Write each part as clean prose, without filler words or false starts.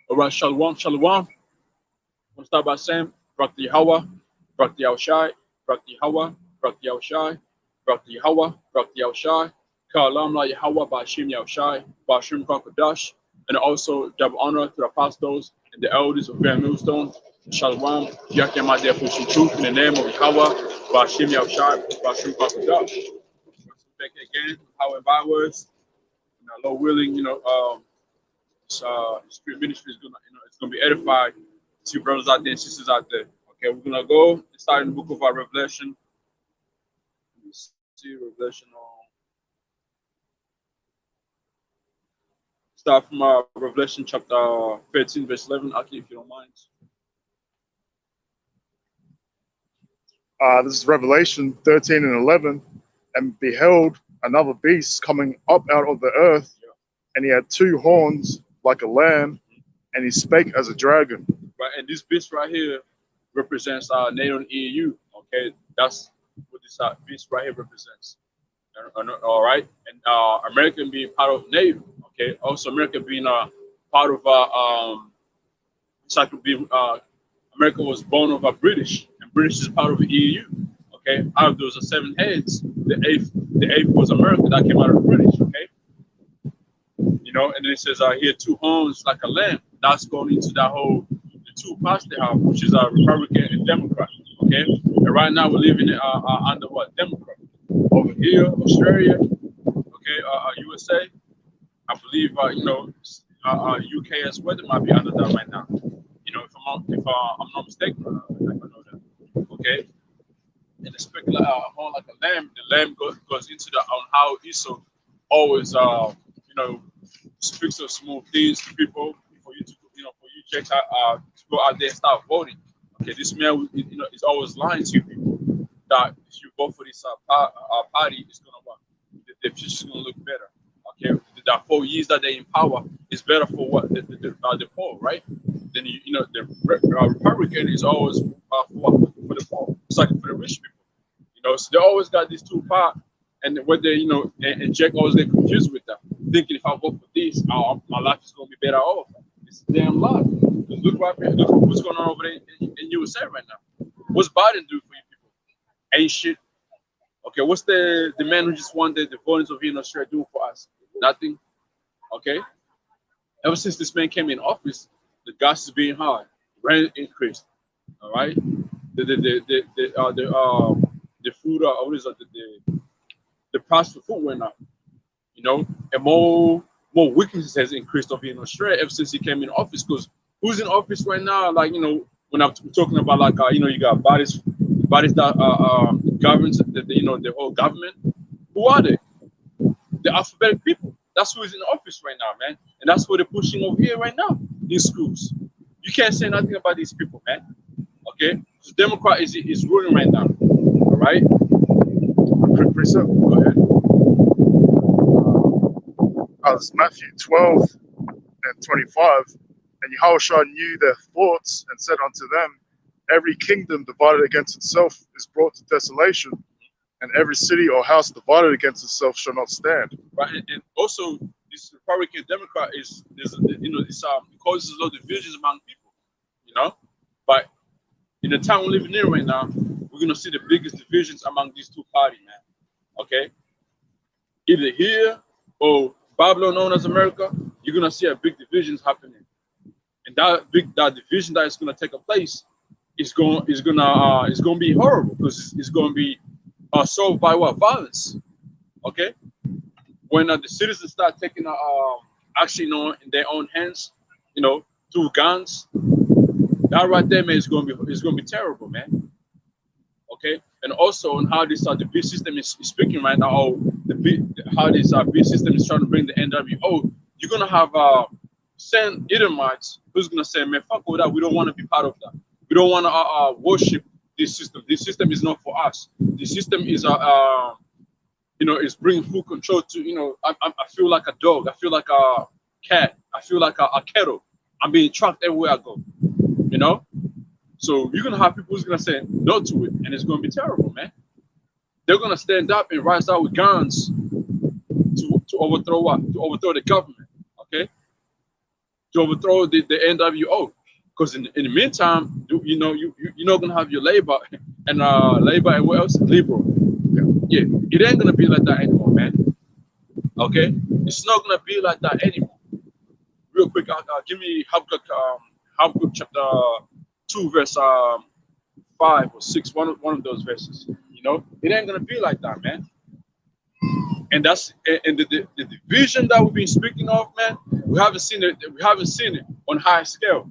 All right, Shalom, Shalom. I want to start by saying, Barak the Yahweh, Barak the Yahushai, Barak the Yahweh, Barak the Yahushai, Barak the Yahweh, Barak the Yahushai, Ka'alam la Yahweh, Ba'ashim Yahushai, Ba'ashim Kakadash, and also double honor to the apostles and the elders of Grand Millstone. Shalom, Yakim Adeh pushing truth in the name of Yahweh, Ba'ashim Yahushai, Ba'ashim Kakadash. Back again, how and bywords, Lord willing, spirit ministry is gonna, it's gonna be edified. See brothers out there and sisters out there. Okay, we're gonna go and start in the book of our Revelation. Let me see Revelation. Start from Revelation chapter 13, verse 11. Aki, if you don't mind. This is Revelation 13 and 11. And beheld another beast coming up out of the earth, and he had two horns like a lamb, and he spake as a dragon. Right, and this beast right here represents NATO and EU. Okay, that's what this beast right here represents. All right, and America being part of NATO. Okay, also America being part of it's like America was born of a British, and British is part of the EU. Okay, out of those 7 heads, the eighth was America that came out of the British. Okay, and then it says here 2 horns like a lamb. That's going into that whole the 2 parts they have, which is Republican and Democrat. Okay, and right now we're living under what, Democrat. Over here, Australia, okay, USA, I believe UK as well, they might be under that right now. If I'm not mistaken, I know that. Okay. And the specular horn like a lamb, the lamb goes into on how Esau always speaks of small things to people for you to for you checks out to go out there and start voting. Okay, this man is always lying to people that if you vote for this party, it's gonna work. The future's gonna look better. Okay, that 4 years that they're in power is better for what the poor, right? Then the Republican is always for the poor. It's like for the rich people, so they always got these 2 parts, and when they and Jack always get confused with that, thinking if I vote for this, my life is gonna be better off. It's a damn lie. Look what's going on over there in USA right now. What's Biden do for you people? Ain't shit. Okay, what's the man who just won the voters of Australia do for us? Nothing. Okay. Ever since this man came in office, the gas is being high, rent increased. All right. The food, what is it? The price for food went up. And more weaknesses has increased over in Australia ever since he came in office. Because who's in office right now? Like when I'm talking about like you got bodies that governs the whole government. Who are they? The alphabetic people. That's who is in office right now, man. And that's what they're pushing over here right now in schools. You can't say nothing about these people, man. Okay? The Democrat is ruling right now. All right? Precept. Go ahead. It's Matthew 12 and 25. And Yahushua knew their thoughts and said unto them, every kingdom divided against itself is brought to desolation, and every city or house divided against itself shall not stand. Right, and also this Republican Democrat it causes a lot of divisions among people, But in the time we're living in right now, we're gonna see the biggest divisions among these 2 parties, man. Okay, either here or Babylon known as America, you're gonna see a big divisions happening, and that division that is gonna take a place is gonna be horrible because it's gonna be solved by what? Violence. Okay, when the citizens start taking action in their own hands, through guns, that right there, man, is gonna be terrible, man. okay, and also on how this the beast system is speaking right now. Oh, how this beast system is trying to bring the NWO. You're gonna have send Edomites who's gonna say, man, fuck all that. We don't want to be part of that. We don't want to worship this system. This system is not for us. This system is you know, is bringing full control to, you know, I feel like a dog. I feel like a cat. I feel like a kettle. I'm being tracked everywhere I go, you know? So you're going to have people who's going to say no to it, and it's going to be terrible, man. They're going to stand up and rise out with guns to overthrow what? To overthrow the government, okay? To overthrow the NWO. Because in the meantime, you know, you're not going to have your labor and what else? Liberal. Yeah, it ain't gonna be like that anymore, man. Okay, it's not gonna be like that anymore. Real quick, give me Habakkuk chapter 2, verse 5 or 6, one of those verses. You know, it ain't gonna be like that, man. And that's and the division that we've been speaking of, man. We haven't seen it. We haven't seen it on high scale.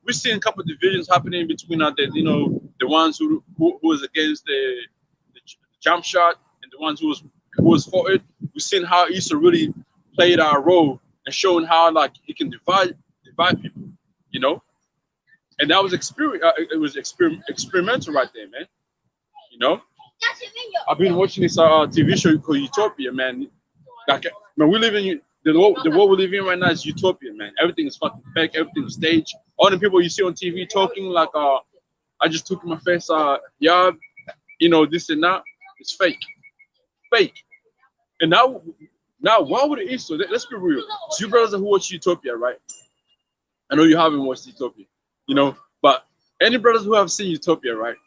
We've seen a couple of divisions happening between the ones who was against the jump shot and the ones who was for it. We've seen how Esau really played our role and showing how like he can divide people, you know. And that was experimental right there, man. You know. I've been watching this TV show called Utopia, man. Like, man, we live in the world we live in right now is utopia, man. Everything is fucking fake. Everything is staged. All the people you see on TV talking like, I just took my face, yeah, you know, this and that. It's fake, fake. And now, why would it is so? Let's be real. It's you brothers who watch Utopia, right? I know you haven't watched Utopia, you know, but any brothers who have seen Utopia, right?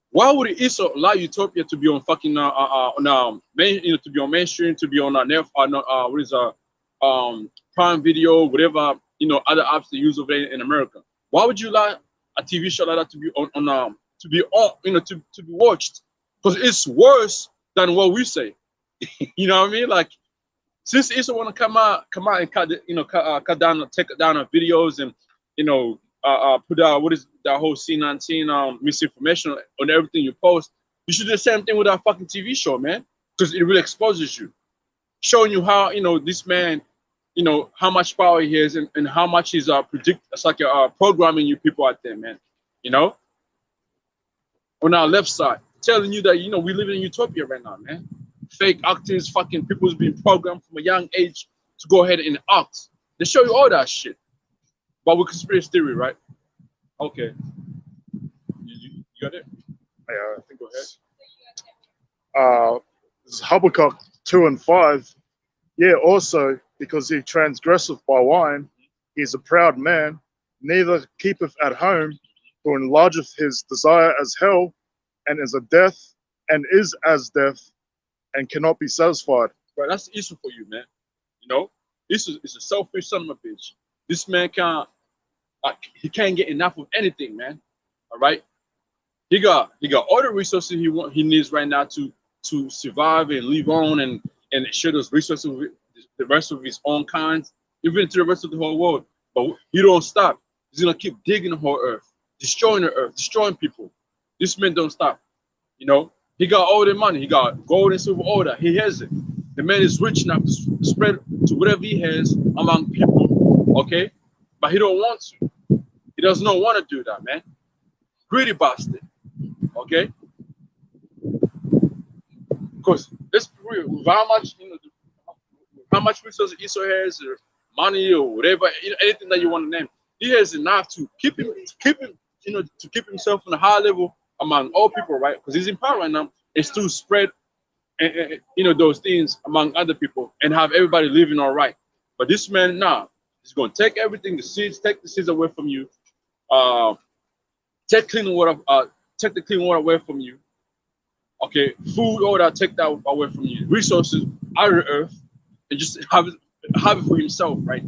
Why would it also allow Utopia to be on fucking to be on mainstream, to be on Prime Video, whatever, you know, other apps they use over there in America? Why would you allow a TV show like that to be on to be watched? Because it's worse than what we say. You know what I mean? Like, since Issa want to come out and cut down, take down our videos and, you know, put out what is that whole C19 misinformation on everything you post. You should do the same thing with our fucking TV show, man, because it really exposes you, showing you how, you know, this man, you know, how much power he has and how much he's it's like programming you people out there, man. You know, on our left side, telling you that, you know, we live in utopia right now, man. Fake actors, fucking people's being programmed from a young age to go ahead and act. They show you all that shit. But with conspiracy theory, right? Okay. You got it? Yeah, I think Go ahead. This is Habakkuk 2 and 5. Yeah, also, because he transgresseth by wine, he is a proud man, neither keepeth at home, who enlargeth his desire as hell, and is a death, and is as death, and cannot be satisfied. Right, that's the issue for you, man. You know, this is a selfish son of a bitch. This man can't get enough of anything, man. All right, he got all the resources he needs right now to survive and live on and share those resources with the rest of his own kinds, even to the rest of the whole world. But he don't stop. He's gonna keep digging the whole earth, destroying the earth, destroying people. This man don't stop. You know, he got all the money. He got gold and silver, all that. He has it. The man is rich enough to spread to whatever he has among people. Okay, but he don't want to. He does not want to do that, man. Greedy bastard. Okay, because let's be real. With how much, you know, how much resources Esau has, or money, or whatever, you know, anything that you want to name, he has enough to keep him, you know, to keep himself on a high level among all people, right? Because he's in power right now. It's to spread, you know, those things among other people and have everybody living all right. But this man now, he's going to take everything, take the seeds away from you, take the clean water away from you. Okay, food, all that, take that away from you. Resources out of the earth, and just have it for himself, right?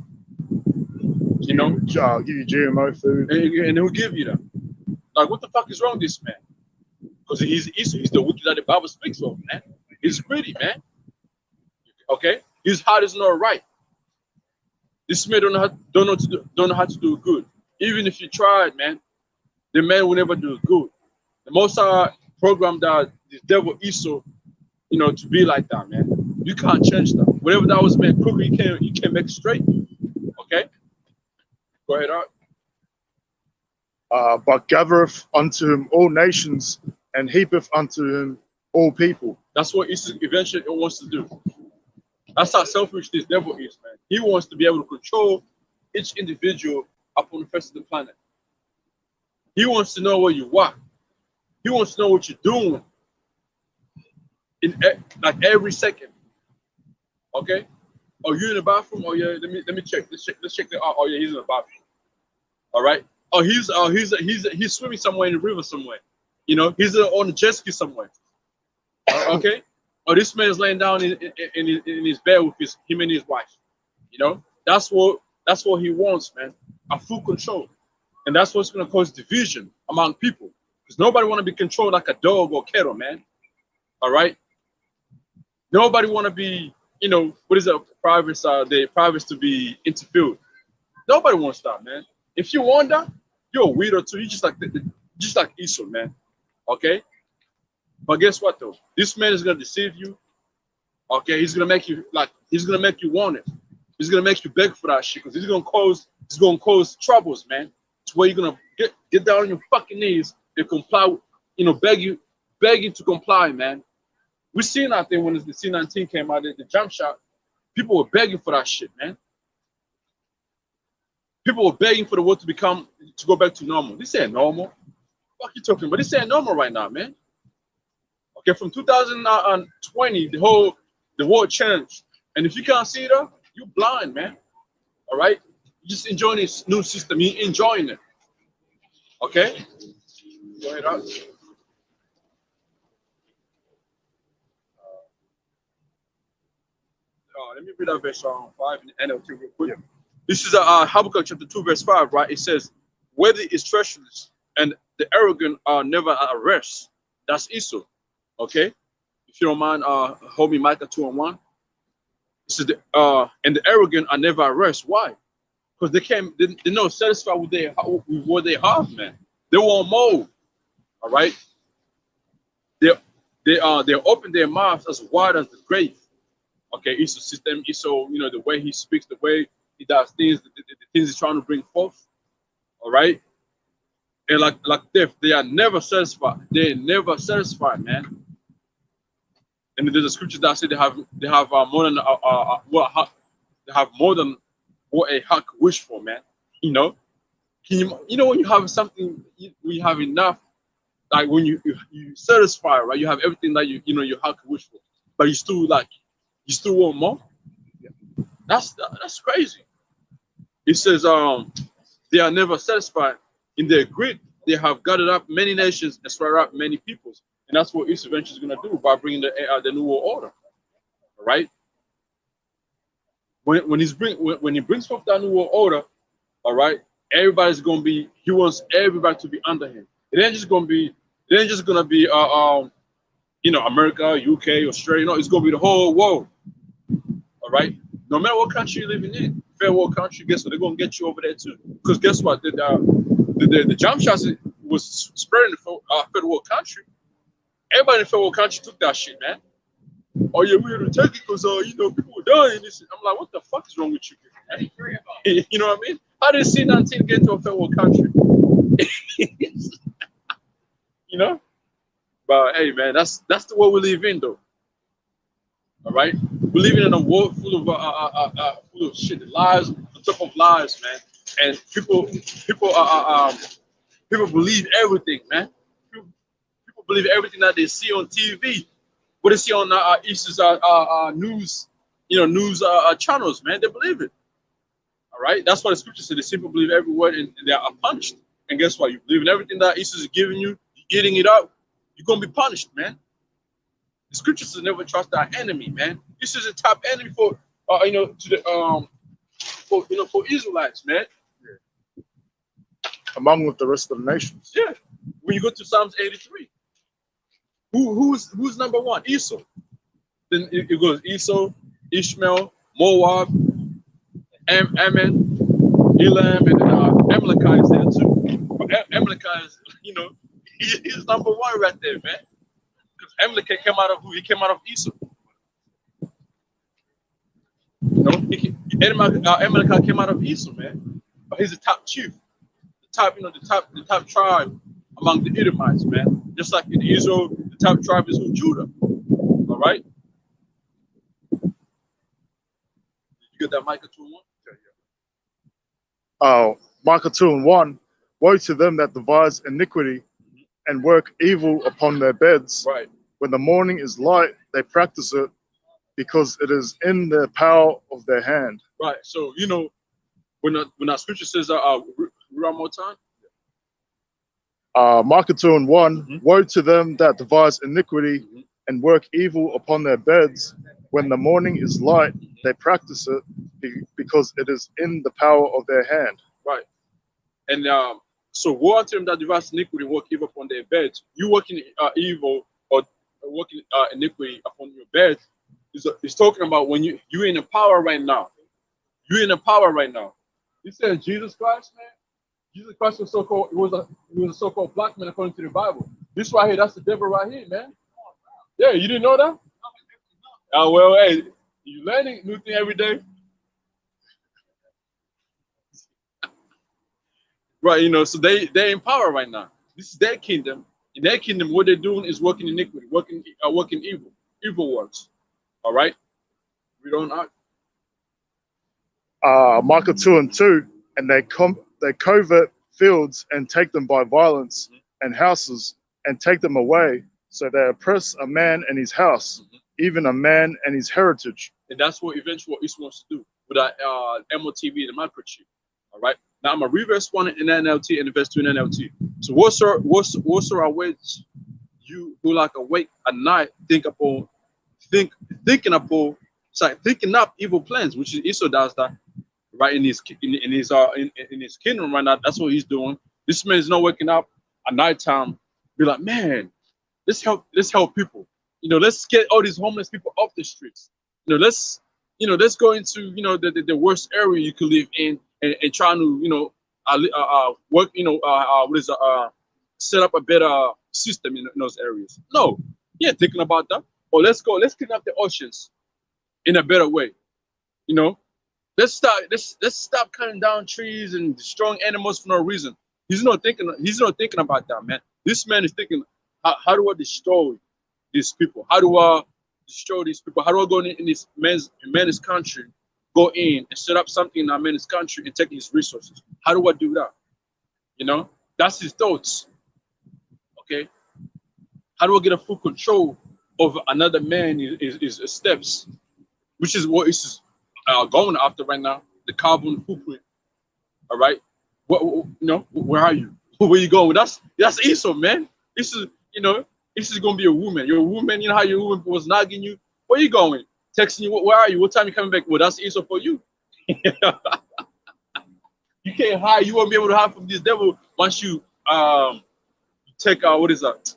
You know, I'll give you GMO food, and he'll give you that. Like, what the fuck is wrong with this man? Because he's the wicked that the Bible speaks of, man. He's greedy, man. Okay, his heart is not right. This man don't know how to do good. Even if you tried, man, the man will never do good. The Most program that the devil Esau, to be like that, man. You can't change that. Whatever that was meant crooked, you can't make it straight. Okay? Go ahead, Art. But gathereth unto him all nations, and heapeth unto him all people. That's what Esau eventually wants to do. That's how selfish this devil is, man. He wants to be able to control each individual upon the face of the planet. He wants to know where you are. He wants to know what you're doing in like every second. Okay? Oh, you in the bathroom? Oh yeah, let me check. Let's check the oh yeah, he's in the bathroom. All right. Oh, he's swimming somewhere in the river somewhere. He's on a jet ski somewhere. Okay. Oh, this man is laying down in his bed with him and his wife. That's what he wants, man. A full control, and that's what's gonna cause division among people. Because nobody want to be controlled like a dog or cattle, man. All right. Nobody want to be, what is it? The privates to be interfered. Nobody wants that, man. If you want that, you're a weirdo too. You just like Esau, man. Okay. But guess what though? This man is gonna deceive you. Okay, he's gonna make you want it. He's gonna make you beg for that shit because he's gonna cause troubles, man. To where you're gonna get down on your fucking knees and comply, begging to comply, man. We seen that thing when the C-19 came out, the jump shot. People were begging for that shit, man. People were begging for the world to go back to normal. This ain't normal. What you talking about? This ain't normal right now, man. Okay, from 2020, the world changed. And if you can't see that, you're blind, man. All right? You're just enjoying this new system. You're enjoying it. Okay? Go ahead, Art. Let me read that verse 5 in the NLT real quick. Yeah. This is Habakkuk chapter 2, verse 5, right? It says, whether it's treacherous and the arrogant are never at rest. That's Esau. Okay? If you don't mind, hold me Micah 2:1. It says, and the arrogant are never at rest. Why? Because they're not satisfied with what they have, man. They want more. All right? They open their mouths as wide as the grave. Okay, Esau system, Esau, the way he speaks, the way he does things, the things he's trying to bring forth. All right? And like death, they are never satisfied. They're never satisfied, man. And there's a scripture that says they have more than they have more than what a heart could wish for, man. Can you when you have something, when you have enough, like when you satisfy, right? You have everything that your heart could wish for, but you still want more. Yeah. That's crazy. It says they are never satisfied. In their greed, they have gathered up many nations and spread out many peoples. And that's what Esau eventually is going to do by bringing the New World Order. All right? When he brings forth that New World Order, all right, everybody's going to be, he wants everybody to be under him. It ain't just going to be, America, UK, Australia. It's going to be the whole world. All right? No matter what country you're living in, fair world country, guess what? They're going to get you over there too. Because guess what? The jump shots was spreading the third world country. Everybody in the third world country took that shit, man. Oh yeah, we had to take it because people were dying. I'm like, what the fuck is wrong with you, man? You know what I mean? How did C-19 get to a third world country? But hey, man, that's the world we live in, though. All right, we're living in a world full of shit, lies on top of lies, man. And people believe everything, man. People believe everything that they see on TV, what they see on East's news, news channels, man. They believe it. All right, that's why the scripture said the simple believe every word and they are punished. And guess what? You believe in everything that East is giving you, you're eating it up, you're gonna be punished, man. The scripture says never trust our enemy, man. This is a top enemy for for Israelites, man. Yeah. Among with the rest of the nations. Yeah. When you go to Psalms 83, who's number one? Esau. Then it goes Esau, Ishmael, Moab, Ammon, Elam, and Amalekite is there too. But Amalekite is, he's number one right there, man. Amalek came out of who? He came out of Esau. You know, Amalek came out of Esau, man. But he's the top chief, the top, the top tribe among the Edomites, man. Just like in Israel, the top tribe is who? Judah. All right. You get that, Micah 2:1? Micah 2:1, woe to them that devise iniquity and work evil upon their beds. Right. When the morning is light, they practice it because it is in the power of their hand. Right. So, when that scripture says, one more time. Micah 2:1, woe to them that devise iniquity and work evil upon their beds. When the morning is light, they practice it because it is in the power of their hand. Right. And so woe unto them that devise iniquity and work evil upon their beds. You working evil or working iniquity upon your bed is talking about when you're in the power right now. You're in the power right now. He said Jesus Christ, man. Jesus Christ was so-called, he was a so-called black man according to the Bible. This right here, that's the devil right here, man. Yeah, you didn't know that? Well, hey, you learning new thing every day. Right, so they're in power right now. This is their kingdom. In their kingdom, what they're doing is working iniquity, working evil works. All right? We don't act. Micah 2:2, and they covert fields and take them by violence, and houses and take them away. So they oppress a man and his house, even a man and his heritage. And that's what eventually what East wants to do with that MOTV and the microchip. All right. Now I'm gonna read verse 1 in NLT and verse 2 in NLT. So whatsoever ways you do like awake at night, thinking up evil plans, which is Esau does that, right? In his kingdom right now, that's what he's doing. This man is not waking up at nighttime, be like, man, let's help people. Let's get all these homeless people off the streets. Let's go into the worst area you could live in and try to work set up a better system in those areas. No, yeah, thinking about that. Or let's clean up the oceans in a better way. Let's stop cutting down trees and destroying animals for no reason. He's not thinking about that, man. This man is thinking, how do I destroy these people? How do I destroy these people? How do I go in this man's country, go in and set up something in our man's country and take his resources? How do I do that? That's his thoughts. Okay. How do I get a full control over another man's steps, which is what is going after right now, the carbon footprint. All right. Where are you? Where you going? That's Esau, man. This is gonna be a woman. You're a woman. You know how your woman was nagging you. Where you going? Texting you. Where are you? What time you coming back? Well, that's Esau for you. You can't hide. You won't be able to hide from this devil once you take what is that?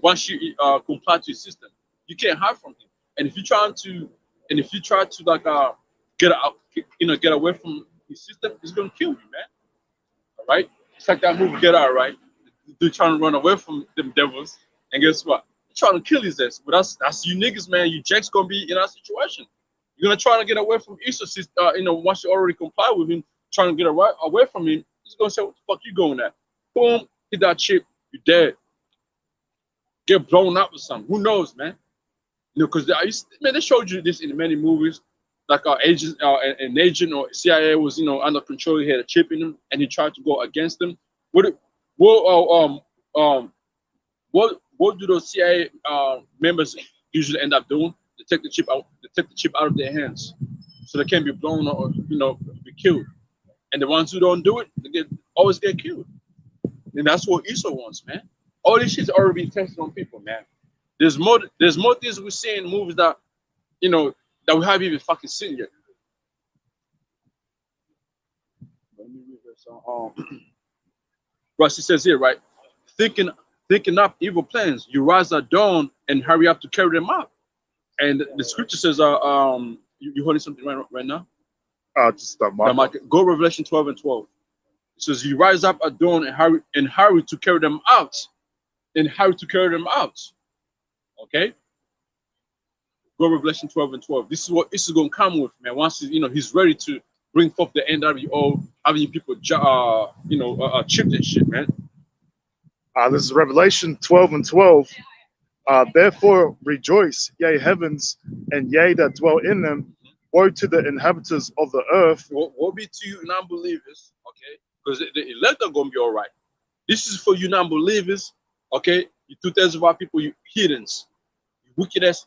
Once you comply to his system, you can't hide from him. And if you try to like get away from his system, it's gonna kill you, man. All right. It's like that movie Get Out, right? They're trying to run away from them devils, and guess what? They're trying to kill his ass. But that's you niggas, man. You jacks gonna be in that situation. You're gonna try to get away from Esau, once you already comply with him, trying to get away from him, he's gonna say, "What the fuck you going at?" Boom, hit that chip, you're dead. Get blown up or something. Who knows, man? Because they showed you this in many movies. Like an agent or CIA was, under control. He had a chip in him, and he tried to go against them. What do those CIA members usually end up doing? They take the chip out. They take the chip out of their hands, so they can't be blown or be killed. And the ones who don't do it, they always get killed. And that's what Esau wants, man. All this shit's already been tested on people, man. There's more things we see in movies that that we haven't even fucking seen yet. Let me read this. Right, she says here, right? Thinking up evil plans, you rise at dawn and hurry up to carry them out. And the scripture says, you holding something right now? Just that go Revelation 12:12. It says, you rise up at dawn and hurry to carry them out. And hurry to carry them out. Okay, go Revelation 12 and 12. This is what this is going to come with, man. Once he's ready to bring forth the NWO, having people, chip that shit, man. This is Revelation 12 and 12. Therefore rejoice, yea heavens, and yea that dwell in them. Woe to the inhabitants of the earth. Woe be to you non-believers, okay? Because the elect are going to be all right. This is for you non-believers, okay? You 2/3 of our people, you heathens, you wicked ass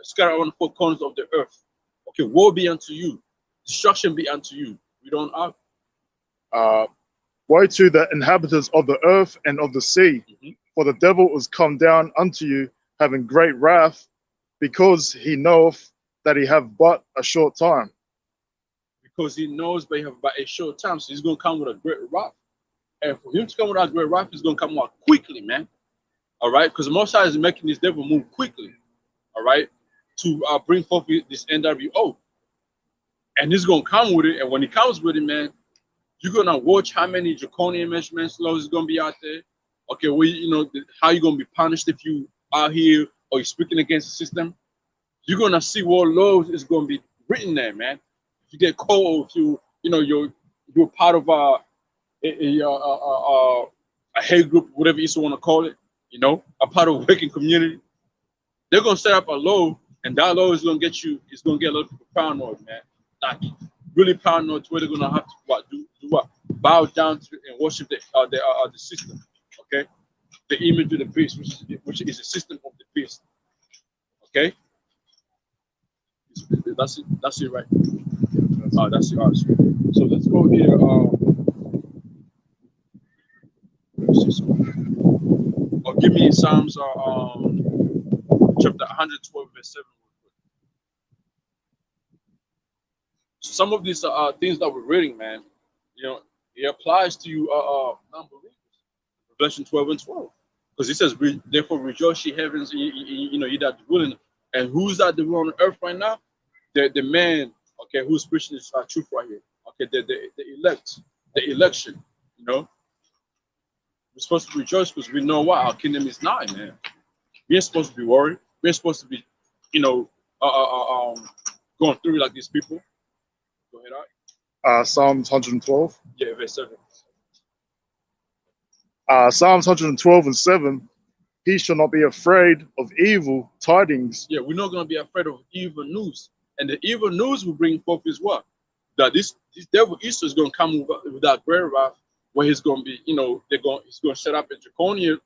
scattered on the four corners of the earth. Okay, woe be unto you, destruction be unto you. We don't have. Woe to the inhabitants of the earth and of the sea, for the devil is come down unto you, having great wrath, because he knoweth that he have but a short time. Because he knows they have about a short time, so he's going to come with a great wrath. And for him to come with a great wrath, he's going to come out quickly, man. All right, because the Most High is making this devil move quickly. All right, to bring forth this NWO, and he's going to come with it. And when he comes with it, man, you're gonna watch how many draconian measurements laws is gonna be out there. Okay, how you're gonna be punished if you out here or you're speaking against the system. You're gonna see what laws is gonna be written there, man. If you get caught, or if you're part of a hate group, whatever you want to call it, a part of a working community, they're gonna set up a law, and that law is gonna get you. It's gonna get a lot of people paranoid, man. Like really paranoid, to where they're gonna have to do what? Bow down to and worship the system, okay? The image of the beast, which is the system of the beast, okay? That's it. That's it, right? That's it. All right, so let's go here. Give me Psalms chapter 112, verse 7. So some of these things that we're reading, man, it applies to you non-believers. Revelation 12 and 12. Because it says, therefore rejoice ye heavens, ye that dwell in. And who's that dwell on earth right now? The man, okay, who's preaching this truth right here. Okay, the elect, the election, We're supposed to rejoice because we know what our kingdom is nigh, man. We ain't supposed to be worried. We ain't supposed to be, going through like these people. Go ahead, all right. Psalms 112. Yeah, verse 7. Psalms 112 and 7. He shall not be afraid of evil tidings. Yeah, we're not going to be afraid of evil news. And the evil news will bring forth is what? That this devil Easter is going to come with that great wrath, where he's going to be, he's going to set up a draconian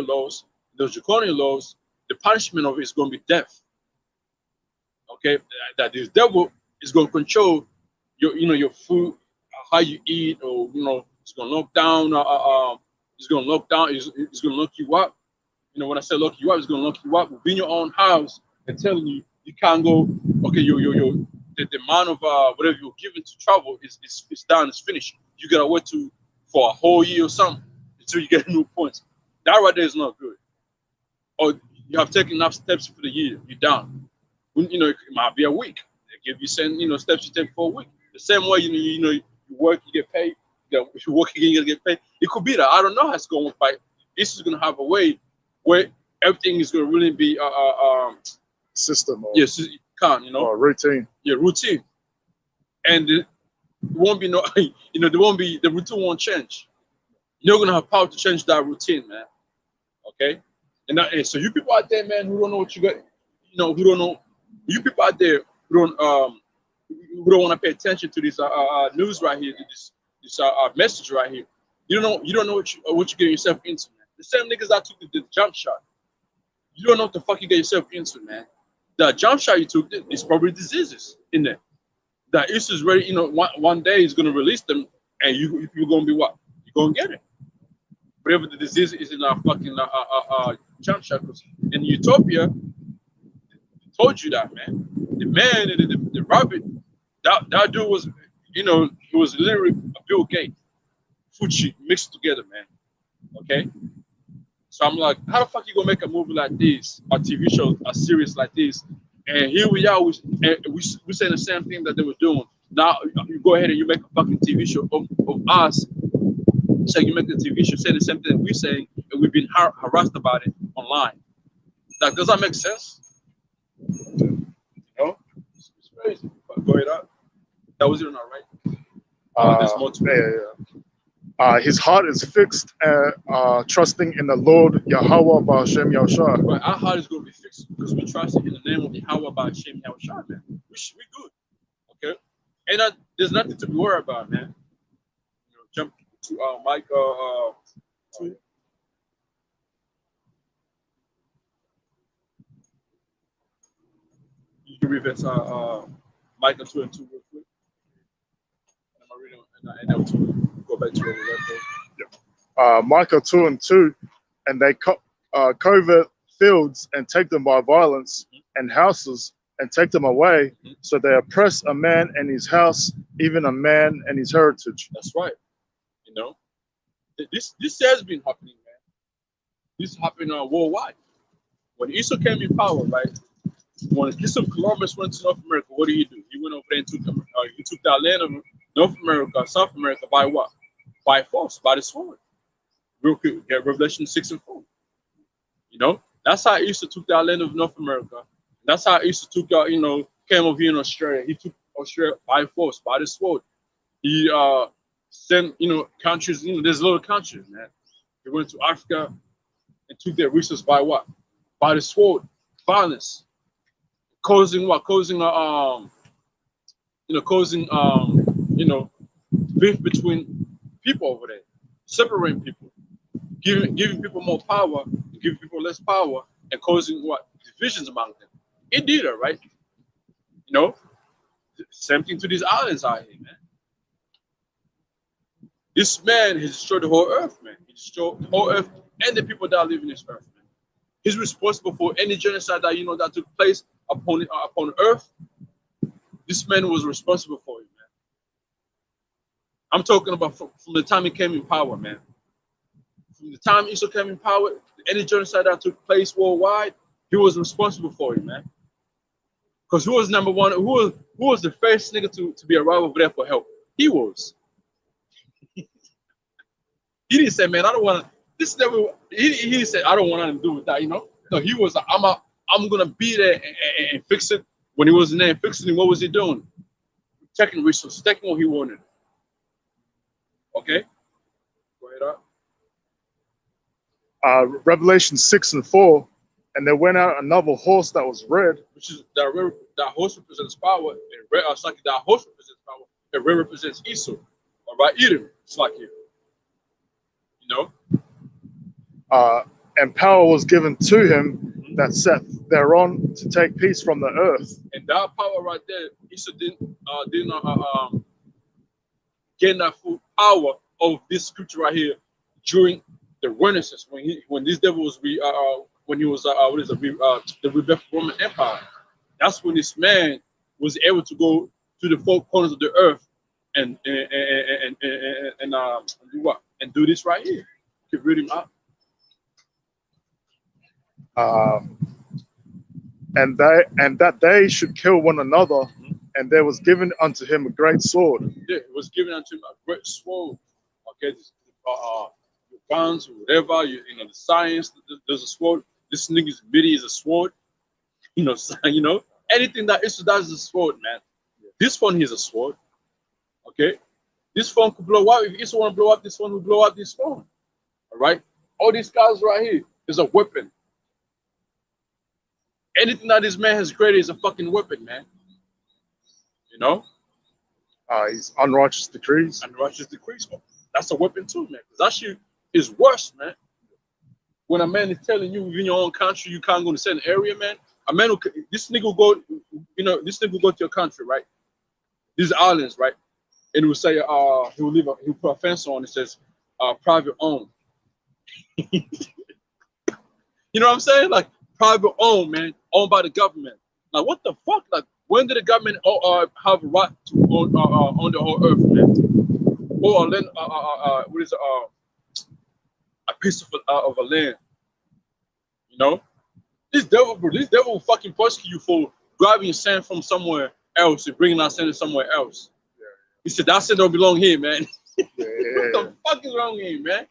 laws. Those draconian laws, the punishment of it is going to be death. Okay, that this devil is going to control your food, how you eat, or it's going to lock down. It's going to lock down. It's going to lock you up. When I say lock you up, it's going to lock you up within your own house and telling you can't go. Okay, the amount of whatever you're given to travel is done, it's finished. You gotta wait for a whole year or something until you get new points. That right there is not good. Or you have taken enough steps for the year, you're done. It might be a week. They give you steps you take for a week. The same way you work, you get paid. If you work again, you get paid. It could be that. I don't know how it's going, but this is gonna have a way where everything is gonna really be system. Or, yes, you can't, or routine. Yeah, routine. And it won't be the routine won't change. You're not gonna have power to change that routine, man. Okay? And so you people out there, man, who don't know what you got, who don't know, you people out there who don't want to pay attention to this news right here, this message right here. You don't know what you're getting yourself into, man. The same niggas that took the jump shot. You don't know what the fuck you get yourself into, man. The jump shot you took is probably diseases in there. That is ready, one day is gonna release them, and you're gonna be what? You're gonna get it. Whatever the disease is in our fucking jump shot. In Utopia, they told you that, man. The man, the rabbit, that dude was, he was literally a Bill Gates, Fuji mixed together, man. Okay. So I'm like, how the fuck you gonna make a movie like this, a TV show, a series like this, and here we are, we saying the same thing that they were doing. Now you go ahead and you make a fucking TV show of us. So you make the TV show say the same thing we're saying, and we've been harassed about it online. Like, does that make sense? You know, it's crazy. But go ahead up. That was even all right. There's more to it. His heart is fixed, trusting in the Lord Yahweh Ba'Shem Yahushua. But our heart is going to be fixed because we trust in the name of Yahweh Ba'Shem Yahushua, man. We good, okay? And there's nothing to be worried about, man. You know, jump to Micah 2. You can read that Micah 2 and 2 real quick. And I'm reading and go back to where we left off. Micah 2 and 2, and they covert fields and take them by violence, and houses and take them away. So they oppress a man and his house, even a man and his heritage. That's right. You know, this has been happening, man. This is happening worldwide. When Esau came in power, right? When Christopher Columbus went to North America, what did he do? He went over there and took that land of North America, South America by what? By force, by the sword. Real quick, get Revelation 6 and 4. You know, that's how Esau took that land of North America. That's how Esau took out, you know, came over here in Australia. He took Australia by force, by the sword. He sent, you know, countries, you know, there's little countries, man. He went to Africa and took their resources by what? By the sword, violence. Causing what? Causing beef between people over there, separating people, giving people more power, giving people less power, and causing what? Divisions among them. It did it, right? You know, same thing to these islands out here, man. This man has destroyed the whole earth, man. He destroyed the whole earth and the people that live in this earth, man. He's responsible for any genocide that that took place upon earth. This man was responsible for it, man. I'm talking about from the time he came in power, man. From the time Esau came in power, any genocide that took place worldwide, he was responsible for it, man. Because who was number one? Who was the first nigga to be arrived over there for help? He was. He didn't say, man, I don't want to. This never. He said, I don't want nothing to do with that, you know. No, he was like, I'm gonna be there and fix it. When he was in there fixing it, what was he doing? Taking resources, taking what he wanted. Okay, go ahead up. Revelation 6 and 4, and there went out another horse that was red. Which is that horse represents power, and red, that horse represents power, and red represents Esau. All right, Edom, it's like here. You know. And power was given to him that sat thereon to take peace from the earth. And that power right there, Esau didn't gain that full power of this scripture right here during the Renaissance, when this devil was the rebellious Roman Empire. That's when this man was able to go to the four corners of the earth and do what? And do this right here. Keep reading up. And that they should kill one another, and there was given unto him a great sword. Yeah, it was given unto him a great sword. Okay, your guns or whatever, you know, the science. There's a sword. This nigga's MIDI is a sword. You know, anything that Esau does is a sword, man. This phone is a sword. Okay, this phone could blow up. If Esau want to blow up this phone, will blow up this phone. All right, all these guys right here is a weapon. Anything that this man has created is a fucking weapon, man. You know? His unrighteous decrees. Unrighteous decrees. That's a weapon too, man. Because that shit is worse, man. When a man is telling you in your own country you can't go to a certain area, man. A man will, this nigga will go, this nigga will go to your country, right? These islands, right? And he will say, he'll put a fence on it says, private owned. You know what I'm saying? Like, private owned, man, owned by the government. Like, what the fuck? Like, when did the government have a right to own the whole earth, man? Or land, what is it? A piece of a land. You know, this devil will fucking prosecute you for grabbing sand from somewhere else and bringing that sand somewhere else. Yeah. He said that sand don't belong here, man. Yeah. What the fuck is wrong with him, man?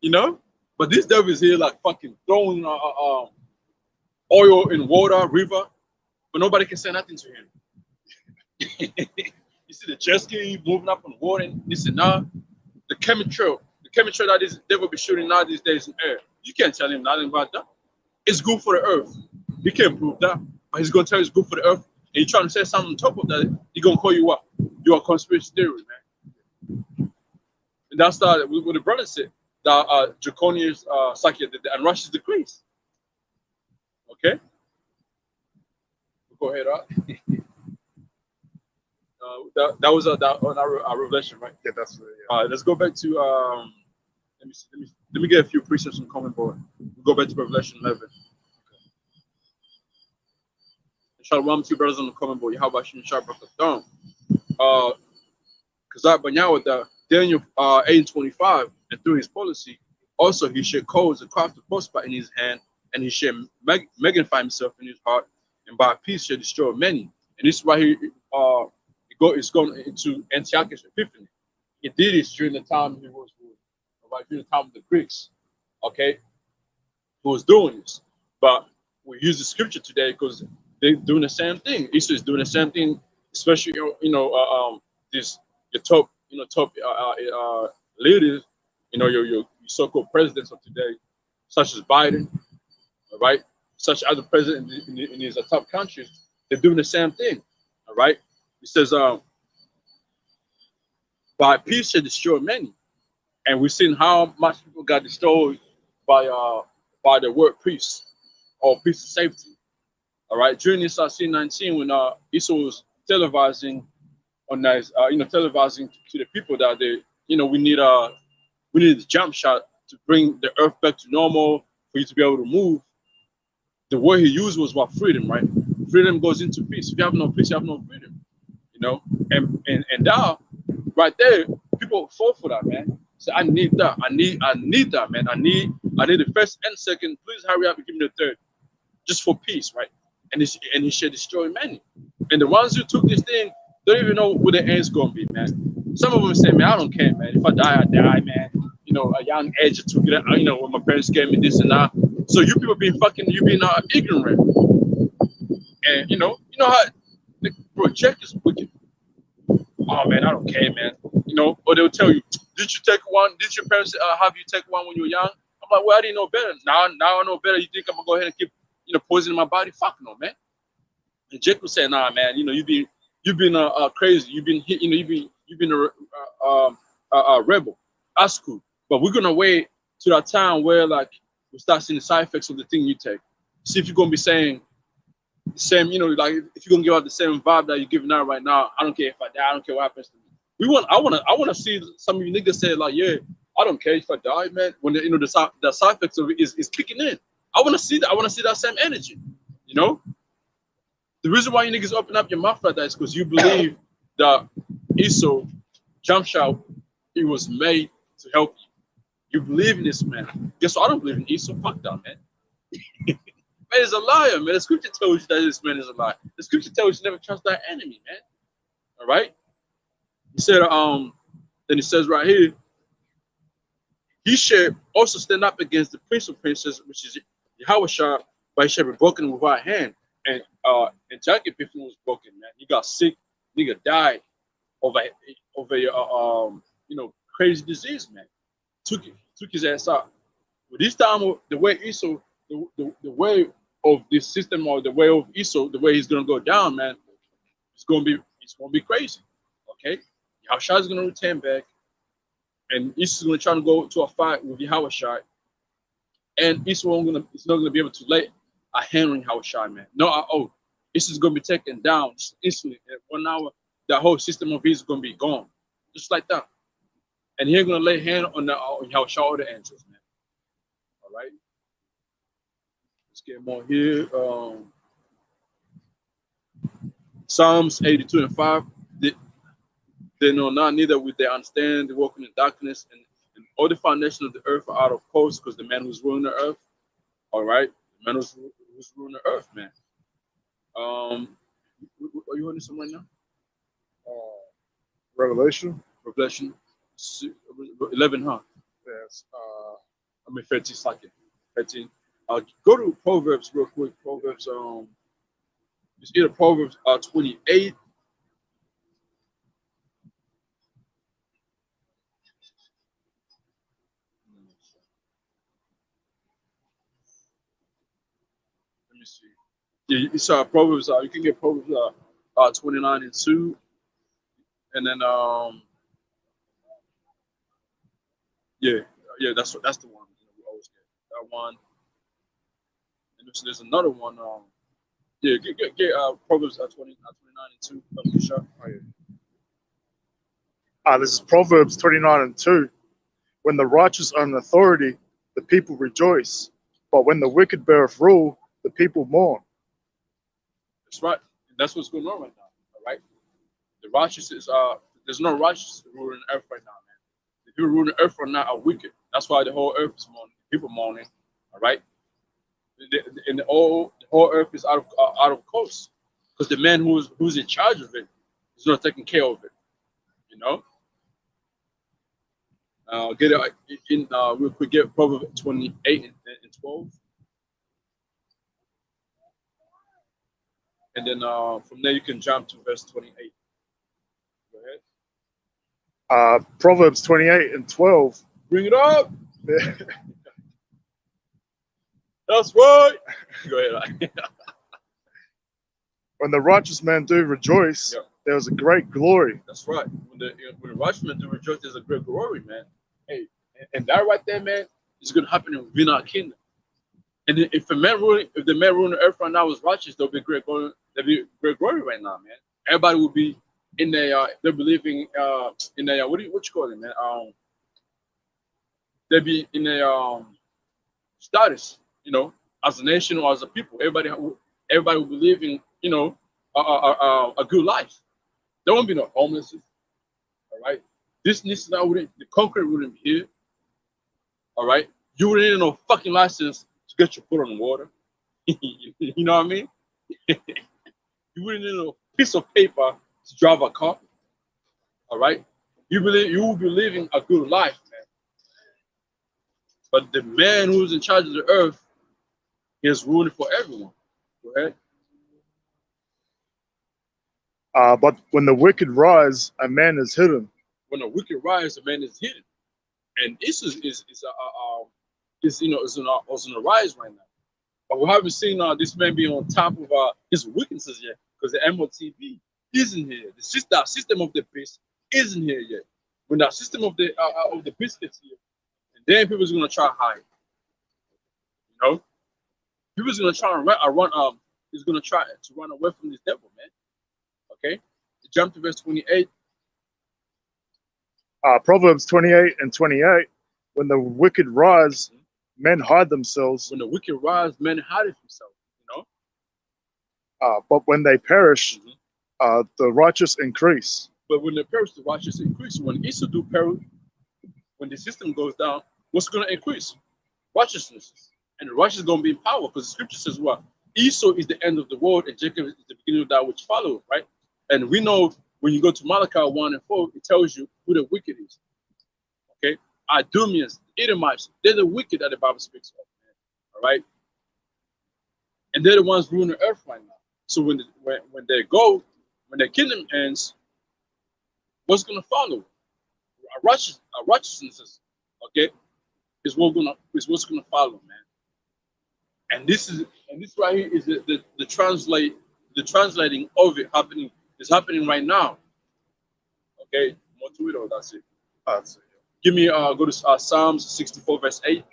You know, but this devil is here like fucking throwing oil in water, river, but nobody can say nothing to him. You see the jet ski moving up on the water and this and that. The chemistry that is they will be shooting now these days in air. You can't tell him nothing about that. It's good for the earth. He can't prove that. But he's gonna tell you it's good for the earth. And you're trying to say something on top of that, he's gonna call you what? You're a conspiracy theory, man. And that's what the brother said. That draconian psyche and Russia's decrees. Okay? Go ahead, that was our revelation, right? Yeah, that's yeah. All right, let's go back to let me get a few precepts on common board. We'll go back to Revelation 11. Shalom to brothers on the common board. How about you and Shabbat Katham? Because with the Daniel 8:25, and through his policy, also he should cause the craft of prosper in his hand, and he should magnify himself in his heart, and by peace shall destroy many. And this is why it's going into Antiochus Epiphany. He did this during the time he was ruling, right? During the time of the Greeks. Okay, who was doing this. But we use the scripture today because they're doing the same thing. Esau is doing the same thing, especially this your top leaders, your so-called presidents of today, such as Biden, all right, such as the president in these top countries, they're doing the same thing, all right. It says, by peace shall destroy many, and we've seen how much people got destroyed by the word peace or peace and safety. All right, during this C-19, when Esau was televising on that, televising to the people that we need a jump shot to bring the earth back to normal for you to be able to move. The word he used was what? Freedom, right? Freedom goes into peace. If you have no peace, you have no freedom. And now, right there, people fall for that, man. So I need that. I need that, man. I need the first and second. Please hurry up and give me the third, just for peace, right? And he should destroy many. And the ones who took this thing don't even know what the end's gonna be, man. Some of them say, man, I don't care, man. If I die, I die, man. A young age to get, when my parents gave me this and that. So you people being ignorant. And you know how, bro, check is wicked. Oh man, I don't care, man. Or they'll tell you, did you take one? Did your parents have you take one when you were young? I'm like, well, I didn't know better. Now I know better. You think I'm gonna go ahead and keep, poisoning my body? Fuck no, man. And Jake was saying, nah, man. You've been crazy. You've been a rebel. That's cool. But we're gonna wait to that time where we start seeing the side effects of the thing you take. See if you're gonna be saying the same, if you're gonna give out the same vibe that you're giving out right now. I don't care if I die. I don't care what happens to me. I wanna see some of you niggas say yeah, I don't care if I die, man. When the side effects of it is kicking in. I wanna see that. I wanna see that same energy. The reason why you niggas open up your mouth like that is because you believe that Esau, jump shot, it was made to help you. You believe in this man. Guess what? I don't believe in Esau. Fuck that, man. Man is a liar, man. The scripture tells you that this man is a liar. The scripture tells you never trust that enemy, man. All right? He said, then he says right here, he should also stand up against the prince of princes, which is Yahweh, but he shall be broken without hand. And Jack Epiphany was broken, man. He got sick, nigga died over crazy disease, man. Took his ass out. But this time, the way Esau, the way of this system, or the way of Esau, the way he's gonna go down, man, it's gonna be crazy. Okay, Yahushua is gonna return back, and Esau's gonna try to go to a fight with Yahushua, and Esau is not gonna be able to lay a hand on Yahushua, man. No, Esau's gonna be taken down instantly. In 1 hour, the whole system of Esau is gonna be gone, just like that. And he ain't gonna lay hand on Yahushua or the angels, man. All right. Let's get more here. Psalms 82:5. They know not, neither would they understand. They walk in the darkness, and all the foundation of the earth are out of course, because the man who's ruling the earth. All right, the man who's ruling the earth, man. Are you holding something right now? Revelation 11, huh? Yes. 13 seconds. 13. Go to Proverbs real quick. Proverbs, it's either Proverbs 28. Let me see. Yeah, it's Proverbs. You can get Proverbs 29 and 2, and then yeah, yeah, that's the one. You know, we always get that one. And there's another one. Yeah, get Proverbs 29 and 2. Sure. Oh, yeah. This is Proverbs 29 and 2. When the righteous are in authority, the people rejoice. But when the wicked beareth rule, the people mourn. That's right. And that's what's going on right now. All right. The righteous is there's no righteous ruling the earth right now, man. The people ruling the earth right now are wicked. That's why the whole earth is mourning. People mourning. All right. And the whole earth is out of course because the man who's in charge of it is not taking care of it. You know. Get it in real quick. Get Proverbs 28 and 12, and then from there you can jump to verse 28. Go ahead. Proverbs 28 and 12. Bring it up. That's right. Go ahead. When the righteous men do rejoice, Yep. there is a great glory. That's right. When the righteous men do rejoice, there's a great glory, man. Hey, and that right there, man, is gonna happen within our kingdom. And if the man ruling the earth right now is righteous, there'll be great glory. There'll be great glory right now, man. Everybody will be in their they'll be living in their what you call it, man? They'll be in their status, you know, as a nation or as a people. Everybody will be living, you know, a good life. There won't be no homelessness. All right. This now wouldn't the concrete wouldn't be here. All right. You wouldn't need no fucking license to get your foot on the water. You know what I mean? You wouldn't need no piece of paper to drive a car. All right. You will be living a good life, man. But the man who's in charge of the earth is ruling for everyone. Go ahead. But when the wicked rise, a man is hidden. When the wicked rise, the man is hidden, and this is you know is on the rise right now. But we haven't seen this man be on top of his weaknesses yet, because the MOTV isn't here. The system of the beast isn't here yet. When the system of the beast gets here, and then people's gonna try to hide. You know, people's gonna try and run. He's gonna try to run away from this devil, man. Okay, jump to verse 28. Proverbs 28 and 28. When the wicked rise, men hide themselves. When the wicked rise, men hide themselves. You know. But when they perish, the righteous increase. But when they perish, the righteous increase. When Esau do perish, when the system goes down, what's going to increase? Righteousness. And the righteous is going to be in power, because the scripture says what? Esau is the end of the world, and Jacob is the beginning of that which follows, right? And we know when you go to Malachi 1 and 4, it tells you who the wicked is. Okay? Idumeans, Edomites, they're the wicked that the Bible speaks of, man. All right? And they're the ones ruling the earth right now. So when they go, when their kingdom ends, what's going to follow? Righteousness, okay, is what's going to follow, man. And this right here is the translating of it happening is happening right now. Okay, more to it, or that's it. That's it. Give me go to Psalms 64 verse 8.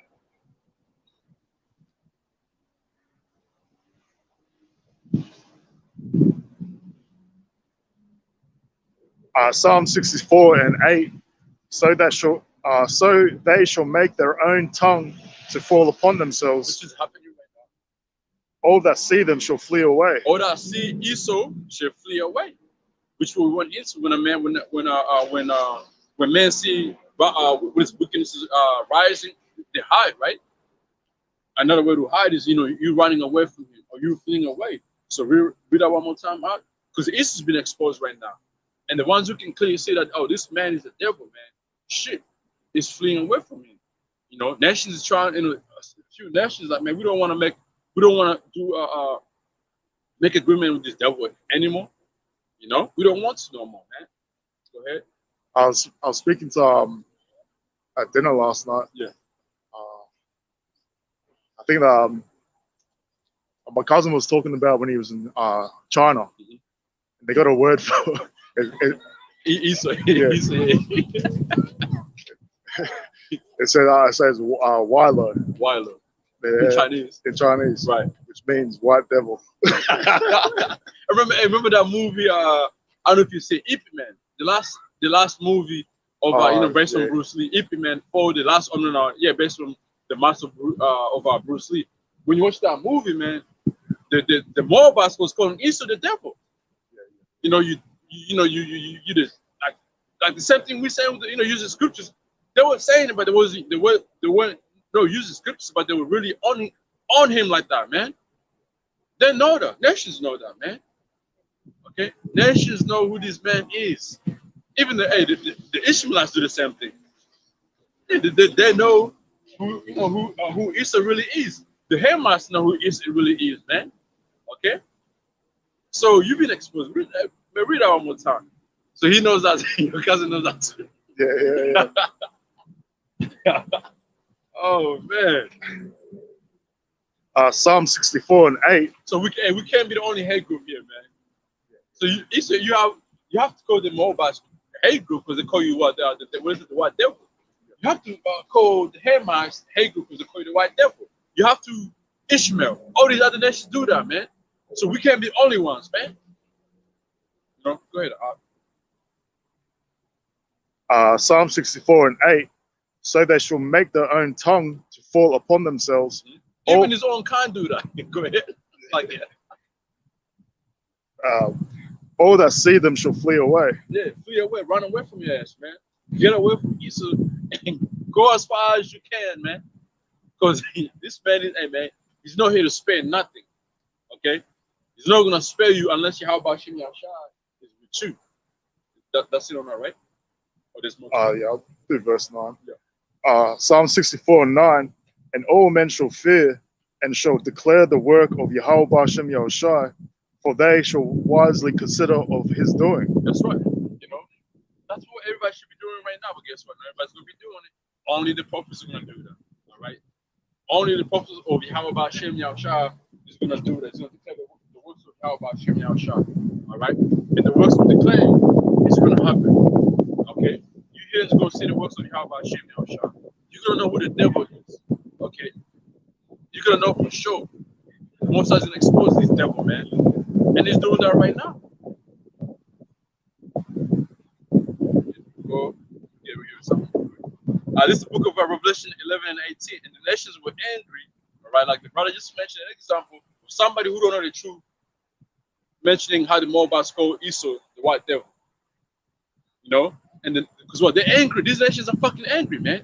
Psalm 64 and 8. So they shall make their own tongue to fall upon themselves. This is happening right now. All that see them shall flee away. All that see Esau shall flee away. Which we went into when a man when men see his wickedness is rising, they hide, right? Another way to hide is you running away from him or you fleeing away. So read that one more time out, because Esau's been exposed right now, and the ones who can clearly say that, oh, this man is the devil, man, shit, is fleeing away from him. Nations is trying. A few nations like, man, we don't want to do make agreement with this devil anymore. You know, we don't want to no more, man. Go ahead. I was speaking to at dinner last night. Yeah. I think my cousin was talking about when he was in China. Mhm. They got a word for it. He said, It says Wilo Wilo in Chinese. in Chinese, Right. which means white devil. I remember that movie. I don't know if you say Ip Man, the last movie of based on Bruce Lee. Ip Man, the last based on the master of Bruce Lee. When you watch that movie, man, the Moabites was calling Esau the devil. You know, you did like the same thing we say with using scriptures. They were saying it, but they weren't using scriptures, but they were really on him like that, man. They know that. Nations know that, man. Okay? Nations know who this man is. Even the Ishmaelites do the same thing. They know who Isa really is. The Hamites know who Isa really is, man. Okay? So you've been exposed. Read that one more time. So he knows that. Your cousin knows that too. Yeah. Oh man. Psalm 64:8. So we can't be the only hate group here, man. So you have to call the Moabites hate group because they call you what the white devil. You have to call the Hamites hate group because they call you the white devil. You have to Ishmael. All these other nations do that, man. So we can't be the only ones, man. You know, go ahead. Psalm 64:8. So they shall make their own tongue to fall upon themselves. Even his own kind do that. Go ahead. Like that. All that see them shall flee away. Yeah, flee away. Run away from your ass, man. Get away from Esau and go as far as you can, man. Because this man is, hey, man, he's not here to spare nothing. Okay? He's not going to spare you unless you how about Shimei Ashai is with you. That's it on that, right? Or there's more? Yeah, I'll do verse 9. Yeah. Psalm 64:9. And all men shall fear and shall declare the work of Yahweh B'Shem Yahushai, for they shall wisely consider of his doing. That's right. You know, that's what everybody should be doing right now. But guess what? Everybody's going to be doing it. Only the prophets are going to do that. All right? Only the prophets of Yahweh B'Shem Yahushai is going to do that. It's going to declare the works of Yahweh B'Shem Yahushai. All right? And the works of declaring is going to happen. Okay? You here is going to see the works of Yahweh B'Shem Yahushai. You're going to know who the devil is. Okay? You're going to know for sure. Most is going to expose this devil, man. And he's doing that right now. Go get rid of something. This is the book of Revelation 11 and 18. And the nations were angry. All right, like the brother just mentioned an example of somebody who don't know the truth, mentioning how the Moabites call Esau the white devil. You know? And because what? They're angry. These nations are fucking angry, man.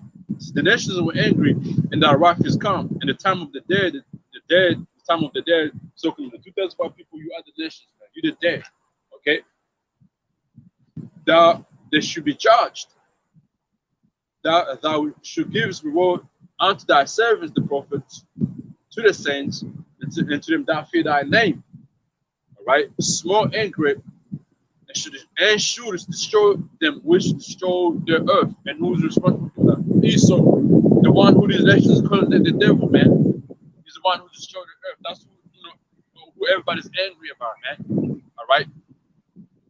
The nations were angry, and the wrath is come. And the time of the dead, the time of the dead, so the 2,000 people, you are the nations, man. You're the dead. Okay? They should be judged. Thou should give reward unto thy servants, the prophets, to the saints, and to them that fear thy name. All right? Small and great, and should destroy them which destroy their earth. And who's responsible for that? Esau, the one who these nations are calling the devil, man. He's the one who destroyed the earth. That's who everybody's angry about, man. All right?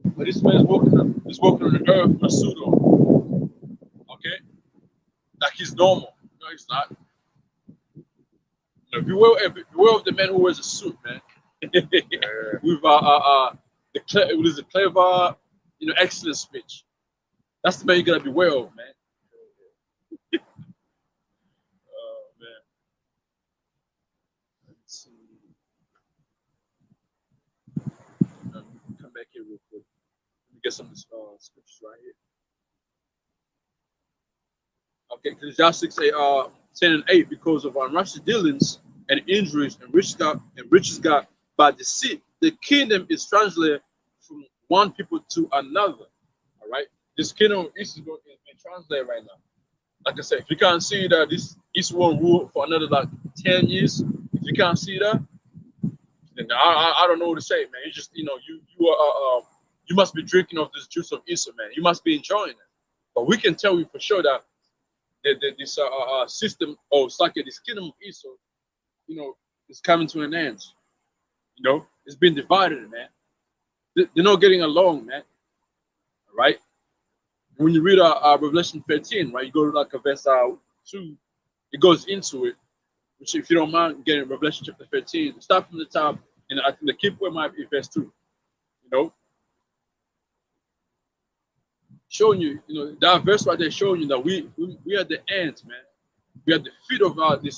But this man is walking on the earth with a suit on. Okay? Like he's normal. No, he's not. You know, beware of the man who wears a suit, man. With the clever, excellent speech. That's the man you gotta beware of, man. Oh man. Let's see. Come back here real quick. Let me get some scriptures right here. Okay, Ecclesiastes 10 and 8, because of unrighteous dealings and injuries and riches got by deceit, the kingdom is translated from one people to another. All right, this kingdom of East is being translated right now. like I said, if you can't see that this East will rule for another like 10 years, if you can't see that, then I don't know what to say, man. It's just you must be drinking of this juice of Esau, man. You must be enjoying it. But we can tell you for sure that this system, or it's like this kingdom of Esau, is coming to an end. It's been divided, man. They're not getting along, man. All right. When you read Revelation 13, right, you go to like a verse 2, it goes into it. Which, if you don't mind getting Revelation chapter 13, start from the top, and I think the key point might be verse 2. Showing you, that verse right there showing you that we are the end, man. We are the feet of the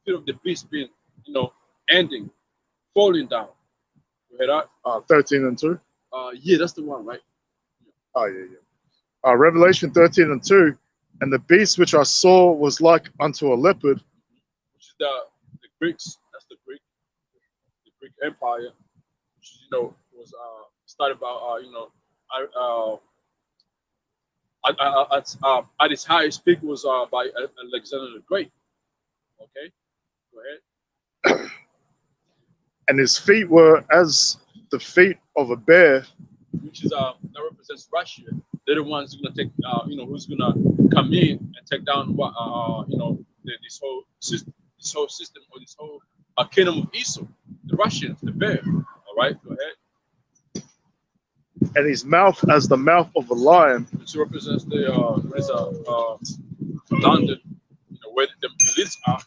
feet of the beast being, ending, falling down. You hear that? 13 and 2. Yeah, that's the one, right? Oh yeah. Revelation 13 and 2. And the beast which I saw was like unto a leopard. Which is the Greeks. That's the Greek Empire, which was started by at its highest peak was by Alexander the Great. Okay, go ahead. And his feet were as the feet of a bear. Which is that represents Russia. They're the ones who's gonna take who's gonna come in and take down what this whole system, or this whole kingdom of Esau, the Russians, the bear. All right, go ahead. And his mouth as the mouth of a lion. Which represents the London, where the elites are,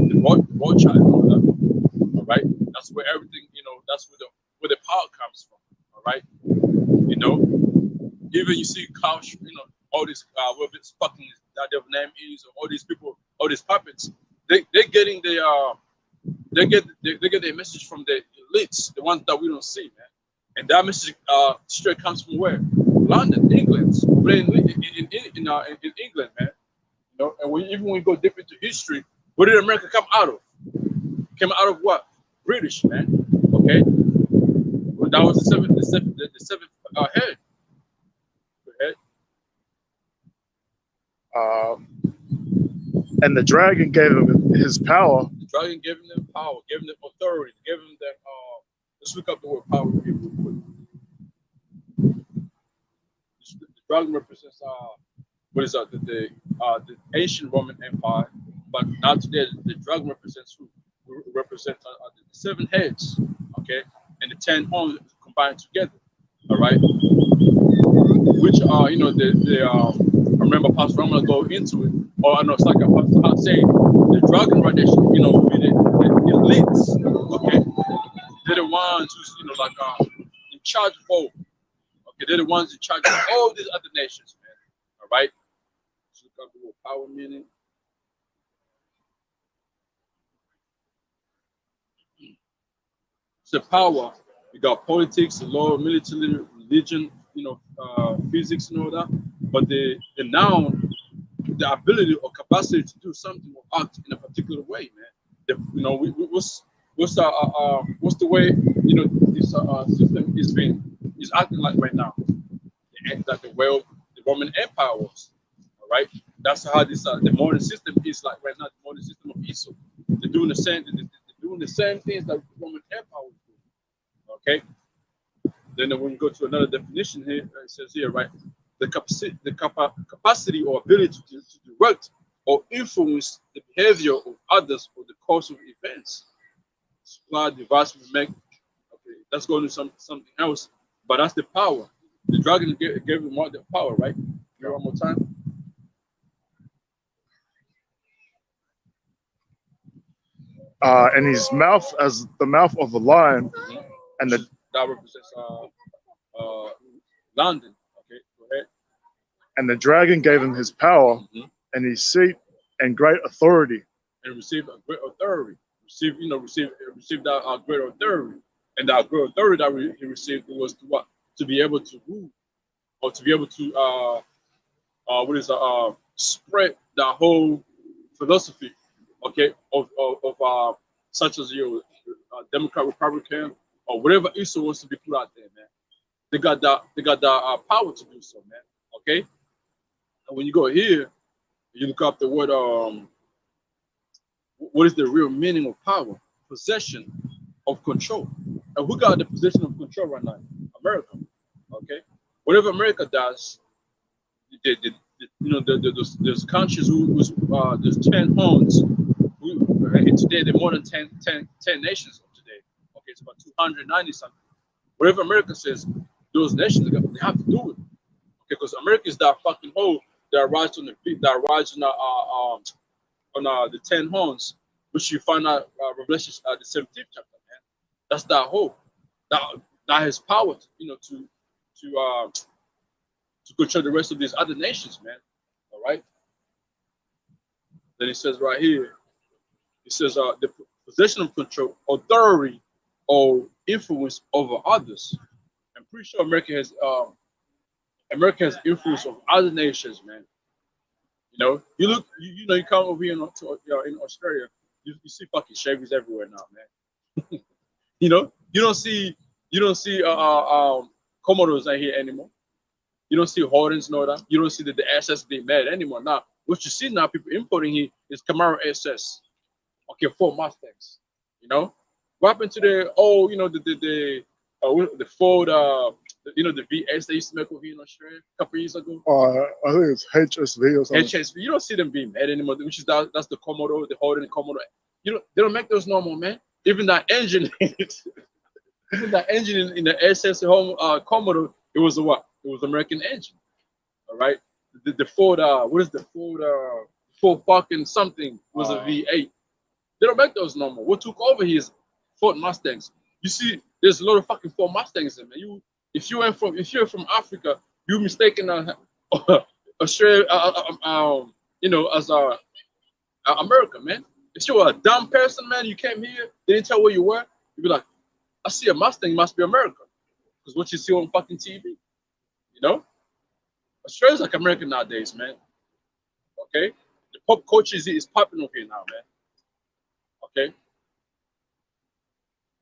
the Rothschild, all right. That's where everything, that's where the power comes from. All right, even you see Klaus, all these whatever it's fucking that their name is, or all these people, all these puppets, they're getting they get their message from the elites, the ones that we don't see, man. And that message straight comes from where? London, England, over there in England, man. And even when we go deep into history, where did America come out of? Came out of what? British, man. Okay, well, that was the seventh head. Go ahead. And the dragon gave him his power. The dragon gave him power, gave him authority, gave him that. Let's look up the word power real quick. The dragon represents what is that? The ancient Roman Empire, but now today the dragon represents who? It represents the 7 heads, okay, and the 10 horns combined together. All right, which are I remember Pastor Roman go into it, or I know it's like I'll say the dragon right there, be the elites, okay. They're the ones who's in charge of all. Okay, they're the ones in charge of all these other nations, man. All right. So look up the word power meaning. It's the power. We got politics, the law, military, religion, physics and all that. But the noun, the ability or capacity to do something or act in a particular way, man. What's the way this system is acting like right now? That the Roman Empire was. All right, that's how the modern system is like right now. The modern system of Esau. They're doing the same. They're doing the same things that the Roman Empire was doing. Okay. Then when you go to another definition here, it says here, right, the capacity or ability to direct or influence the behavior of others or the course of events. Supply, device, make. Okay, let's go into something else. But that's the power. The dragon gave him more the power, right? One more time. And his mouth as the mouth of a lion, and that represents London. Okay, go ahead. And the dragon gave him his power, and his seat and great authority. And received a great authority. Received that great authority, and that great authority that he received was to what? To be able to rule, or to be able to spread the whole philosophy, okay, of such as your Democrat, Republican, or whatever issue wants to be put out there, man. They got that power to do so, man. Okay. And when you go here, You look up the word what is the real meaning of power? Possession of control. And who got the possession of control right now? America. Okay. Whatever America does, there's countries there's 10 horns. Today, there are more than 10 nations of today. Okay, it's about 290 something. Whatever America says, those nations they have to do it. Okay, because America is that fucking hole that rides on the feet, that rides on the 10 horns, which you find out Revelation the 17th chapter, man. That's that hole. That that has power, to to control the rest of these other nations, man. All right. Then he says right here, he says the possession of control, authority, or influence over others. I'm pretty sure America has influence over other nations, man. You look, you come over here in Australia, you see fucking Chevys everywhere now, man. You don't see Commodores out here anymore. You don't see Hordens, no that. You don't see the SS being made anymore. Now, what you see now, people importing here is Camaro SS. Okay, Ford Mustangs. What happened to the Ford the VS they used to make over here in Australia a couple years ago. I think it's HSV or something. HSV, you don't see them being made anymore. Which is that's the Commodore, the Holden Commodore. They don't make those no more, man. Even that engine, even that engine in the SS home Commodore, it was a what? It was American engine. All right. The Ford, what is the Ford? Ford fucking something was a V8. They don't make those no more. What took over here is Ford Mustangs. You see, there's a lot of fucking Ford Mustangs in there. If you're from Africa, you mistaken Australia, as America, man. If you're a dumb person, man, you came here, they didn't tell where you were, you'd be like, I see a Mustang, must be America, because what you see on fucking TV, Australia's like America nowadays, man. Okay, the pop culture is popping over here now, man. Okay.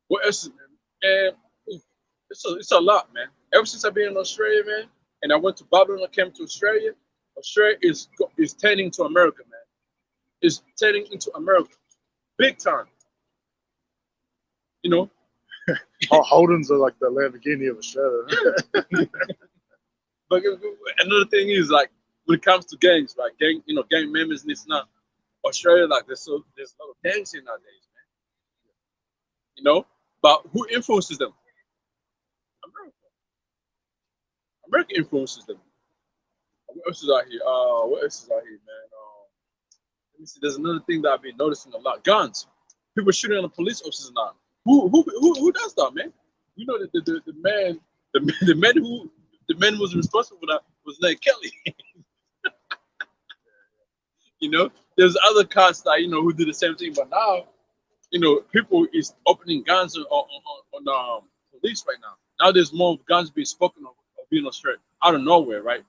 What else is man? It's a lot, man. Ever since I've been in Australia, man, and I went to Babylon, I came to Australia. Australia is turning to America, man. It's turning into America, big time. Holdens are like the Lamborghini of Australia. But another thing is like when it comes to gangs, like gang members and this now. Australia, like there's a lot of gangs here nowadays, man. But who influences them? America. America influences them. What else is out here? What else is out here, man? Let me see. There's another thing that I've been noticing a lot. Guns. People shooting on the police officers now. Who does that, man? The man who was responsible for that was Ned Kelly. There's other cops that who do the same thing, but now people is opening guns on police right now. Now there's more guns being spoken of being Australia out of nowhere, right?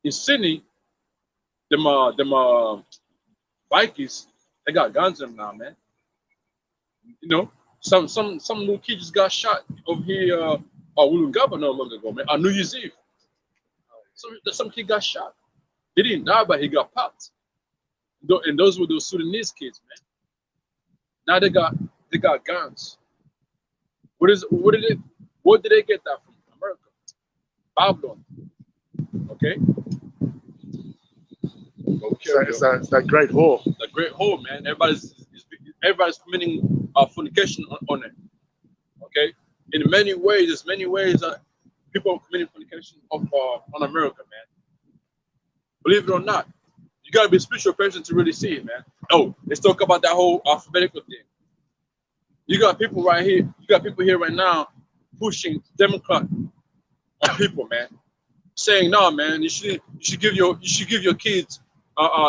In Sydney, them bikies, they got guns in them now, man. Some little kid just got shot over here. Wollongabba not long ago, man. On New Year's Eve, some kid got shot. He didn't die, but he got popped. And those were those Sudanese kids, man. Now they got guns. Where did they get that from? America, Babylon. Okay. It's that great whore. The great whore, man. Everybody's committing fornication on it. Okay. In many ways, there's many ways that people are committing fornication on America, man. Believe it or not, you gotta be a spiritual person to really see it, man. Oh, let's talk about that whole alphabetical thing. You got people right here. You got people here right now pushing Democrat people, man, saying, "No, man, you should give your kids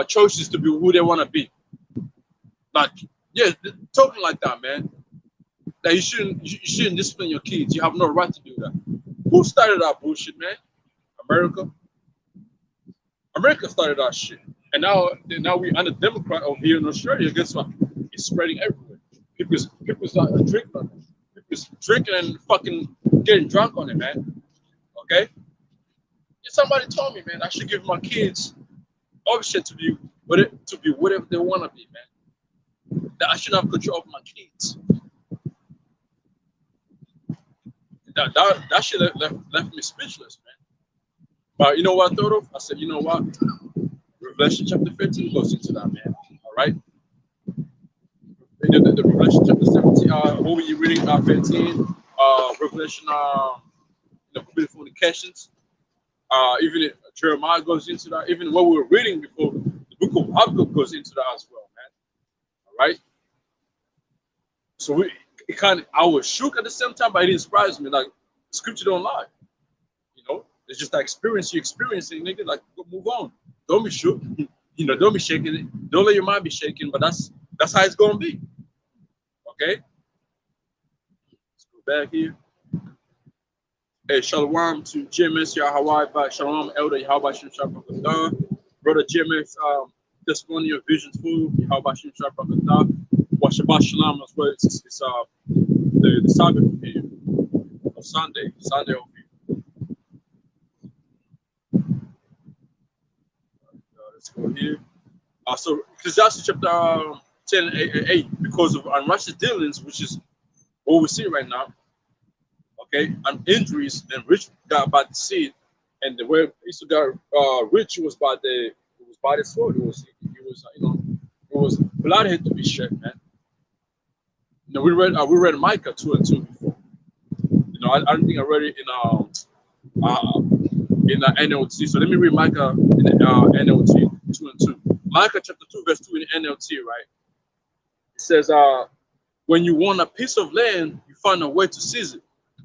choices to be who they want to be." Like, yeah, talking like that, man. That you shouldn't discipline your kids. You have no right to do that. Who started that bullshit, man? America. America started that shit, and now we under Democrat over here in Australia. Guess what? It's spreading everywhere. People's drinking on it. People's drinking and fucking getting drunk on it, man. Okay. Somebody told me, man, I should give my kids option to be to be whatever they want to be, man. That I should have control of my kids. That should have left me speechless, man. But you know what I thought of? I said, you know what? Revelation chapter 15 goes into that, man. All right. The Revelation chapter 17, what were you reading? 15, Revelation, the fornications. Even Jeremiah goes into that. Even what we were reading before, the book of Habakkuk goes into that as well, man. All right. So I was shook at the same time, but it didn't surprise me. Like, scripture don't lie. You know, it's just that experience you experiencing, nigga. Like, move on. Don't be shook. You know, don't be shaking it. Don't let your mind be shaking. But that's how it's gonna be. Okay. Let's go back here. Hey, shalom to Gms, Yahweh, by Shalom, Elder Yahweh Shem Shabbat, Brother Gms, testimony of visions full, Yahweh Shem Shabbat, Shabbat Shalom as well. It's the Sabbath here, or Sunday over here. Let's go here. So Ecclesiastes chapter 10, 8, because of unrighteous dealings, which is what we see right now. Okay, and injuries, and rich got by the seed, and the way Esau got rich was by the sword. It was it was blood had to be shed, man. You know, we read Micah 2:2 before. You know, I don't think I read it in the NLT. So let me read Micah in the NLT 2:2. Micah chapter 2 verse 2 in the NLT, right? It says, when you want a piece of land, you find a way to seize it.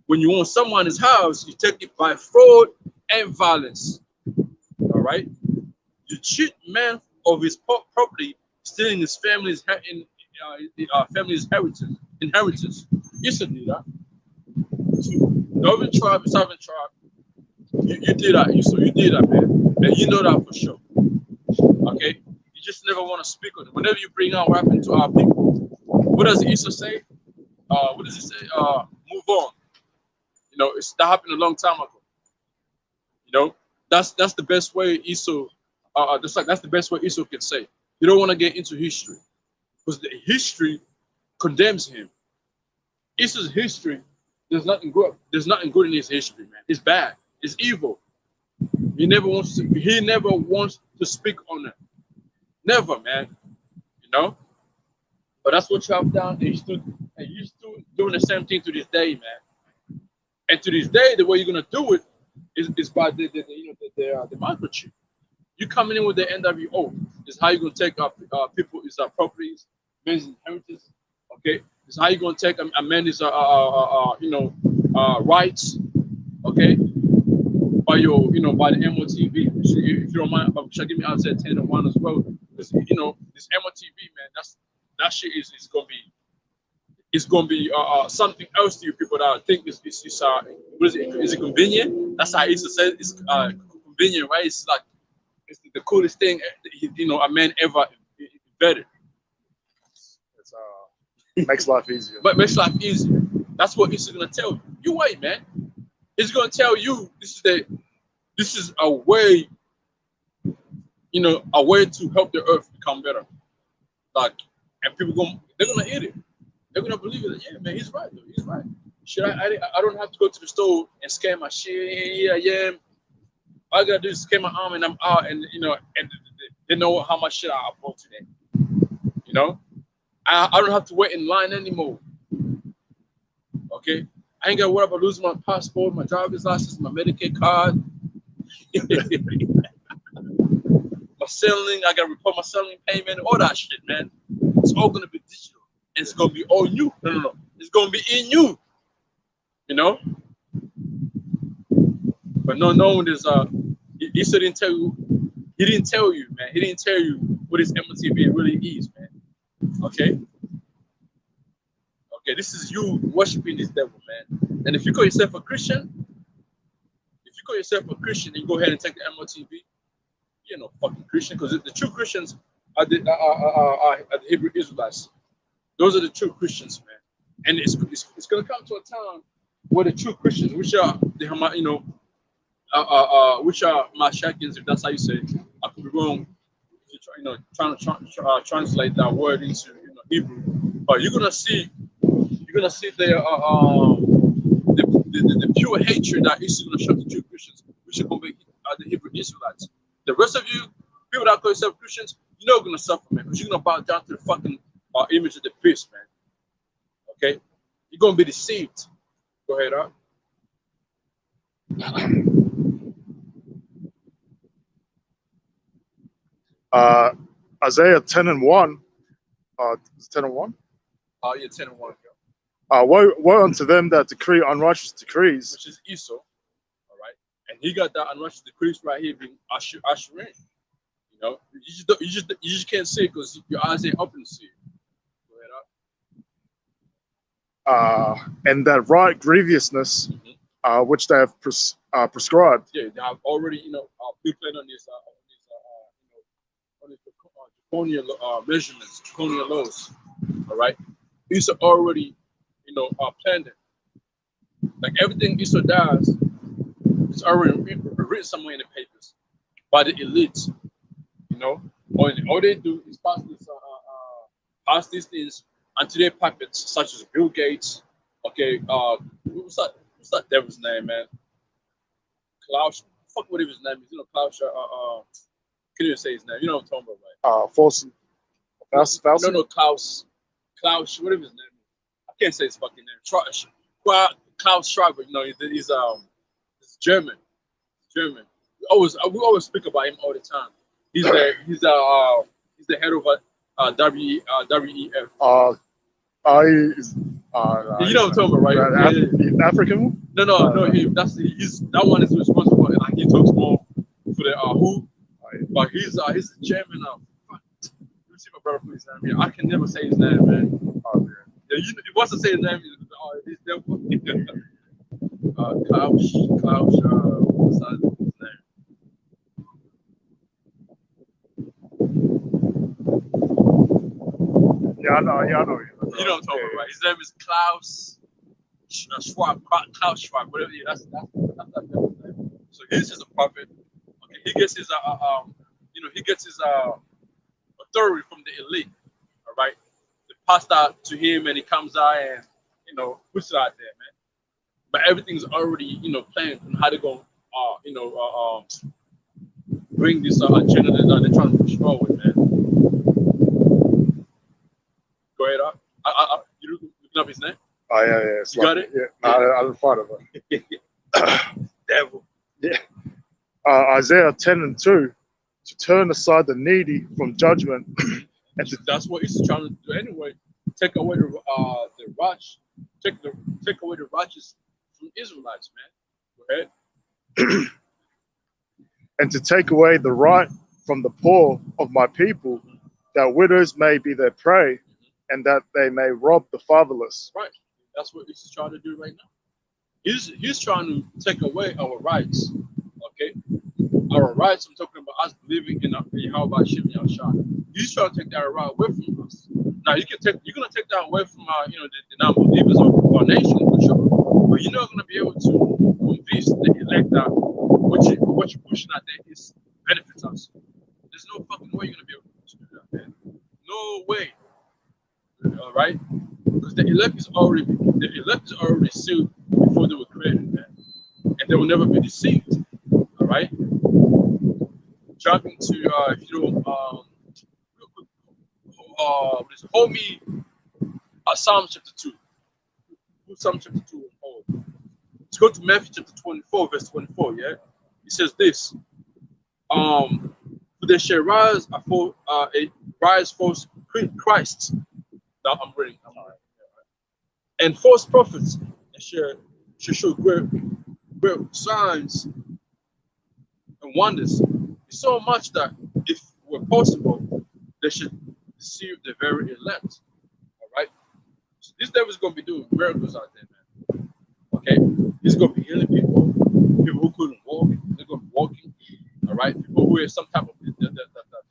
When you want someone's house, you take it by fraud and violence. All right? You cheat man of his property, stealing his family's inheritance. You should do that. Northern tribe, Southern tribe, you did that. You did that, man. And you know that for sure. Okay? You just never want to speak on it. Whenever you bring out what happened to our people, what does Esau say? What does he say? Move on. You know, that happened a long time ago. You know, that's the best way Esau. That's the best way Esau can say. You don't want to get into history because the history condemns him. Esau's history, there's nothing good. There's nothing good in his history, man. It's bad. It's evil. He never wants to speak on it. Never, man. You know. But that's what you have done. And you're still doing the same thing to this day, man. And to this day, the way you're gonna do it is by the microchip. You coming in with the NWO. Is how you're gonna take people is properties, men's inheritance. Okay, is how you're gonna take a man's rights. Okay, by by the MOTV. If you don't mind, should give me outside 10 and 1 as well. Because this MOTV, man, that shit is gonna be. It's gonna be something else to you people that think is what is it? Is it convenient? That's how I used to say it's convenient, right? It's like it's the coolest thing a man ever invented. It makes life easier. But makes life easier. That's what it's gonna tell you. You wait, man. It's gonna tell you this is a way, a way to help the earth become better. Like, and they're gonna eat it. They're gonna believe it. Yeah, man, he's right. Though. He's right. Should I don't have to go to the store and scan my shit. Yeah. All I gotta do is scan my arm and I'm out, and and they know how much shit I bought today. I don't have to wait in line anymore. Okay, I ain't gotta worry about losing my passport, my driver's license, my Medicaid card. My selling, I gotta report my selling payment, all that shit, man. It's all gonna be digital. And it's gonna be all you. No. It's gonna be in you. But no, there's he didn't tell you. He didn't tell you, man. He didn't tell you what his MTV really is, man. Okay. Okay, this is you worshiping this devil, man. And if you call yourself a Christian, and you go ahead and take the MOTV, you're no fucking Christian, because the true Christians are the Hebrew Israelites. Those are the true Christians, man. And it's gonna come to a time where the true Christians, which are which are Mashakins, if that's how you say it. I could be wrong. trying to translate that word into Hebrew. But you're gonna see the pure hatred that is gonna show the Jew Christians, which are gonna be the Hebrew Israelites. The rest of you, people that call yourself Christians, you're not gonna suffer, man, because you're gonna bow down to the fucking image of the beast, man. Okay, you're gonna be deceived. Go ahead, Art. Isaiah 10:1. 10:1. Oh, yeah, 10-1, Woe unto them that decree unrighteous decrees. which is Esau, all right, and he got that unrighteous decrees right here being ushered in. You just can't see it because your eyes ain't open to see it. Go ahead, Art. And that right grievousness which they have prescribed. Yeah, they have already, been playing on these draconian measurements, draconian laws. All right, Esau already, planned it. Like everything Esau does is already written somewhere in the papers by the elites. All they do is pass these things onto their puppets, such as Bill Gates. Okay, what's that devil's name, man? Klaus. Fuck whatever his name is. Klaus. Can't even say his name. You know what I'm talking about, right? Fawcett. No, Klaus. Klaus. Whatever his name is. I can't say his fucking name. Klaus Schreiber. He's German. German. We always speak about him all the time. He's the head of WEF. You know what I'm talking about, right? African? No. That one is responsible. Like he talks more for the WHO, but he's the chairman of. Let me see my brother put his name here. I can never say his name, man. Yeah, you wants to say his name. He's there. Klaus. What's his name? Yeah, I know. You know what I'm talking about, right? His name is Klaus Schwab, whatever. That's that name. So he's just a puppet. Okay, he gets his authority from the elite. All right, they pass that to him, and he comes out and puts it out there, man. But everything's already planned on how they're going bring this agenda that they're trying to push forward, man. Go ahead, you looking up his name? Oh yeah. You got it? Yeah. No, I didn't find it. Devil. Yeah. Isaiah 10:2, to turn aside the needy from judgment, and that's what he's trying to do anyway. Take away the righteous, take away the righteous from Israelites, man. Go ahead. And to take away the right from the poor of my people, that widows may be their prey, and that they may rob the fatherless. Right. That's what he's trying to do right now. He's trying to take away our rights. Okay? Our rights, I'm talking about us believing in Yahweh Shem Yahshua. He's trying to take that right away from us. Now you're gonna take that away from the non-believers of our nation for sure. But you're not gonna be able to convince the elect that what you're pushing out there is benefits us. There's no fucking way you're gonna be able to do that, man. No way. All right? Because the elect is already sealed before they were created, man. And they will never be deceived. All right? Jumping to if you don't real quick, hold me Psalm chapter 2. Psalm chapter 2 and hold. Let's go to Matthew chapter 24, verse 24, yeah? It says this. For there shall rise false Christs. Now I'm reading. And false prophets shall show great signs and wonders. It's so much that if it were possible, they should deceive the very elect. All right? So this devil's going to be doing miracles out there, man. Okay? He's going to be healing people who couldn't walk, they're going to be walking. All right? People who have some type of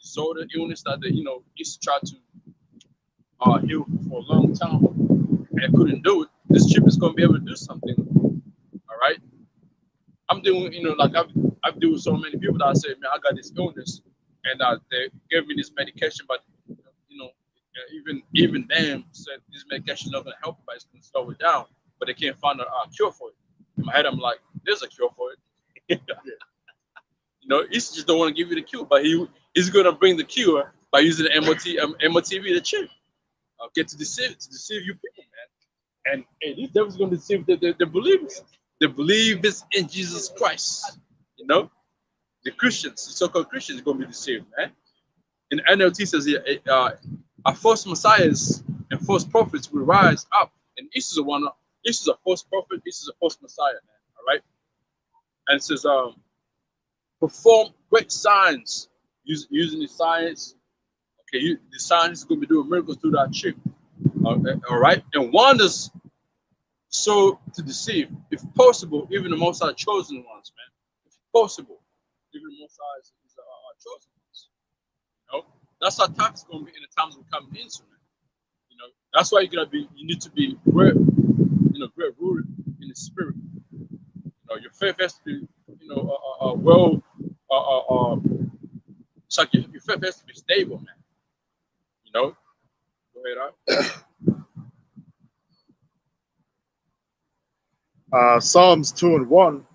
disorder, illness that they, used to try to heal for a long time and couldn't do it. This chip is going to be able to do something. All right? I'm doing, like I've dealt with so many people that I say, man, I got this illness. and they gave me this medication, but even them said this medication is not going to help, but it's going to slow it down. But they can't find a cure for it. In my head, I'm like, there's a cure for it. He's just don't want to give you the cure, but he's going to bring the cure by using the MOTV, the chip, okay, to deceive you people, man. And these devils going to deceive the believers. The believers in Jesus Christ, the Christians, the so-called Christians, are going to be deceived, man. And NLT says here, false messiahs and false prophets will rise up, and this is a false prophet, this is a false messiah, man. All right, and it says, perform great signs using the science. Okay, the science is going to be doing miracles through that chip. All right, and wonders so to deceive, if possible, even the Most High chosen ones, man. If possible, even the Most High is chosen ones. That's how tough it's going to be in the times we're coming into, man. That's why you need to be great, great rooted in the spirit. Your faith has to be, it's like your faith has to be stable, man. Go ahead. Psalms 2 and 1.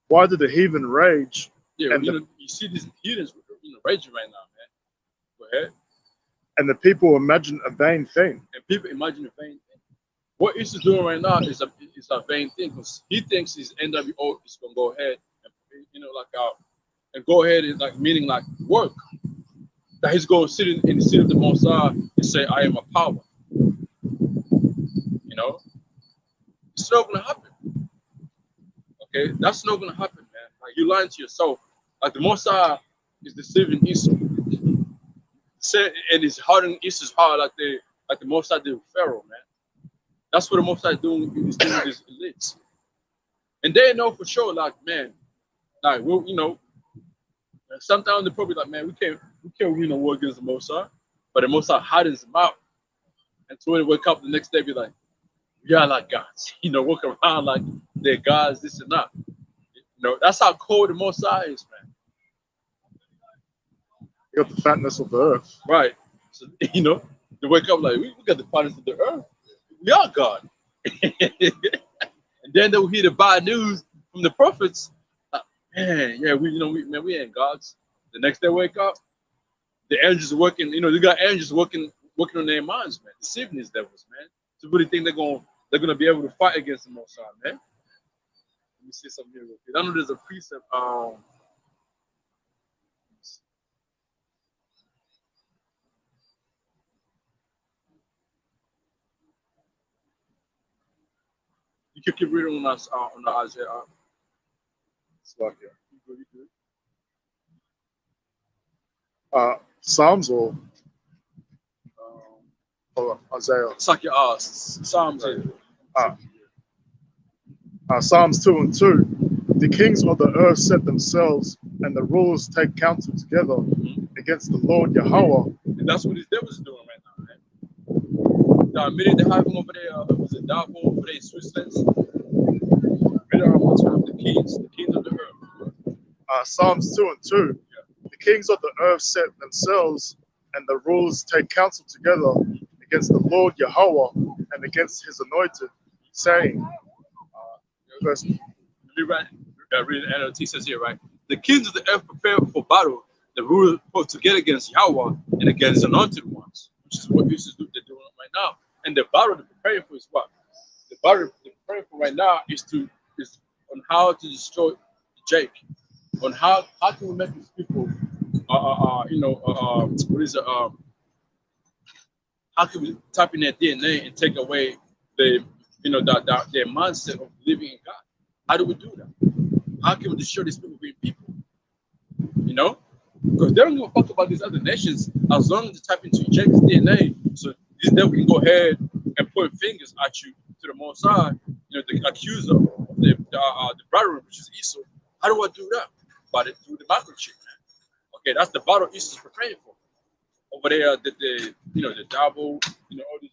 Why did the heathen rage? Yeah, you see these heathens raging right now, man. Go ahead. And the people imagine a vain thing. And people imagine a vain thing. What he's doing right now is a vain thing, because he thinks his NWO is gonna go ahead and and go ahead and meaning work. That he's going to sit in the seat of the Most High and say, I am a power. It's not gonna happen. Okay, that's not gonna happen, man. You lying to yourself. The Most High is deceiving Esau. And it's hardening Esau's heart like the Most High did with Pharaoh, man. That's what the Most High is doing with these elites. And they know for sure, sometimes they're probably like, man, we can't win a war against the Most High, but the Most High hardens them out. And so when they wake up the next day, be like, we are like gods, walk around like they're gods, this and that. That's how cold the Most High is, man. You got the fatness of the earth. Right. So, they wake up like, we got the fatness of the earth. We are God. And then they'll hear the bad news from the prophets. Man, yeah, we ain't gods. The next day wake up, the angels are working, they got angels working on their minds, man, deceiving these devils, man. So really think they're gonna be able to fight against the Most High, man. Let me see something here real quick. I know there's a precept. You can keep reading on us on the Isaiah. You good. Psalms or Isaiah? It's like Psalms. Psalms 2 and 2. The kings of the earth set themselves, and the rulers take counsel together against the Lord Yahweh. And that's what these devils are doing right now, man. The minute they have him over there, was it Davos over there in Switzerland? The kings of the earth. Psalms 2 and 2. Yeah. The kings of the earth set themselves, and the rulers take counsel together against the Lord Yahweh and against his anointed, saying, read the NLT says here, right? The kings of the earth prepare for battle. The rulers put together against Yahweh and against the anointed ones, which is what they're doing right now. And the battle they're preparing for is what? The battle they're preparing for right now is on how to destroy Jake, on how can we make these people, how can we tap in their DNA and take away their mindset of living in God? How do we do that? How can we destroy these people being people? Because they don't give a fuck about these other nations as long as they tap into Jake's DNA. So these devil can go ahead and point fingers at you to the Most High, the accuser of the brother, which is Esau. How do I do that? Through the microchip, man. Okay, that's the battle Esau's preparing for. Over there, the double, all these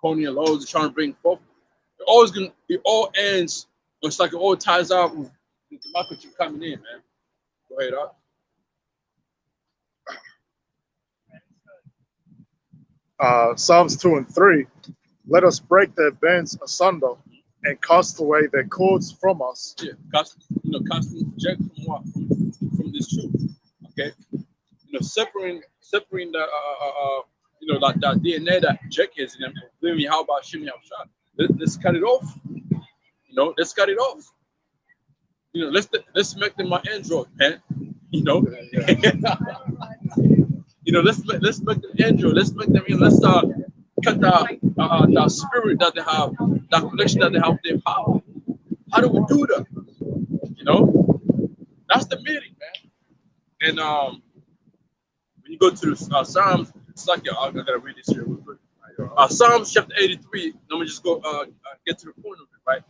draconian laws they're trying to bring forth. It all ends. It's like it all ties out with the microchip coming in, man. Go ahead, up. Psalms 2 and 3. Let us break their bands asunder and cast away their cords from us. Yeah, casting Jack from what? From this truth. Okay, separating the like that DNA that Jack is in them. Blaming how about Shimmy Shot? Let's cut it off. Let's cut it off. Let's make them my android, man. Let's make them android. Let's make them. Let's cut that spirit that they have, that connection that they have with their power. How do we do that? That's the meaning, man. And when you go to the Psalms, it's like I gotta read this here real quick. Psalms chapter 83. Let me just go get to the point of it, right?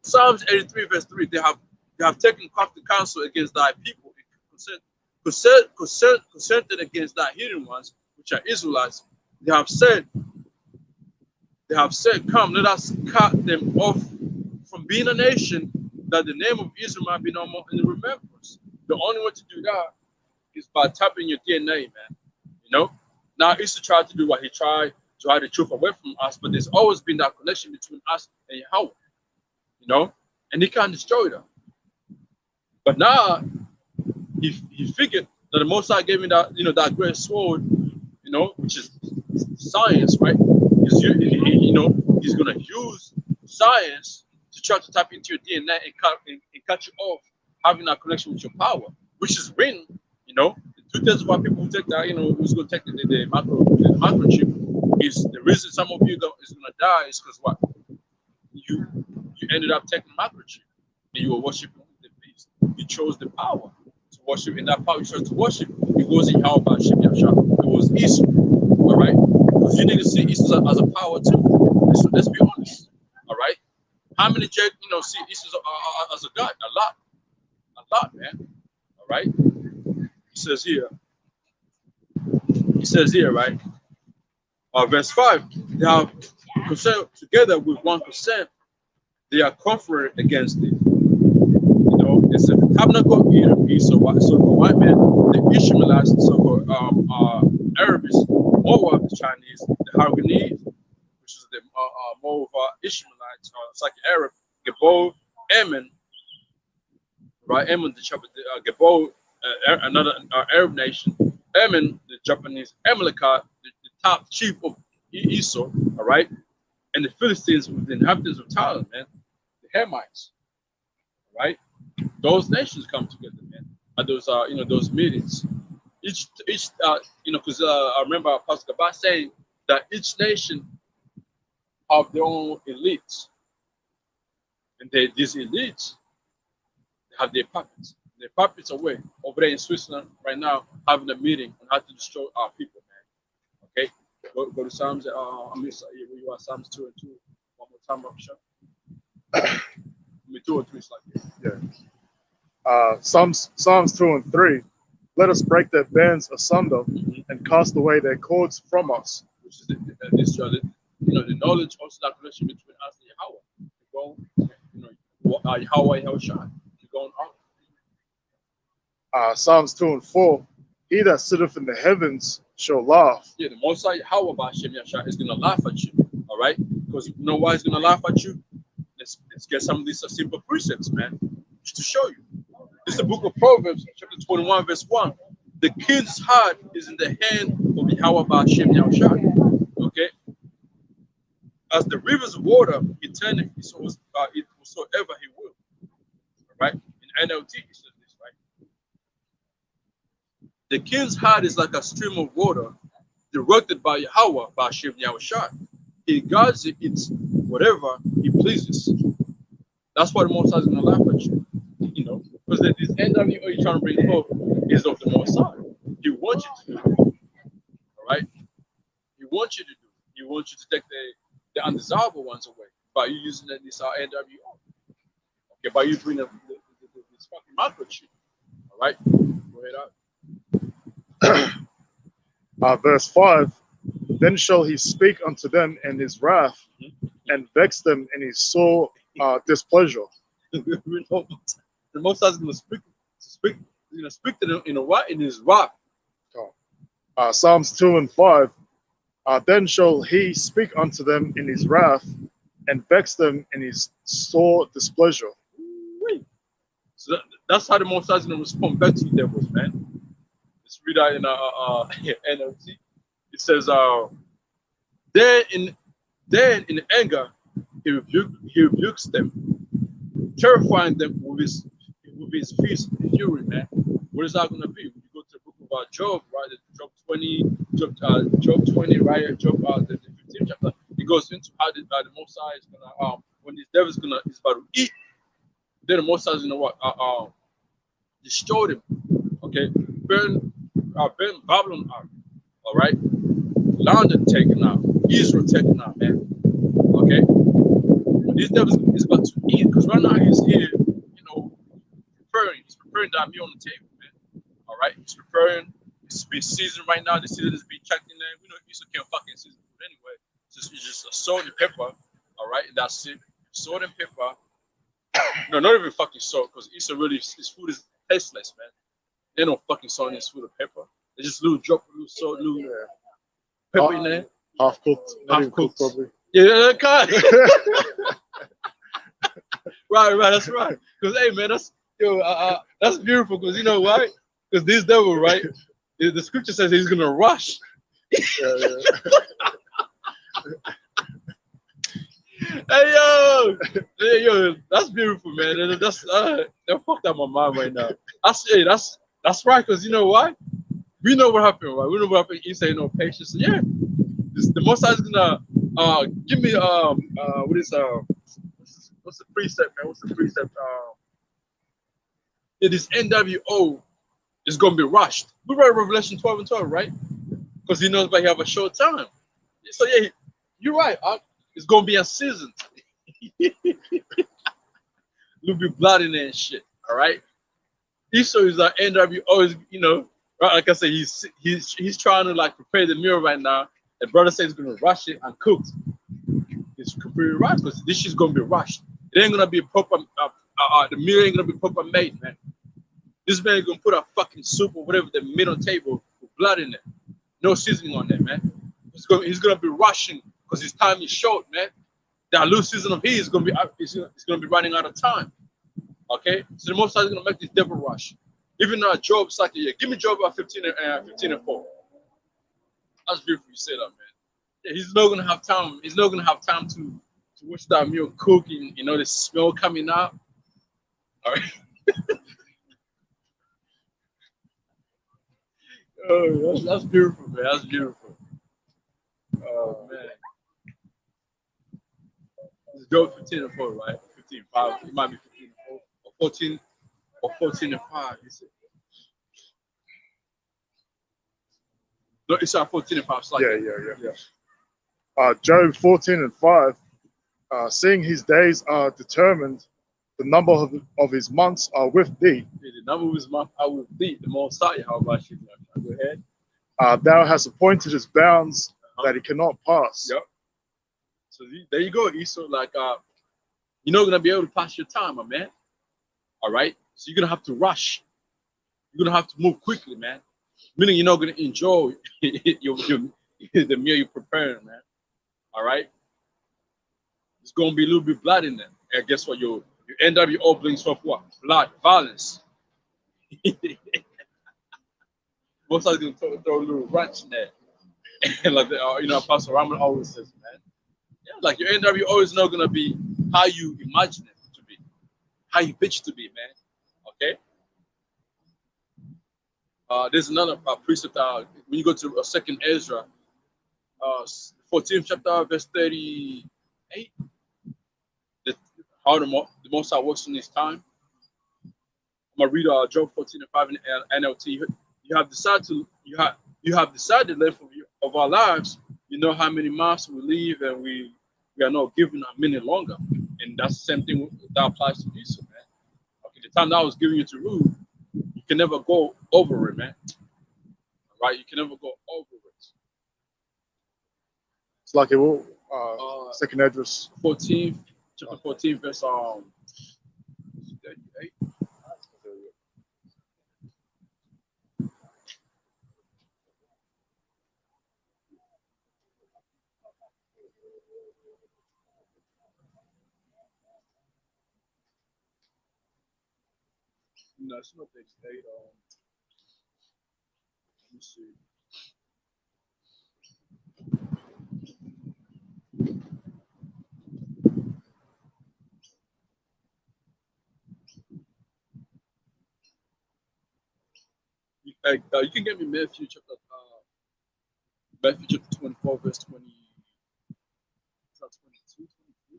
Psalms 83 verse 3. They have taken crafty counsel against thy people, consented against thy hidden ones, which are Israelites. They have said, come, let us cut them off from being a nation, that the name of Israel might be no more in the remembrance. The only way to do that is by tapping your DNA, man. Now Esau tried to do what he tried to hide the truth away from us, but there's always been that connection between us and Yahweh, and he can't destroy that. But now he figured that the Most High gave me that that great sword, which is science, right? He's gonna use science to try to tap into your DNA and cut you off having that connection with your power, which is written. The truth is why people who take that, who's gonna take the microchip is the reason some of you is gonna die is because what you ended up taking microchip and you were worshiping the beast. You chose the power to worship, and that power you chose to worship, it wasn't how about Shem Yahshua. It was Esau, all right? Because you need to see Esau as a power too. So let's be honest, all right? How many see Esau as a god? A lot, man. All right. He says here, right? Verse 5. They have consent together with 1%. They are conferred against it. It's a tabernacle of Esau, so-called white man, the Ishmaelites, so-called Arabs, Moab, the Chinese, the Haganese, which is the Moab Ishmaelites, it's like Arab, Gebo, Ammon, right? Ammon, the Gebo, another Arab nation, Ammon, the Japanese, Amalekite, the top chief of Esau, all right? And the Philistines, with the inhabitants of Thailand, man, the Hamites, right? Those nations come together, man, at those those meetings. Each because I remember Pastor Gabba saying that each nation have their own elites, and these elites have their puppets. Their puppets are away over there in Switzerland right now, having a meeting on how to destroy our people, man. Okay, go to Psalms. Where you are, Psalms 2 and 2. One more time, Sure. 2 or 3 is like this. Yeah. Psalms 2 and 3. Let us break their bands asunder and cast away their cords from us. Which is the knowledge, also that connection between us and Yahweh. Yahweh, Yahushua. Going on. Psalms 2 and 4. He that sitteth in the heavens shall laugh. Yeah, the Most High Yahweh by Shem Yahshua is gonna laugh at you. All right, because you know why he's gonna laugh at you. Let's get some of these simple precepts, man, just to show you. This is the book of Proverbs, chapter 21, verse 1. The king's heart is in the hand of Yahweh by Shem Yahshua. Okay, as the rivers of water, he turneth it whatsoever he will. All right, in NLT, he says this, right? The king's heart is like a stream of water directed by Yahweh, by Shem Yahshua. He guards it, it's whatever he pleases. That's why the Most High is going to laugh at you. Because this NWO you're trying to bring forth is of the Most High. He wants you to do it. All right? He wants you to do it. He wants you to take the undesirable ones away by you using this NWO. Okay, by you bringing this fucking microchip. All right? Go ahead out. Verse 5. Then shall he speak unto them in his wrath, and vex them in his sore displeasure. The Most High is going to speak to them in his wrath. Psalms 2 and 5. Then shall he speak unto them in his wrath, and vex them in his sore displeasure. Wait. So that's how the Most High is going to respond back to the devils, man. Let's read that in NLT. It says, then in anger, he rebukes them, terrifying them with his fierce fury, man. What is that going to be? When you go to the book of Job, right? Job 20, Job 20, right? Job the 15th chapter. It goes into how the Most High is gonna when this devil is about to eat, then the Most High is gonna what destroy them. Okay, burn Babylon out. All right, London taken out, Israel taken out, man. Okay, this devil is about to eat because right now he's here, he's preparing that meal on the table, man. All right, he's preparing. It's being seasoned right now. The season is being checked in there. We know Israel can't fucking season it anyway. It's just a salt and pepper. All right, that's it. Salt and pepper. No, not even fucking salt, because Easter really his food is tasteless, man. They no fucking salt in his food or pepper. They just little drop, little salt, little pepper in there. Half cooked, not Half even cooked cooked. probably. Yeah, God. right, that's right. Because hey, man, that's beautiful. Because you know why? Because this devil, right? The scripture says he's gonna rush. Yeah. Hey yo, that's beautiful, man. That's that fucked up my mind right now. That's right, because you know why? We know what happened, right? We know what happened. You say no patience. So, yeah, the Most High is gonna give me what's the precept, man? What's the precept? Yeah, this NWO is gonna be rushed. We read Revelation 12 and 12, right? Because he knows that he have a short time. So yeah, you're right. It's gonna be a season. You'll be blood in there and shit. All right. Esau is like NWO is, right, like I said, he's trying to like prepare the meal right now. The brother says he's gonna rush it and cook. It's completely right because this is gonna be rushed. It ain't gonna be proper. The meal ain't gonna be proper made, man. This man is gonna put a fucking soup or whatever the meat on the table with blood in it, no seasoning on there, man. He's gonna be rushing because his time is short, man. That loose season of his is gonna be it's gonna be running out of time. Okay, so the Most High is gonna make this devil rush. Even Job's like, yeah, give me Job at 15 and 4. That's beautiful. You say that, man. Yeah, he's not gonna have time. He's not gonna have time to watch that meal cooking. The smell coming out. All right. Oh, that's beautiful, man. That's beautiful. Oh man. It's Job 15 and 4, right? 15 5. It might be 15 and 4 or 14 and 5. You see? No, it's 14 and 5. It's like Yeah. Job 14 and 5. Seeing his days are determined, the number of his months are with thee. Yeah, the number of his months are with thee. The Most High. How about you? Go ahead. Thou hast appointed his bounds that he cannot pass. Yep. So there you go, Esau. Like, you're not gonna be able to pass your time, my man. All right. So you're gonna have to rush. You're gonna have to move quickly, man. Meaning you're not gonna enjoy the meal you're preparing, man. All right. It's gonna be a little bit blood in there. And guess what? You end up your openings for what? Blood, violence. Most of them throw a little wrench in there. And like Pastor Raman always says, man. Yeah, like your NWO is not gonna be how you imagine it to be, how you pitch it to be, man. Okay. There's another precept when you go to Second Ezra, 14th chapter, verse 38. How the Most High works in His time. I'm gonna read Job 14 and 5 in NLT. You have decided the length of our lives. You know how many months we live, and we are not given a minute longer. And that's the same thing that applies to Esau, man. Okay, the time that I was giving you to rule, you can never go over it, man. All right, you can never go over it. It's like it will. Second address 14, chapter 14, verse 38. No, it's not the date. Let me see. You can get me Matthew chapter 24, verse 20. Is that 22, 23?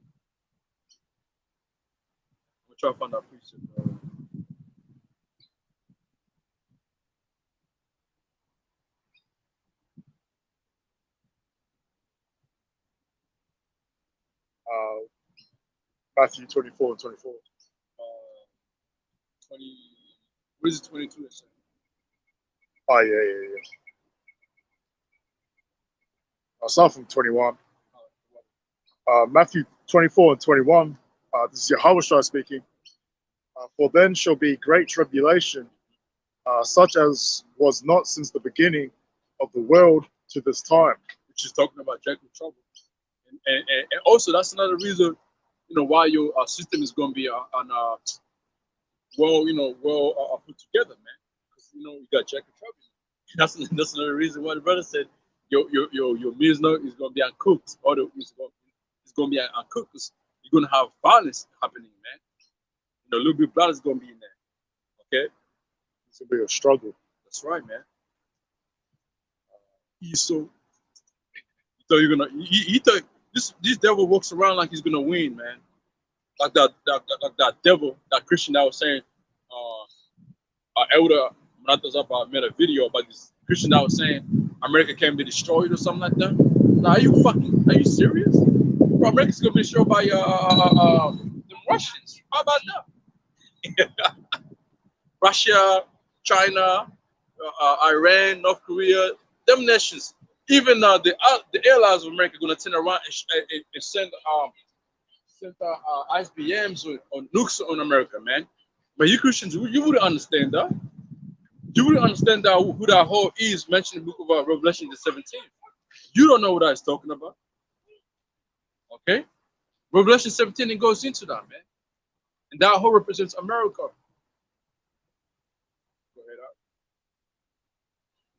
I'm gonna try to find that precept. Uh, Matthew 24 and 24. 20. What is it? 22? Oh, yeah. I'll start from 21. Matthew 24 and 21. This is Yahweh speaking. For then shall be great tribulation, such as was not since the beginning of the world to this time. Which is talking about Jacob trouble. And also, that's another reason, why your system is going to be well put together, man. Because you got Jacob trouble. That's another reason why the brother said your meal is going to be uncooked, or it's going to be uncooked because you're going to have violence happening, man. A little bit of blood is going to be in there. Okay, it's going to be a struggle. That's right, man. So thought you're gonna. He thought this devil walks around like he's gonna win, man. Like that devil, that Christian that was saying, our elder Mratazapa made a video about this Christian that was saying America came to destroy it or something like that. Now, are you serious? Bro, America's gonna be destroyed by the Russians. How about that? Russia, China, Iran, North Korea, them nations. Even the allies of America are gonna turn around and send ICBMs or nukes on America, man. But you Christians, you wouldn't understand that. You wouldn't understand that who that whole is mentioned in the book of Revelation the 17th. You don't know what I was talking about. Okay? Revelation 17, it goes into that, man. And that whole represents America. Go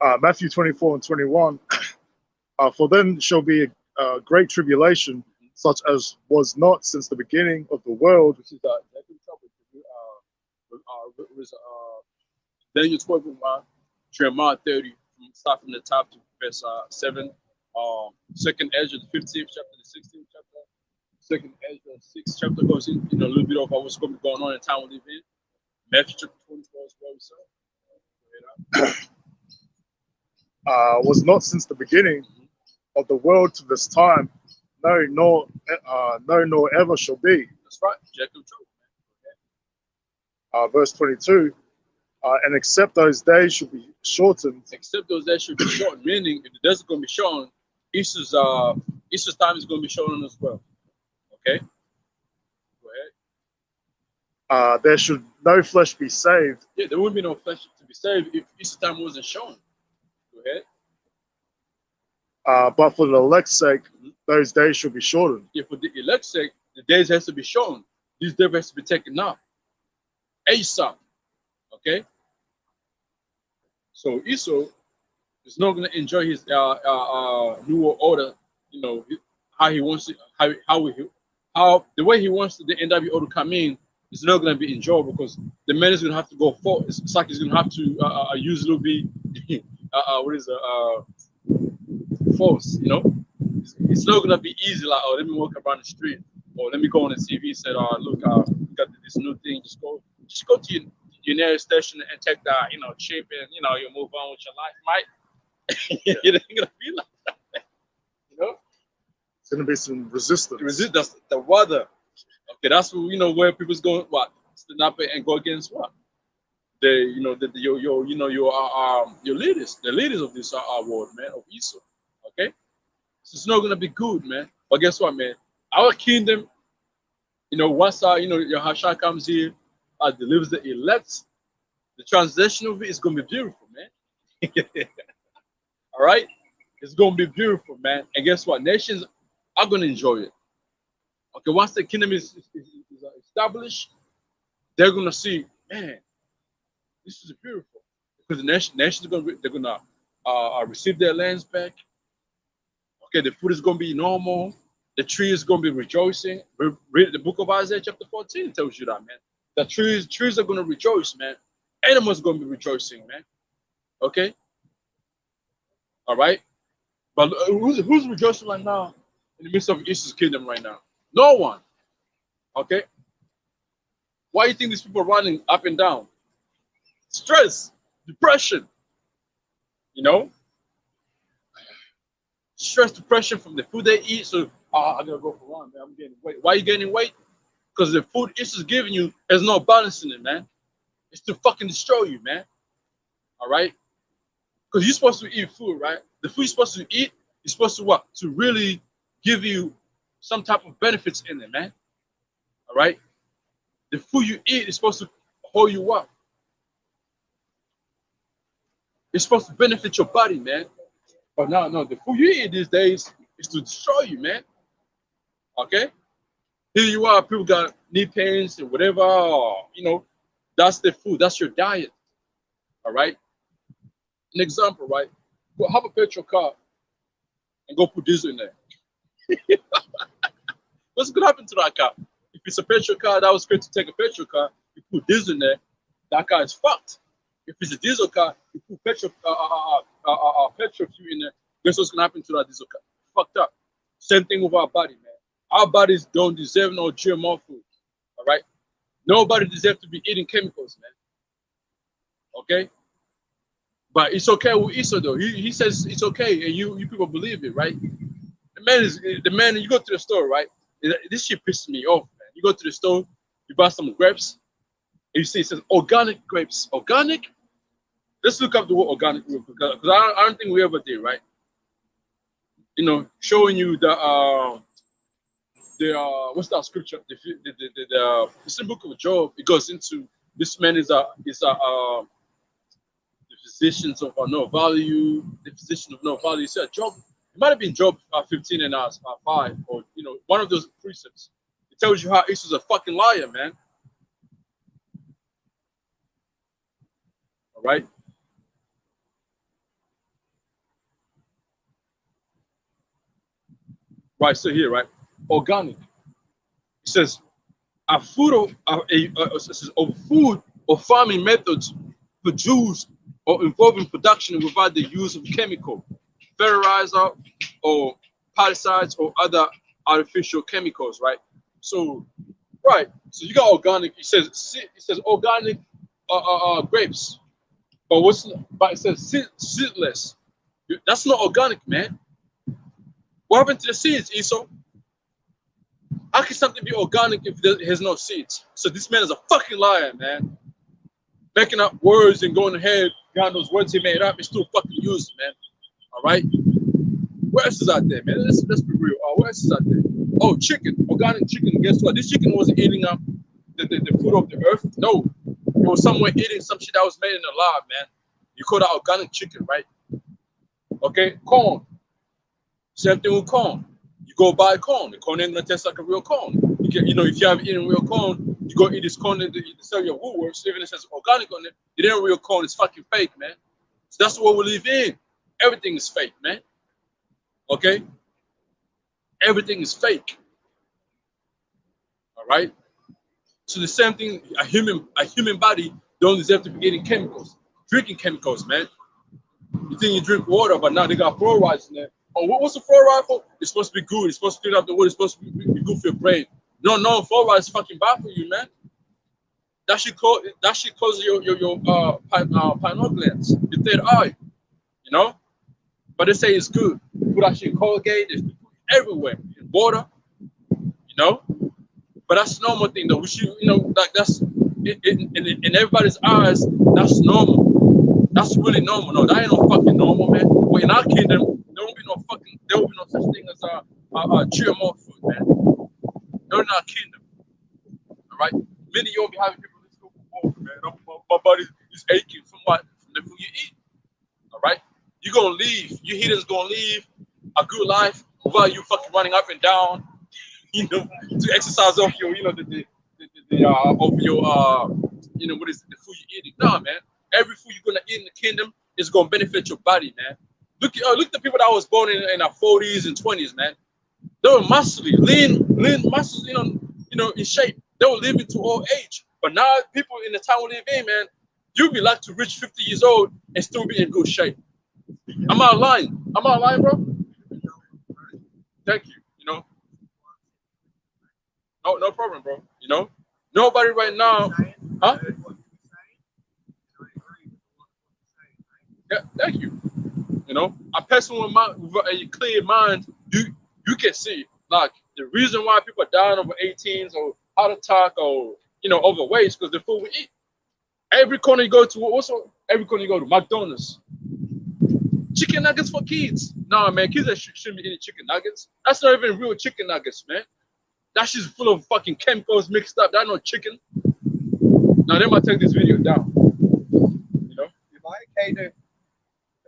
ahead. Matthew 24 and 21. For then shall be a great tribulation, such as was not since the beginning of the world. Which is Daniel 12, Jeremiah 30, start from the top to verse 7. Second Ezra, the 15th chapter, the 16th chapter. Second Ezra, 6th chapter goes in, a little bit of what's going to be going on in the town we live in. Matthew chapter 24 as well, so. Was not since the beginning of the world to this time, no, nor ever shall be. That's right, Jacob Job. Verse 22. And except those days should be shortened. Except those days should be shortened, meaning if the days are going to be shortened, Easter's time is going to be shortened as well. Okay? Go ahead. There should no flesh be saved. Yeah, there wouldn't be no flesh to be saved if Easter time wasn't shown. Go ahead. But for the elect's sake, those days should be shortened. Yeah, for the elect's sake, the days has to be shown. These days has to be taken up. ASAP. Okay? So Esau is not going to enjoy his new world order, how he wants it, how the way he wants the NW order to come in is not going to be enjoyable because the man is going to have to go forward. It's like he's going to have to use a little bit, force, It's not going to be easy like, oh, let me walk around the street or let me go on the TV and say, oh, look, we got this new thing. Just go to your nearest station and take that, chip and, you move on with your life, mate. It ain't going to be like that, It's going to be some resistance. That's the weather. Okay, that's where people's going, what? Stand up and go against what? Your leaders, the leaders of this world, man, of Esau. Okay? So it's not going to be good, man. But guess what, man? Our kingdom, once Yahashua comes here, delivers the elect, the transition of it is going to be beautiful, man. All right? It's going to be beautiful, man. And guess what? Nations are going to enjoy it. Okay, once the kingdom is established, they're going to see, man, This is beautiful because the nations are gonna receive their lands back. Okay, the food is gonna be normal. The tree is gonna be rejoicing. Read the book of Isaiah chapter 14 tells you that, man. The trees are gonna rejoice, man. Animals are gonna be rejoicing, man. Okay, all right. But who's rejoicing right now in the midst of East's kingdom right now? No one. Okay. Why do you think these people are running up and down? Stress, depression. You know, stress, depression from the food they eat. So I gotta go for one, man. I'm gaining weight. Why are you gaining weight? Because the food East is giving you has no balance in it, man. It's to fucking destroy you, man. All right. Because you're supposed to eat food, right? The food you're supposed to eat is supposed to what? To really give you some type of benefits in it, man. All right? The food you eat is supposed to hold you up. It's supposed to benefit your body, man. But no, the food you eat these days is to destroy you, man. Okay? Here you are, people got knee pains and whatever, you know, that's the food, that's your diet. All right? An example, right? Go have a petrol car and go put diesel in there. What's gonna happen to that car? If it's a petrol car, that was great to take a petrol car. You put diesel in there, that car is fucked. If it's a diesel car, you put petrol fuel in there. Guess what's gonna happen to that diesel car? Fucked up. Same thing with our body, man. Our bodies don't deserve no GMO food. All right. Nobody deserves to be eating chemicals, man. Okay. But it's okay with Esau though. He says it's okay, and you people believe it, right? The man. You go to the store, right? This shit pisses me off, man. You go to the store, you buy some grapes, and you see it says organic grapes. Organic? Let's look up the word organic real quick, because I don't think we ever did, right? You know, showing you the what's that scripture? The same book of Job. It goes into this man is a the physicians of no value, the physician of no value. He said Job. It might have been Job 15 and 5, or you know, one of those precepts. It tells you how Esau's a fucking liar, man. All right. Right, so here, right? Organic. It says a food of food or farming methods produced or involving production without the use of chemical, fertilizer, or pesticides or other artificial chemicals, right? So, right. So you got organic. It says organic grapes, but it says seedless. That's not organic, man. What happened to the seeds, Esau? How can something be organic if it has no seeds? So this man is a fucking liar, man. Making up words and going ahead, God knows words he made up, it's still fucking used, man. All right? What else is out there, man? Let's be real. What else is out there? Oh, chicken, organic chicken. Guess what? This chicken wasn't eating up the food of the earth. No, it was somewhere eating some shit that was made in the lab, man. You call that organic chicken, right? Okay, corn. Same thing with corn. You go buy corn. The corn ain't gonna taste like a real corn. You know, if you haven't eaten real corn, you go eat this corn that they sell your Woolworths, even if it says organic on it. It ain't real corn. It's fucking fake, man. So that's what we live in. Everything is fake, man. Okay? Everything is fake. All right? So the same thing, a human body don't deserve to be eating chemicals, drinking chemicals, man. You think you drink water, but now they got fluorides in there. Oh, what's the fluoride for? It's supposed to be good. It's supposed to clean up the water. It's supposed to be good for your brain. No, fluoride is fucking bad for you, man. That should cause your pineal glands, your third eye. You know, but they say it's good. Put that shit in Colgate. It's everywhere in water. You know, but that's the normal thing though. We should, you know, like that's in everybody's eyes. That's normal. That's really normal. No, that ain't no fucking normal, man. But in our kingdom, there won't be no such thing as GMO food, man. Not in our kingdom. All right. Many of you will be having people let's go for walk, man. My body is aching from what? From the food you eat. All right. You're gonna leave. Your heathens gonna leave a good life while you fucking running up and down, you know, to exercise off your, you know, of your, you know, what is the food you're eating? Nah, man. every food you're gonna eat in the kingdom is gonna benefit your body, man. Look at the people that was born in our 40s and 20s, man. They were muscly, lean muscles, in shape. They were living to old age. But now people in the town we live in, man, you'll be like to reach 50 years old and still be in good shape. I'm not lying. I'm not lying, bro. Thank you. No problem, bro. Nobody right now, huh? Yeah, thank you. A person with a clear mind, you can see like the reason why people are dying over 18s or heart attack or overweight is because the food we eat. Every corner you go to, McDonald's, chicken nuggets for kids. Nah, man, kids shouldn't be eating chicken nuggets. That's not even real chicken nuggets, man. That shit's full of fucking chemicals mixed up. That's not chicken. Now they might take this video down. Am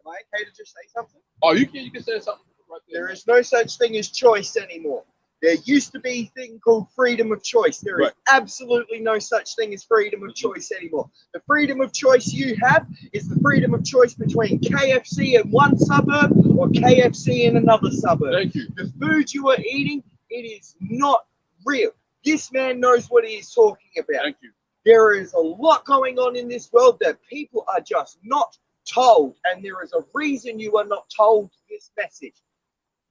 I okay to just say something? Oh, you can say something right there. There is no such thing as choice anymore. There used to be a thing called freedom of choice. There is absolutely no such thing as freedom of choice anymore. The freedom of choice you have is the freedom of choice between KFC in one suburb or KFC in another suburb. Thank you. The food you are eating, it is not real. This man knows what he is talking about. Thank you. There is a lot going on in this world that people are just not told, and there is a reason you are not told this message.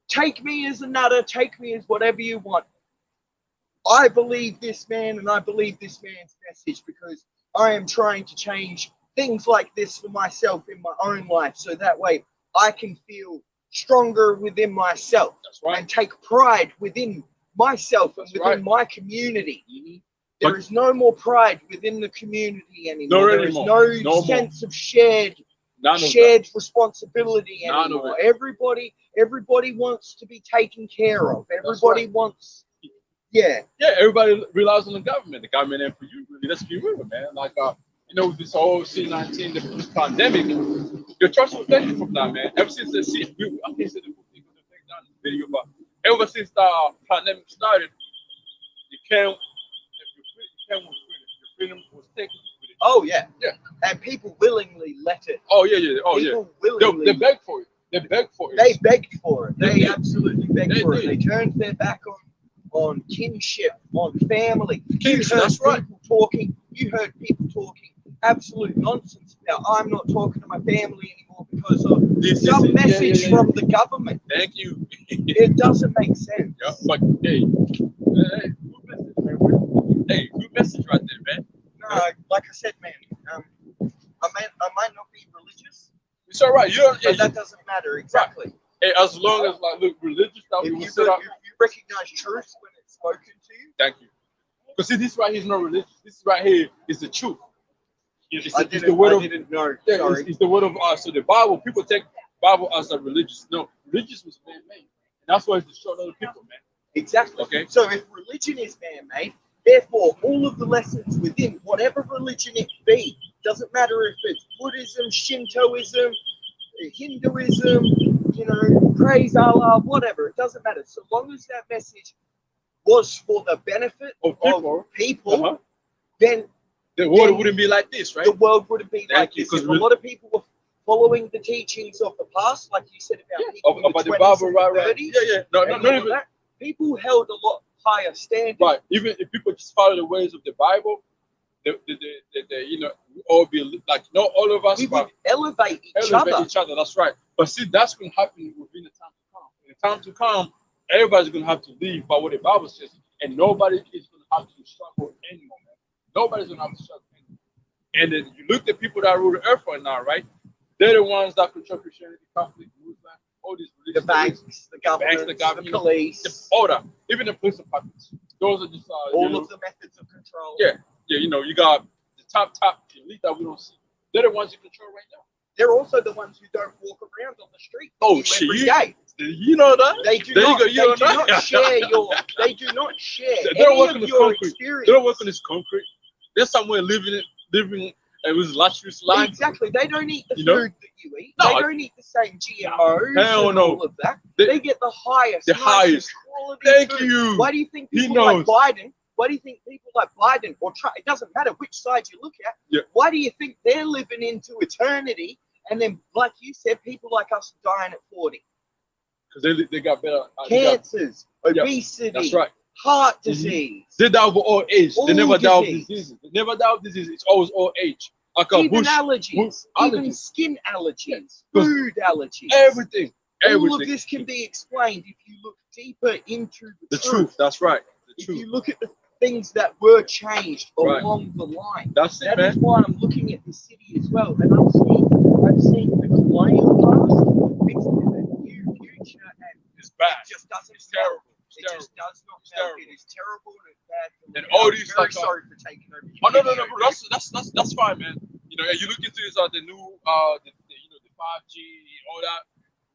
Take me as a nutter, take me as whatever you want. I believe this man and I believe this man's message because I am trying to change things like this for myself in my own life so that way I can feel stronger within myself. That's right. And take pride within myself and That's within right. my community. Mm-hmm. There is no more pride within the community anymore. No There anymore. is no sense of shared responsibility anymore. Everybody wants to be taken care of. Everybody wants, Yeah, everybody relies on the government. The government ain't for you, really. Let's be real, man. Like, this whole C-19, the pandemic, your trust was taken from that, man. Ever since I think the book take down this video, but ever since the pandemic started, your freedom was taken. oh yeah, and people willingly let it. Oh yeah. People willingly. They begged for it. They begged for it. They begged for it. They absolutely begged They for did. it. They turned their back on kinship, on family. Kinship, that's right. You heard people talking absolute nonsense about I'm not talking to my family anymore because of some message from the government. Thank you. It doesn't make sense. Yeah, but hey, good message right there, man. No, like I said, man, I might not be religious. It's all right. But that doesn't matter exactly. Hey, as long as religious stuff, If you recognize truth when it's spoken to you. Thank you. Because see, this right here is not religious. This right here is the truth. I didn't know. Yeah, Sorry. it's the word of God. So the Bible, people take Bible as a religious. No, religious was man-made. And that's why it's destroyed other people, man. Exactly. Okay. So if religion is man-made, therefore all of the lessons within whatever religion it be, doesn't matter if it's Buddhism, Shintoism, Hinduism, praise Allah, whatever, it doesn't matter. So long as that message was for the benefit of people, then the world wouldn't be like this, right? The world wouldn't be like this. If a lot of people were following the teachings of the past, like you said about people about in the 20s Bible, and right? 30s, Yeah. No, not even that, people held a lot higher standard. Right. Even if people just follow the ways of the Bible, we all be like, all of us we would elevate each other. That's right. But see, that's going to happen within the time to come. In the time to come, everybody's going to have to live by what the Bible says, and nobody is going to have to struggle anymore. Man. Nobody's going to have to struggle anymore. And then you look at people that rule the earth right now, right? They're the ones that control Christianity, Catholic, Muslim, all these religions. The banks, the government, the police, the order, even the police departments. Those are just all of the methods of control. Yeah. You got the top elite that we don't see. They're the ones you control right now. They're also the ones who don't walk around on the street. Oh shit! Every day. You know that? They do not share They do not share. They don't work on this concrete. They don't work on this concrete. They're somewhere living with luxurious life. Exactly. They don't eat the food that you eat. No, they don't eat the same GMOs hell and no. all of that. They get the highest. The highest. Quality Thank food. you. Why do you think people like Biden Why do you think people like Biden or Trump, it doesn't matter which side you look at, Yeah. why do you think they're living into eternity? And then, like you said, people like us are dying at 40. Because they got better. Cancers, Yeah, obesity, that's right. heart disease. They die of old age. They never All die of disease. diseases. They never die of disease. It's always old age. Like a Even bush, allergies, even skin allergies, Yeah. food allergies. Everything. All of this can be explained if you look deeper into the truth. That's right. The If truth. you look at the things that were changed Right. along the line. That's it, That man. is why I'm looking at this city as well, and I'm seeing the colonial past mixed with a new future, and It's bad. it just doesn't. It's terrible. It just does not It's melt. terrible. It is terrible and it's bad. And all these very like, sorry for taking over. Oh no, bro. That's fine, man. You know, you look into this the new the 5G, all that.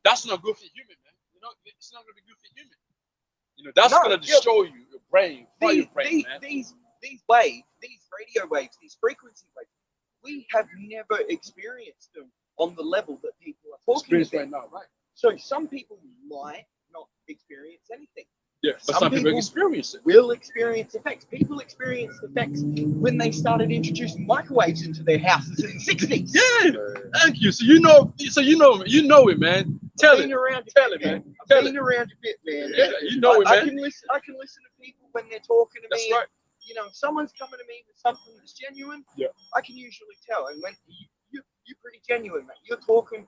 That's not good for human, man. You know, it's not gonna be good for human. You know, that's gonna destroy you, your brain, These man. waves, these radio waves, these frequency waves, we have never experienced them on the level that people are talking about right now, right? So some people might not experience anything. Yeah, but some people experience it. Will experience effects. People experienced effects when they started introducing microwaves into their houses in the 60s. Yeah, thank you. So you know it, man. Tell it, man. I've been around a bit, man. Yeah, you know it, man. I can listen to people when they're talking to me. That's right. You know, if someone's coming to me with something that's genuine, yeah, I can usually tell. And when you're pretty genuine, mate. You're talking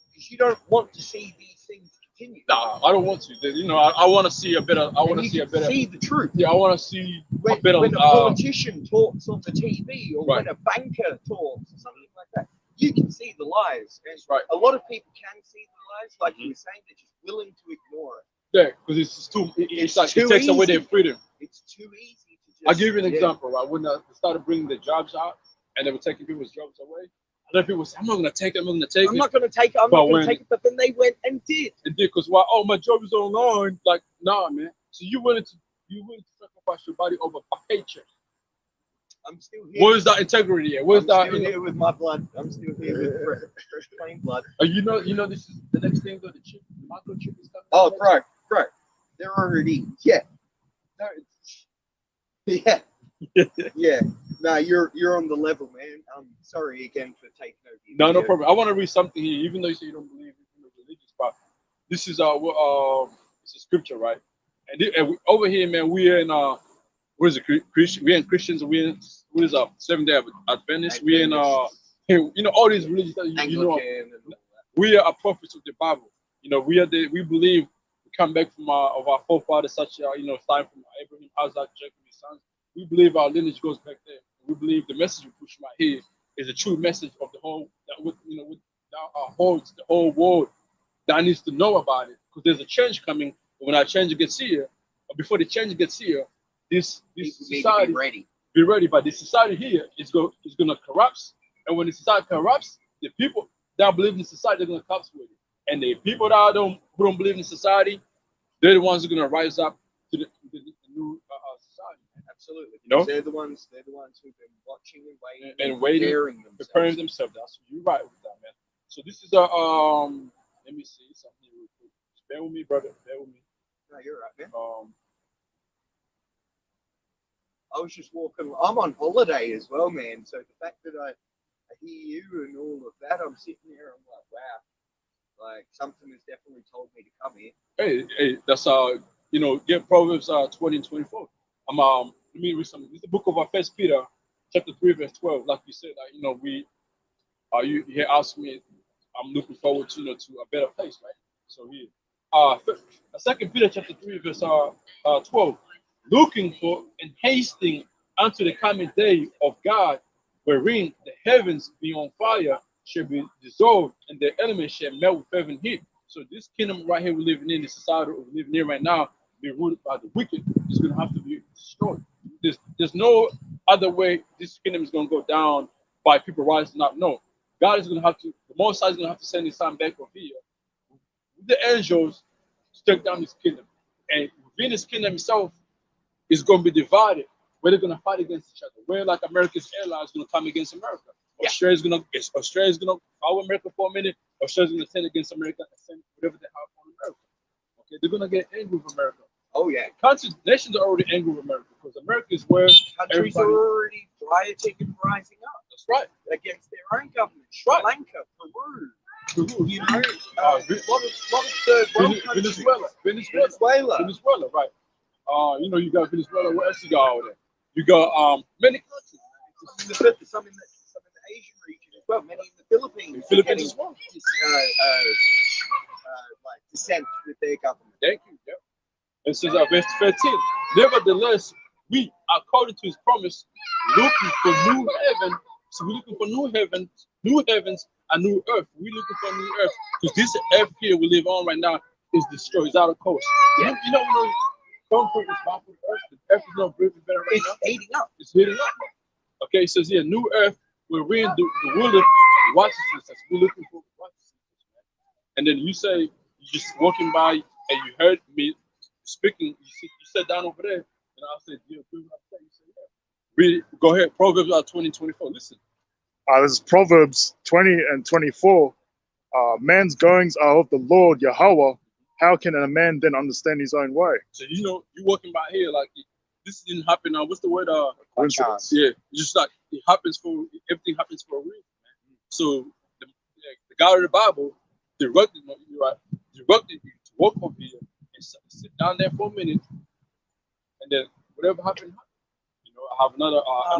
because you don't want to see these things continue. Nah, I don't want to. You know, I want to see a better. I want to see a better. See the truth. Yeah, I want to see when, a better. When a politician talks on the TV, or right. when a banker talks, or something like that, you can see the lies. And right. A lot of people can see the lies, like you were saying, they're just willing to ignore it. Yeah, because it's too. It's like it takes away their freedom. It's too easy to just. I'll give you an example. Right, when they started bringing the jobs out, and they were taking people's jobs away. Other people say, I'm not gonna take it. I'm not gonna take it. But then they went and did. And did because why? Oh, my job is online. Like, nah, man. So you willing to sacrifice your body over a paycheck? I'm still here. Where's that integrity? Where's that? I'm still here with my blood. I'm still here with fresh plain blood. You know, this is the next thing. The chip, the microchip is coming. Oh, bro, they're already No, yeah. No, you're on the level, man. I'm sorry again for taking over. No problem. I want to read something here, even though you say you don't believe in the religious part. This is it's a scripture, right? And over here, man, we're in what is it? Christian? We're in Christians. We're in what is Seventh Day Adventists. We're in you know, all these religions that you know. We are prophets of the Bible. You know, we believe we come back from our forefathers, such you know, starting from Abraham, Isaac, Jacob, his sons. We believe our lineage goes back there. We believe the message we push right here is a true message of the whole that holds the whole world that needs to know about it, because there's a change coming. When that change gets here, or before the change gets here, this society be ready. But this society here is gonna corrupt, and when the society corrupts, the people that believe in society are gonna collapse with it, and the people that who don't believe in society, they're the ones who are gonna rise up to the new society. Absolutely. You know, they're the ones who've been watching and waiting, preparing themselves. That's you're right with that, man. So this is a let me see something real quick. Bear with me, brother. Bear with me. No, you're right, man. I was just walking. I'm on holiday as well, man. So the fact that I hear you and all of that, I'm sitting there. I'm like, wow, like something has definitely told me to come here. Hey, that's you know, get Proverbs 20 and 24. Let me read something. This is the book of First Peter, chapter 3, verse 12. Like you said, you know, you asked me. I'm looking forward to to a better place, right? So here, Second Peter chapter 3, verse 12. Looking for and hasting unto the coming day of God, wherein the heavens being on fire shall be dissolved, and the elements shall melt with fervent heat. So this kingdom right here we're living in, the society we're living in right now, be ruled by the wicked, is going to have to be destroyed. There's no other way this kingdom is going to go down by people rising up. No, God is going to have to, the Most High is going to have to send his son back over here with the angels to take down his kingdom. And within his kingdom itself is going to be divided, where they're going to fight against each other. Where like America's airlines is going to come against America. Australia's going to follow America for a minute. Australia's going to turn against America and send whatever they have on America. Okay, they're going to get angry with America. Oh yeah. Countries, nations are already angry with America because America is where Countries are already rioting and rising up. That's right. Against their own government. Sri Lanka, Peru. You know, a lot of third world countries. Venezuela, right. You know, you got Venezuela. Where else you got over there? You got many countries. Some in the Asian region as well. Many in the Philippines. The Philippines as well. Like dissent with their government. Thank you. Yep. It says verse 13. Nevertheless, we, according to his promise, looking for new heaven. So we're looking for new heavens and new earth. We're looking for new earth because this earth here we live on right now is destroyed. It's out of course. Yeah. You know, concrete is bad for the earth. The earth is not breathing better right now. It's heating up. It's heating up. Okay, it says here, new earth, where we're in the world of righteousness. We're looking for righteousness. And then you say, you're just walking by and you heard me speaking. You sat down over there, and I said, yeah, good. You said, yeah. Read it. Go ahead. Proverbs 20:24. Listen. This is Proverbs 20 and 24. Man's goings are of the Lord Yahweh. How can a man then understand his own way? So you know, you're walking by here like this didn't happen. What's the word? Coincidence. Yeah, it's just like it happens for everything happens for a reason, man. So the God of the Bible directed you, right? Directed you to walk over here and sit down there for a minute, and then whatever happened. You know, I have another. I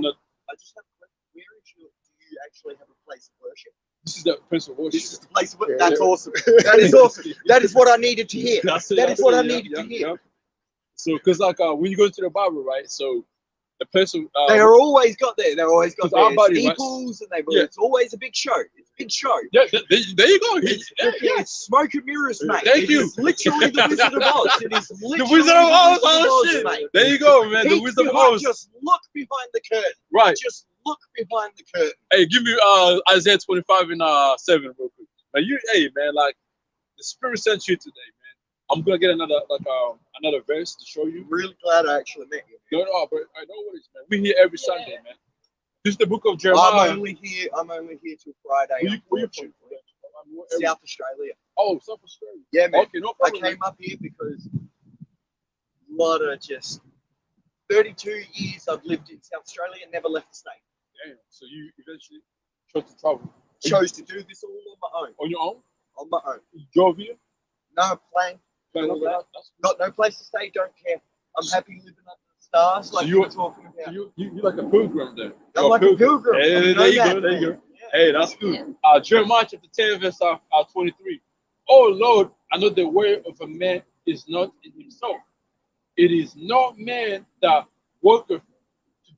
just have a question. Where is do you actually have a place of worship? This is the place of worship. This is the place of worship. That's awesome. That is awesome. That is what I needed to hear. That is what I needed to hear. So, because like when you go to the Bible, right? So the place of they are always got there. They're always got their steeples, right? And it's always a big show. It's a big show. Yeah, there you go. It's smoke and mirrors, mate. Thank you. It's literally the Wizard of Oz. It is literally the Wizard of Oz. Oh shit! Mate. There you go, man. The Wizard of Oz. Just look behind the curtain. Right. Just look behind the curtain. Hey, give me Isaiah 25 and 7 real quick. Now man, like the Spirit sent you today, man. I'm gonna get another verse to show you. I'm really glad I actually met you. No, but I know what it is, man. We're here every Sunday, man. This is the book of Jeremiah. I'm only here till Friday. Where you from? South Australia. Oh, South Australia. Yeah, man. Okay, no problem. I came up here because a lot of just 32 years I've lived in South Australia and never left the state. Damn. So you eventually chose to travel. Chose to do this all on my own. On your own? On my own. You drove here? No, plane. Got no place to stay, don't care. I'm happy living under the stars like you were talking about. So you're like a pilgrim then. I'm like a pilgrim. Hey, there you go. Yeah. Hey, that's good. Jeremiah chapter 10, verse 23. Oh Lord, I know the way of a man is not in himself. It is not man that worketh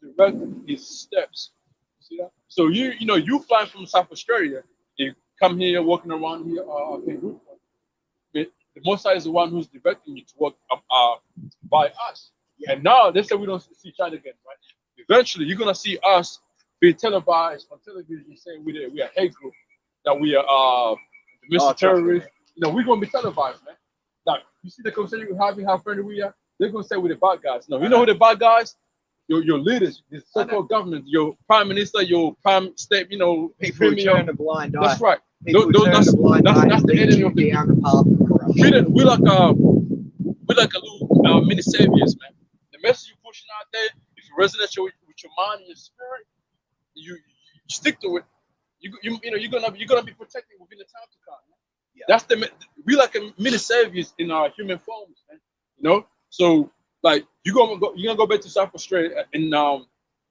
to direct his steps. See that? So you fly from South Australia, you come here, walking around here, the Most High is the one who's directing you to work by us. Yeah. And now, let's say we don't see each other again, right? Eventually, you're gonna see us being televised on television, saying we are a hate group, that we are domestic terrorists. We're gonna be televised, man. Now, you see the conversation we're having, how friendly we are. They're gonna say we're the bad guys. No, you know who the bad guys? Your leaders, the so-called government, your prime minister, your prime state, people who turn a blind eye. That's right. That's the enemy of the corruption. We're like a little mini saviors, man. The message you're pushing out there, if you resonate with your mind and your spirit, you stick to it. You're gonna be protected within the time to come. Man. Yeah. We like a mini saviors in our human forms, man. So like you're gonna go back to South Australia and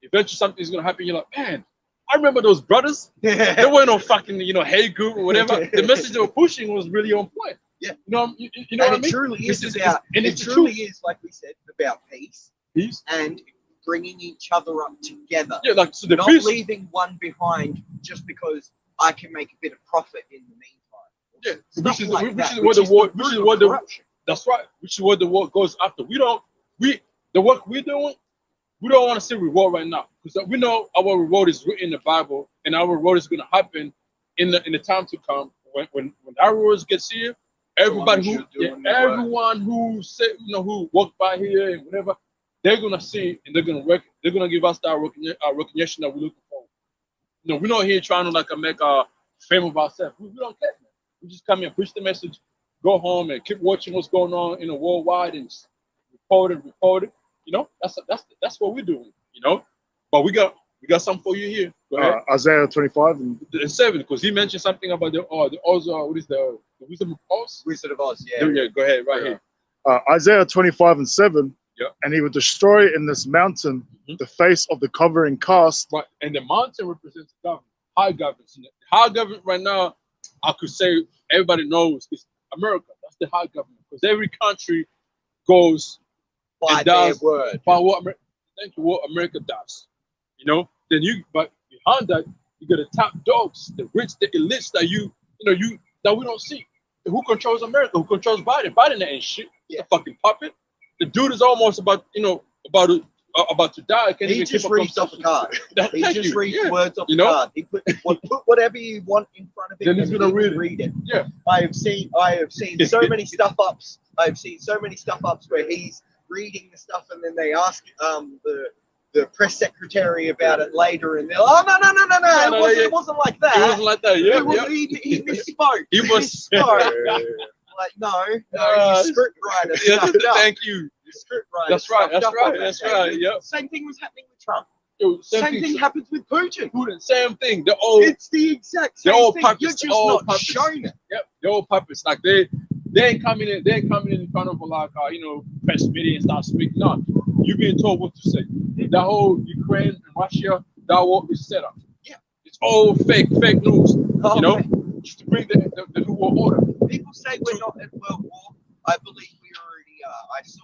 eventually something's gonna happen. You're like, man, I remember those brothers. They weren't on fucking hate group or whatever. The message they were pushing was really on point. Yeah, you know what I mean? It truly is, like we said, about peace and bringing each other up together. Yeah, like so the not peace, leaving one behind just because I can make a bit of profit in the meantime. Yeah, which is what the war. That's right. Which is what the war goes after. The work we're doing. We don't want to see reward right now because we know our reward is written in the Bible, and our reward is going to happen in the time to come. When our reward gets here, everyone who said who walked by here and whatever, they're gonna see and they're gonna give us that recognition that we're looking for. We're not here trying to make a fame of ourselves. We don't care, man. We just come here, preach the message, go home, and keep watching what's going on worldwide and report it. You know, that's what we're doing. You know, but we got something for you here. Go ahead. Isaiah 25 and The 7, because he mentioned something about the Oz. What is the Wisdom of Oz? Wizard of Oz, yeah. Yeah, go ahead, right here. Isaiah 25 and 7. Yeah. And he would destroy in this mountain the face of the covering cast. Right, and the mountain represents government, high government. The high government right now, I could say everybody knows is America. That's the high government, because every country goes By their word. By what America does. You know, but behind that, you got the top dogs, the rich, the elites that that we don't see. Who controls America? Who controls Biden? Biden ain't shit. He's a fucking puppet. The dude is almost about to die. He just reads off a card. He just reads words off a card. He put whatever you want in front of him. Then he's gonna read it. Yeah. I have seen so many stuff ups. I've seen so many stuff ups where he's reading the stuff, and then they ask the press secretary about it later, and they're like, no, it wasn't like that. It wasn't like that. Yeah, he misspoke. He misspoke. Like no, you script writer. Thank you. Script writer. That's right. Yep. Same thing was happening with Trump. Same thing happens with Putin. Same thing. It's the exact same thing. Puppets, You're just not puppets. showing it. Yep, the old puppets. Like they ain't coming in. They ain't coming in front of press media and start speaking. No, you're being told what to say. That whole Ukraine and Russia, that war is set up. Yeah, it's all fake news. Just to bring the new world order. People say we're not in world war. I believe we already are. I saw.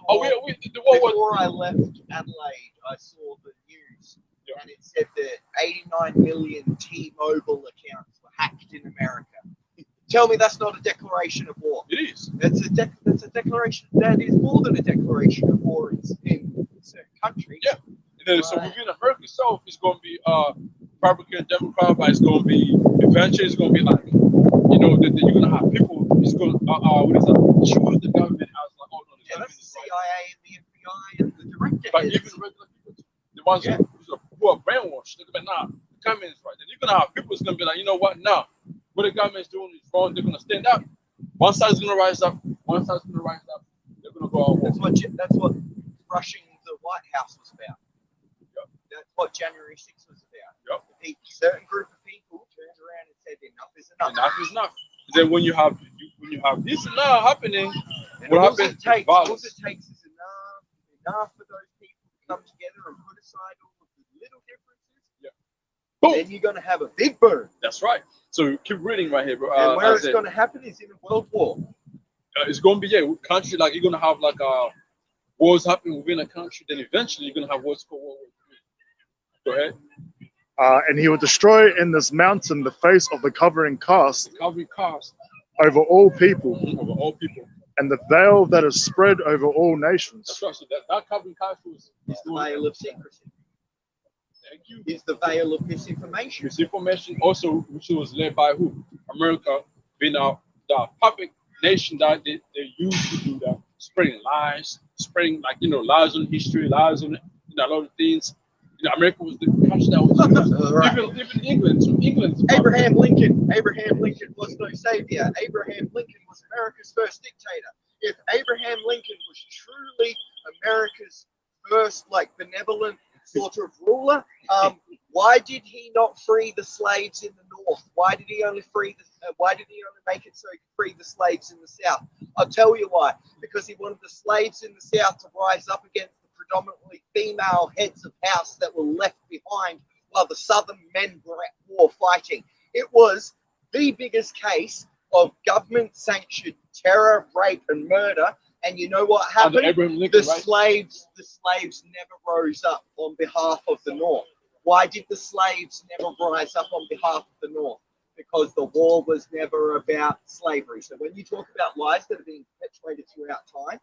Before I left Adelaide, I saw the news, and it said that 89 million T-Mobile accounts were hacked in America. Tell me that's not a declaration of war. It is. That's a declaration. That is more than a declaration of war in certain countries. Yeah. And then, so within America itself, it's going to be Republican, Democrat, but it's going to be eventually it's going to be like that you're going to have people. It's going to choose the government as like that's the CIA and the FBI and the director. But even regular people, the ones who are brainwashed, they're going to be the government is right. Then you're going to have people who's going to be like, you know what, now what the government's doing is wrong. They're going to stand up. One side's going to rise up. One side's going to rise up. They're going to go out. That's what rushing the White House was about. Yep. That's what January 6th was about. Yep. A certain group of people turned around and said, "Enough is enough." Enough is enough. Then when you have this now happening, what happens? All it takes is enough for those people to come together and put aside all of the little differences. Yeah. Boom. Then you're going to have a big boom. That's right. So keep reading right here, bro. And where it's going to happen is in a world war. It's going to be country like you're going to have like wars happening within a country. Then eventually you're going to have what's called World War III. Go ahead. And he would destroy in this mountain the face of the covering cast. Over all people. Over all people. And the veil that is spread over all nations. That's right. So that covering cast is the veil of secrecy. Thank you. Is the veil of misinformation. Misinformation also, which was led by who? America, being the puppet nation that they used to do that, spreading lies, lies on history, lies on a lot of things. America was the country that was even England. So Abraham Lincoln was no savior. Abraham Lincoln was America's first dictator. If Abraham Lincoln was truly America's first benevolent sort of ruler, why did he not free the slaves in the north? Why did he only make it so he could free the slaves in the south? I'll tell you why. Because he wanted the slaves in the south to rise up against the predominantly female heads of house that were left behind while the southern men were at war fighting. It was the biggest case of government-sanctioned terror, rape, and murder. And you know what happened? The slaves never rose up on behalf of the North. Why did the slaves never rise up on behalf of the North? Because the war was never about slavery. So when you talk about lies that are being perpetuated throughout time,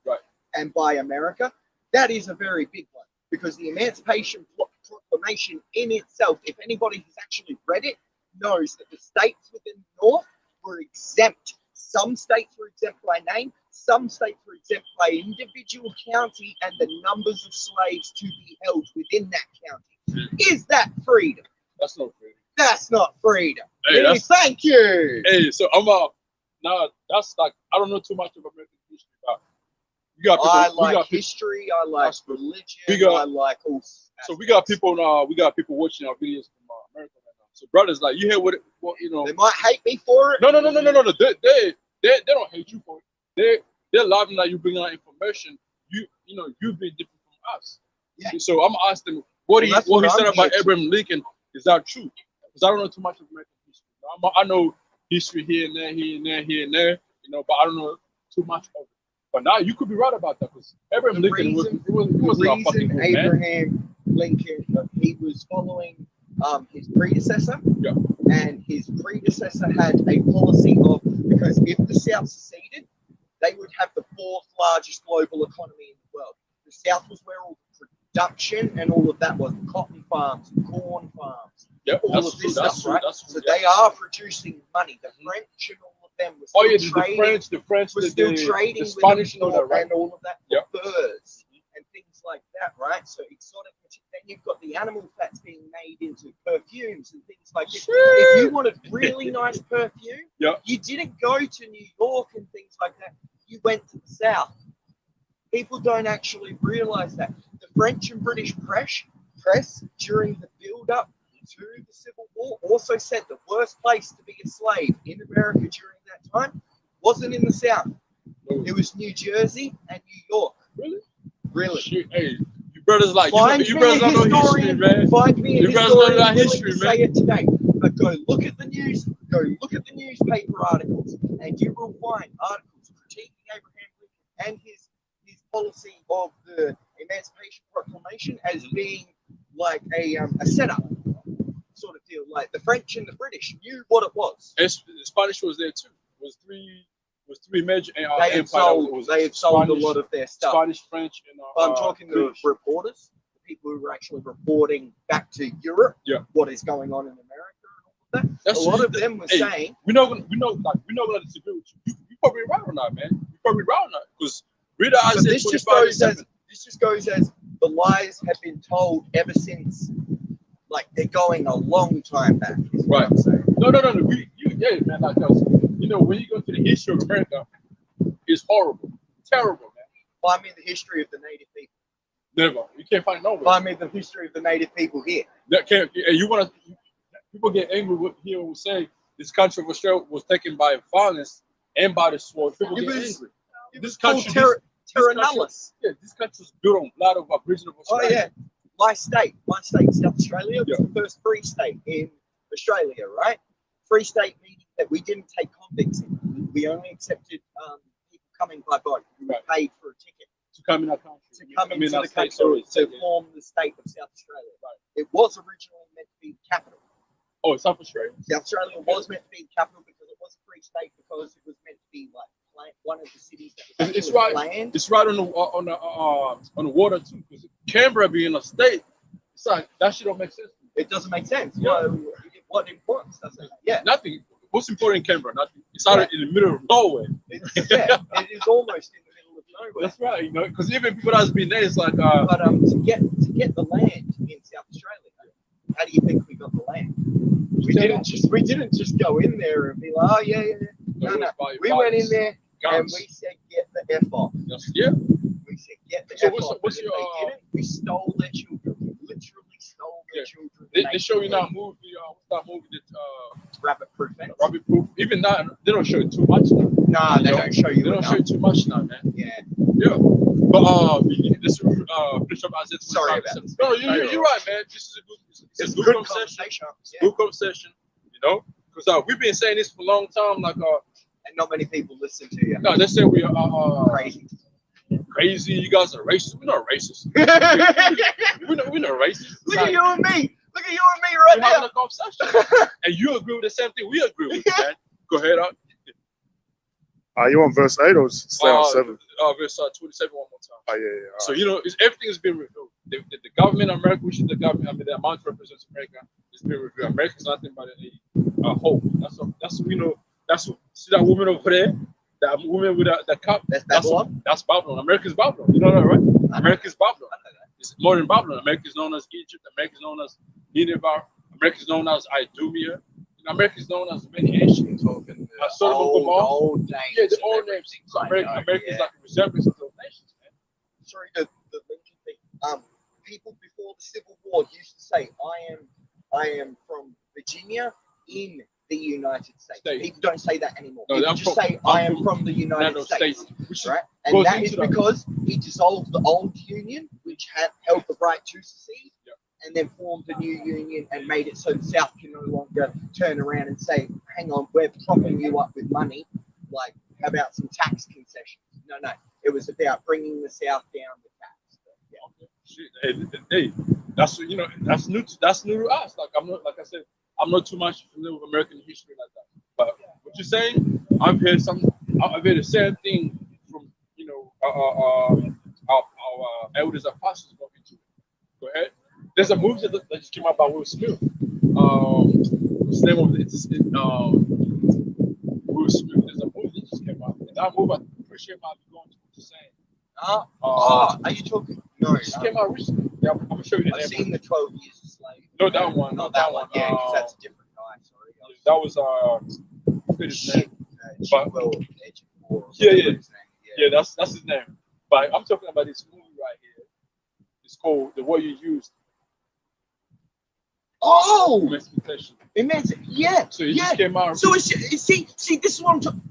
and by America, that is a very big one. Because the Emancipation Proclamation in itself, if anybody has actually read it, knows that the states within the North were exempt. Some states were exempt by name. Some states were exempt by individual county and the numbers of slaves to be held within that county. Is that freedom? That's not freedom. That's not freedom. Hey, thank you. Hey, so I'm now that's I don't know too much of American history, but We got people. I we like got history. I like religion. got- I like all. So we got people. We got people watching our videos from America right now. So brothers, like you hear what you know. They might hate me for it. No. They don't hate you for it. They're loving that you bring out information. You know you've been different from us. Yeah. So I'm asking them what he that's what said I'm about here to- Abraham Lincoln. Is that true? Because I don't know too much of American history. I know history here and there, here and there. You know, but I don't know too much of it. But now you could be right about that because Abraham Lincoln was a fucking good man. Abraham Lincoln, he was following his predecessor, Yeah. and his predecessor had a policy of, because if the South seceded, they would have the fourth largest global economy in the world. The South was where all the production and all of that was, cotton farms, corn farms, Yeah, all of this stuff, right? So they are producing money. The French and all of them were still trading. The French, We're still trading the Spanish, with them, right? and all of that, Yep. furs and things like that, right? So exotic. Then you've got the animal fats being made into perfumes and things like this. If you wanted really nice perfume, Yep. you didn't go to New York and things like that. You went to the South. People don't actually realize that. The French and British press during the build-up to the Civil War also said the worst place to be a slave in America during that time wasn't in the South. It was New Jersey and New York. Really? Really. Shit, hey, you brothers like Find you me brothers a don't know history, historian. man. Find me a You brothers don't know historian that willing history, to man. say it today. But go look at the news. Go look at the newspaper articles, and you will find articles critiquing Abraham Lincoln and his policy of the Emancipation Proclamation as being like a setup sort of deal. Like the French and the British knew what it was. The Spanish was there too. Was three major They had empires. sold a lot of their stuff. Spanish, French, and I'm talking to reporters, the people who were actually reporting back to Europe, Yeah. what is going on in America and all of that. That's A lot of them were saying, we're not gonna disagree with you. You probably right on that, man. You probably right on that because read the so this just goes as the lies have been told ever since, like they're going a long time back. Is what Right. I'm saying. No. Yeah, man. Like you know, when you go to the history of America, it's horrible, terrible, man. Find me the history of the native people. Never. You can't find nowhere. Find me the history of the native people here. That can't. And you want to? People get angry with here when we say this country of Australia was taken by violence and by the sword. People get angry. This country, Terra Nullis. Yeah, this country was built on blood of Aboriginal Australia. Oh yeah, my state, South Australia, was Yeah. the first free state in Australia, right? Free state meaning that we didn't take convicts in. We only accepted people coming by boat. We Right. paid for a ticket To come in our country. to come into our the state, country sorry. to form the state of South Australia. Right. It was originally meant to be the capital. Oh, South Australia. South Australia was meant to be the capital because it was a free state, because it was meant to be like one of the cities that was It's right. planned. It's right on the water too. Because Canberra being a state, it's like that shit don't make sense. It doesn't make sense. Yeah. What importance does it? Yeah. Nothing. What's important in Canberra? Nothing. It's out in the middle of nowhere. It is almost in the middle of nowhere. That's right. You know, because even people that's been there, it's like. But to get the land in South Australia, how do you think we got the land? We didn't just go in there and be like, oh yeah. No. We went in there and we said, get the F off. Yeah. We said, get the So F what's- off. what's And if your, they didn't, we stole their children. We literally stole their children. They show you that movie. What's that movie? Rabbit Proof Fence. Rabbit Proof. Even that, they don't show it too much now. Nah, they don't show you. They don't show it too much now, man. Yeah. Yeah. But this finish up as it. Sorry about this. No, you're right, man. This is a good. It's a good conversation. Yeah. Good conversation. You know, because we've been saying this for a long time. Like, and not many people listen to you. no, they say we are Crazy. Crazy. You guys are racist. We're not racist. We're not racist. Look at you and me. Look at you and me right We're having now. a conversation, and you agree with the same thing we agree with, man. Go ahead, You on verse 8 or stay on 7? Verse 27 one more time. Oh, yeah. So, you know, everything has been revealed. The government of America, which is the government, I mean, the amount represents America, has been revealed. America is nothing but a hope. That's you know, see that woman over there? That woman with the cup? That's Babylon? That's Babylon. America's Babylon. You know that, right? America's Babylon. It's more than Babylon. America is known as Egypt. America is known as Nineveh. America is known as Idumea. America is known as many ancient Talking Sodom and Gomorrah. old names. Yeah, the old names. So America is like a resemblance of those nations. through the Lincoln thing. People before the Civil War used to say, I am from Virginia in the United States. People don't say that anymore. No, People just say, I am from the United States. Right? And that is because he dissolved the old union, which had held the right to secede, and then formed a new union and made it so the South can no longer turn around and say, hang on, we're propping you up with money. Like, how about some tax concessions? No. It was about bringing the South down with tax. Hey, that's that's new to us. Like I said, I'm not too much familiar with American history like that. But what you're saying, I've heard the same thing from our elders and pastors talking to. Go ahead. There's a movie that just came out by Will Smith. What's the name of it? Will Smith. There's a movie that just came out. And that movie, I'm pretty sure might be going to what you're saying. Are you talking? No, it just came out recently. Yeah, I'm gonna show you the name. I've seen the 12 Years a Slave. No, that one. Not that one. Yeah, because that's a different guy. Sorry. That was Shit. Yeah, that's his name. But I'm talking about this movie right here. It's called The Way You Used. Oh, Emancipation. Yeah. So it just came out. So see, this is what I'm talking.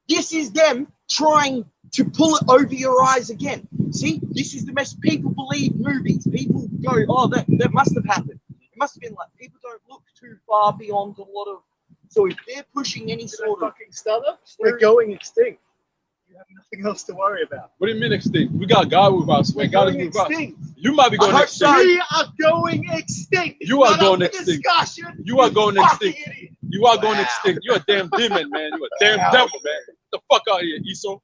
This is them trying to pull it over your eyes again. See, this is the mess. People believe movies. People go, oh, that must have happened. It must have been like, people don't look too far beyond a lot of. So if they're pushing any sort of fucking startups, we're going extinct. You have nothing else to worry about. What do you mean extinct? We got God with us. We're going extinct. You might be going extinct. We are going extinct. You are going extinct. Discussion. You are going extinct. Idiot. You are going extinct. You're a damn demon, man. You're a damn devil, man. Get the fuck out of here, Esau.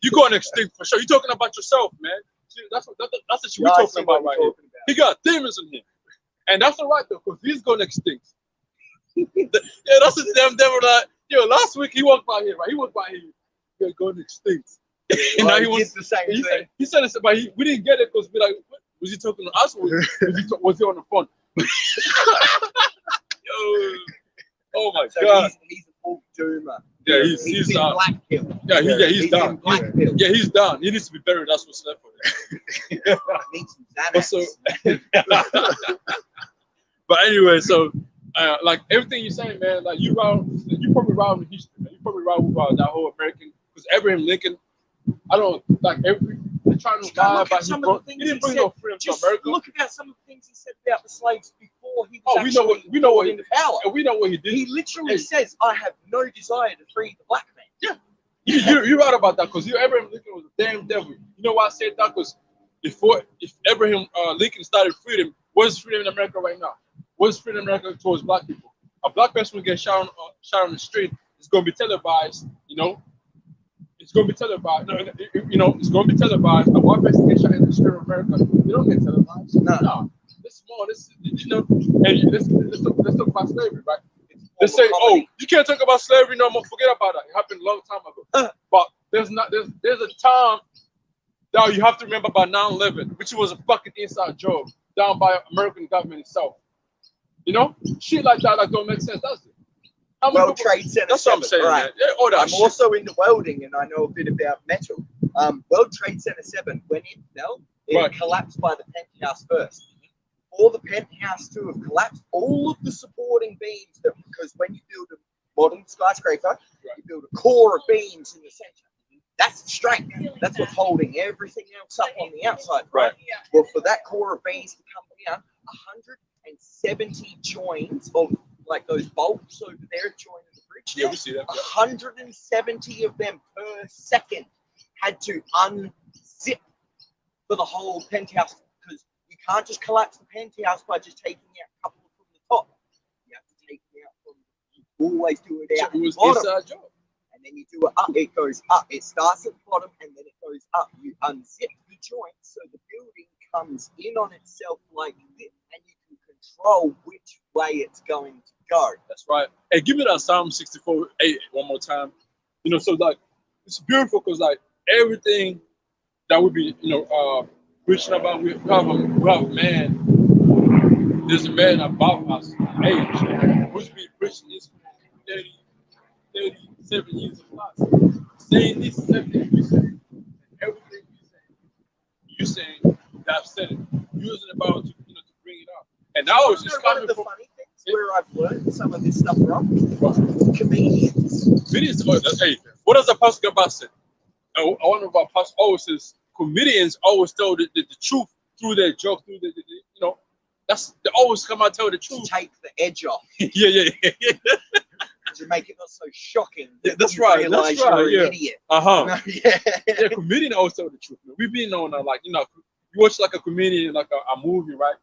You're going extinct for sure. You're talking about yourself, man. See, that's the shit we're talking about right here. He got demons in him. And that's all right, though, because he's going extinct. Yeah, that's a damn devil. Last week he walked by here, right? He walked by here. You're going extinct. Well, now he wants the same thing. He said it, but we didn't get it because we like, what? Was he talking to us or was he on the phone? Yo. Oh my God. He's a full doomer. Yeah, he's black pill. Yeah, he's done. Yeah, he's done. He needs to be buried. That's what's left for him. Needs some Xanax. But anyway, so like everything you're saying, man, like you probably around with history, man. You probably around with that whole American, because Abraham Lincoln, I don't like they're trying to lie about he didn't bring no freedom to America. Look at some of the things he said about the slaves before he was we know what into power. And we know what he did. He literally says, "I have no desire to free the black man." Yeah, you're right about that, because Abraham Lincoln was a damn devil. You know why I said that? Because if Abraham Lincoln started freedom, what is freedom in America right now? What is freedom in America towards black people? A black person will get shot on the street. It's going to be televised. It's going to be televised. It's going to be televised. A white person gets shot in the street of America. You don't get televised. No. This small. And let's talk about slavery, right? They say, oh, you can't talk about slavery no more. Forget about it. It happened a long time ago. But there's a time that you have to remember about 9/11, which was a fucking inside job done by American government itself. Shit like that don't make sense, does it? World Trade Center. That's what I'm saying, right? Yeah, I'm also into welding, and I know a bit about metal. World Trade Center 7, when it fell, it collapsed by the penthouse first. For the penthouse to have collapsed, all of the supporting beams, because when you build a modern skyscraper, you build a core of beams in the center. That's the strength. That's what's holding everything else up on the outside. Right. Well, for that core of beams to come down, 170 joins of like those bolts over there joining the bridge. Yeah, we see that. 170 of them per second had to unzip for the whole penthouse, because you can't just collapse the penthouse by just taking out a couple from the top. You have to take it out from. You always do it out. So it was inside job. And then you do it up. It goes up. It starts at the bottom and then it goes up. You unzip the joint so the building comes in on itself like this, and you can control which way it's going to go. That's right. Hey, give me that Psalm 64:8 one more time. So like it's beautiful, because like everything that we be preaching about, we have a man. There's a man about us age who's been preaching this 37 years of life, saying this same thing we say, everything we say. You say have said it, using the Bible to to bring it up. And now it's just one of coming the from funny things where I've learned some of this stuff from what? comedians. Comedians. Hey, what does Apostle Gabba say? One of our pastors always says comedians always tell the truth through their joke, through they always come out and tell the To truth. take the edge off, yeah. to make it not so shocking. Yeah, That that's you right. realise That's right. you're Yeah. an idiot. Yeah, Yeah. comedian always tell the truth, man. We've been on like you watch like a comedian like a movie, right?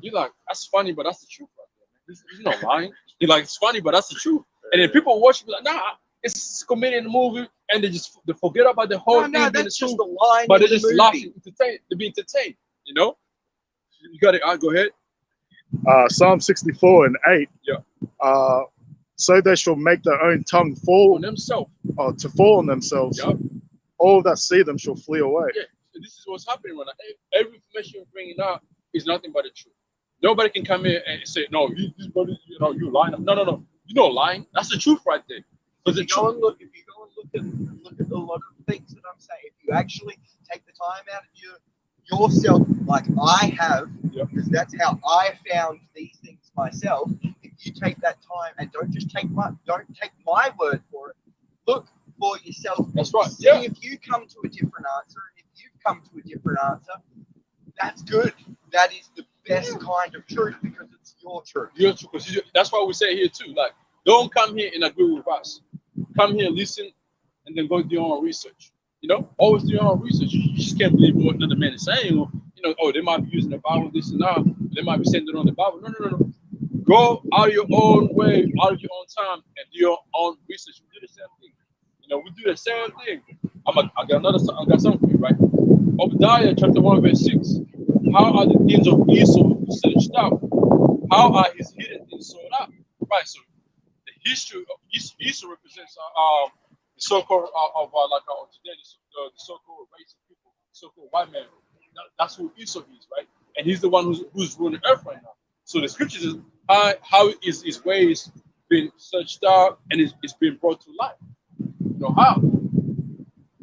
You're like, that's funny, but that's the truth right there, man. He's not lying. You're like, it's funny, but that's the truth. And then people watch like, nah, it's comedian movie, and they forget about the whole thing. No, being that's the just truth, the line. but in they're the just movie. laughing, entertained. They be entertained, You got it. Go ahead. Psalm 64 and 8. Yeah. So they shall make their own tongue fall On themselves. to fall on themselves. Yeah. All that see them shall flee away. Yeah. So this is what's happening right now. Every information you're bringing out is nothing but the truth. Nobody can come here and say, no, this brother, you lying. No. You're not lying. That's the truth right there. If you go and look at a lot of things that I'm saying, if you actually take the time out of yourself, like I have, because that's how I found these things myself. If you take that time and don't take my word for it, look for yourself. That's right. See if you come to a different answer, and if you've come to a different answer, that's good. That is the best kind of truth because it's your truth. Your truth. Because that's why we say here too. Like, don't come here and agree with us. Come here, listen, and then go do your own research. Always do your own research. You just can't believe what another man is saying. Or, oh, they might be using the Bible, this and that. They might be saying it on the Bible. No. Go out of your own way, out of your own time, and do your own research. We do the same thing. We do the same thing. I got something for you, right? Obadiah chapter 1, verse 6. How are the things of Esau searched out? How are his hidden things sought out? Right. So the history of Esau represents the so-called today the so-called race of people, so-called white man. That's who Esau is, right? And he's the one who's ruling the earth right now. So the scriptures is how is his ways been searched out and it's been brought to light. How?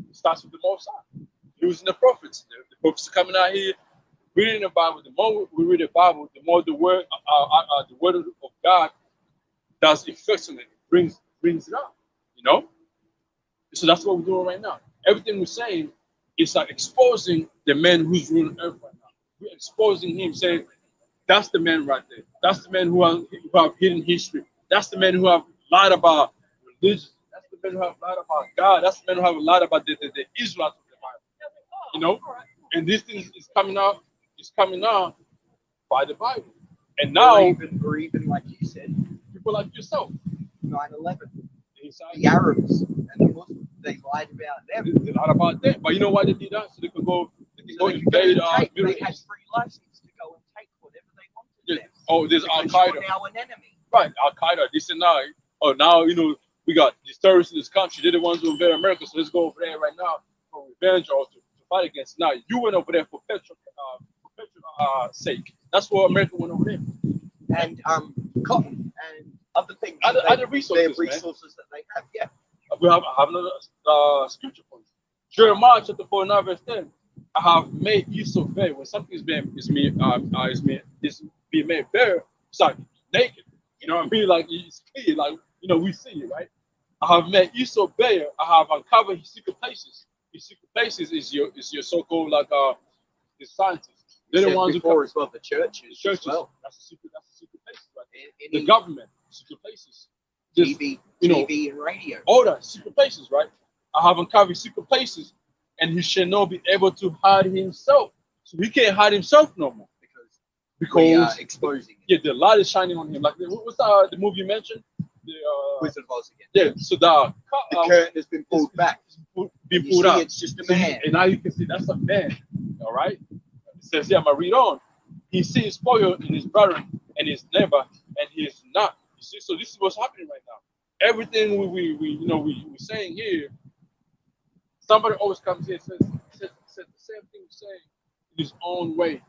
It starts with the Most High. Using the prophets. The prophets are coming out here reading the Bible. The more we read the Bible, the more the word of God does effects on it. Brings it up. So that's what we're doing right now. Everything we're saying is like exposing the man who's ruling earth right now. We're exposing him, saying that's the man right there. That's the man who have hidden history. That's the man who have lied about religion. That's the man who have lied about God. That's the man who have lied about the Israelites of the Bible. And this thing is coming out. It's coming out by the Bible. And now, or even like you said, people like yourself, 9/11, the Arabs and the Muslims, they lied about them. They lied about them. But you know why they did that? So they could go invade They Middle had East. free license to go and take whatever they wanted. Yeah. Oh, there's Al Because Qaeda. you're now an enemy. Right, Al Qaeda. This and now. Oh, now we got these terrorists in this country. They're the ones who invade America. So let's go over there right now for revenge or to fight against. Now you went over there for petrol sake. That's where America went over there. And cotton and other things. Other resources, that they have. Yeah. We have another scripture for you. Jeremiah chapter 4, verse 10. I have made you so bare. When something is being made bare, it's like naked. You know what I mean? Like it's clear, like we see it, right? I have made you so bare. I have uncovered his secret places. His secret places is your so-called the scientists. They're the ones who come. As well, the churches. The churches. As well. That's the secret places right there. The government, secret places. TV and radio. All that secret places, right? I have uncovered secret places, and he shall not be able to hide himself. So he can't hide himself no more because we are exposing. Yeah, the light is shining on him. Like what's the movie you mentioned? The Wizard of Oz again. Yeah. So the curtain has been pulled back. Been pulled out. It's just a man. And now you can see that's a man. All right. It says, yeah, I'm gonna read on. He sees spoil in his brother and his neighbor, and he is not. You see, so this is what's happening right now. Everything we're saying here, somebody always comes here and says the same thing we're saying in his own way.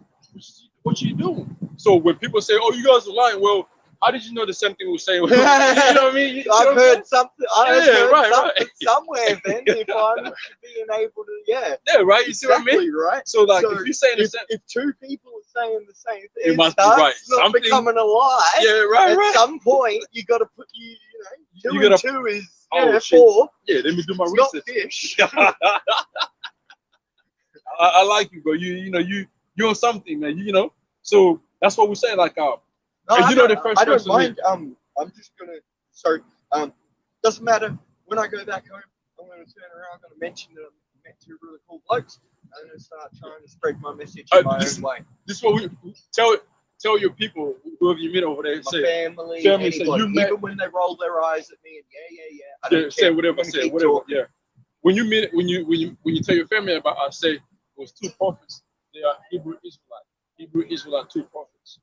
What you doing? So when people say, "Oh, you guys are lying," well, how did you know the same thing was saying? You know what I mean? I've heard something. I've heard right, something somewhere. Then, if I'm being able to, yeah, right. You see what I mean? Right. So, like, if you're saying if two people are saying the same thing, it must starts be right. not Something becoming a lie. Yeah, right, At right. some point, you got to put two You and gotta- two is Oh, shit. 4. Yeah, let me do my It's not research. fish. I like you, bro. You're something, man. You know. So that's what we're saying. Like, No, and you know the first I don't person. mind. I'm just gonna. So, doesn't matter. When I go back home, I'm gonna turn around. I'm gonna mention that I met 2 really cool blokes. I'm gonna start trying to spread my message in my own way. This is what we tell your people, whoever you meet over there. My say, family, say anybody, you met. even when they roll their eyes at me and I don't Say care. whatever. I'm gonna Say keep whatever. talking. Yeah. When you tell your family about us, say it was 2 prophets. They are Hebrew Israelites. Hebrew Israelite 2 prophets.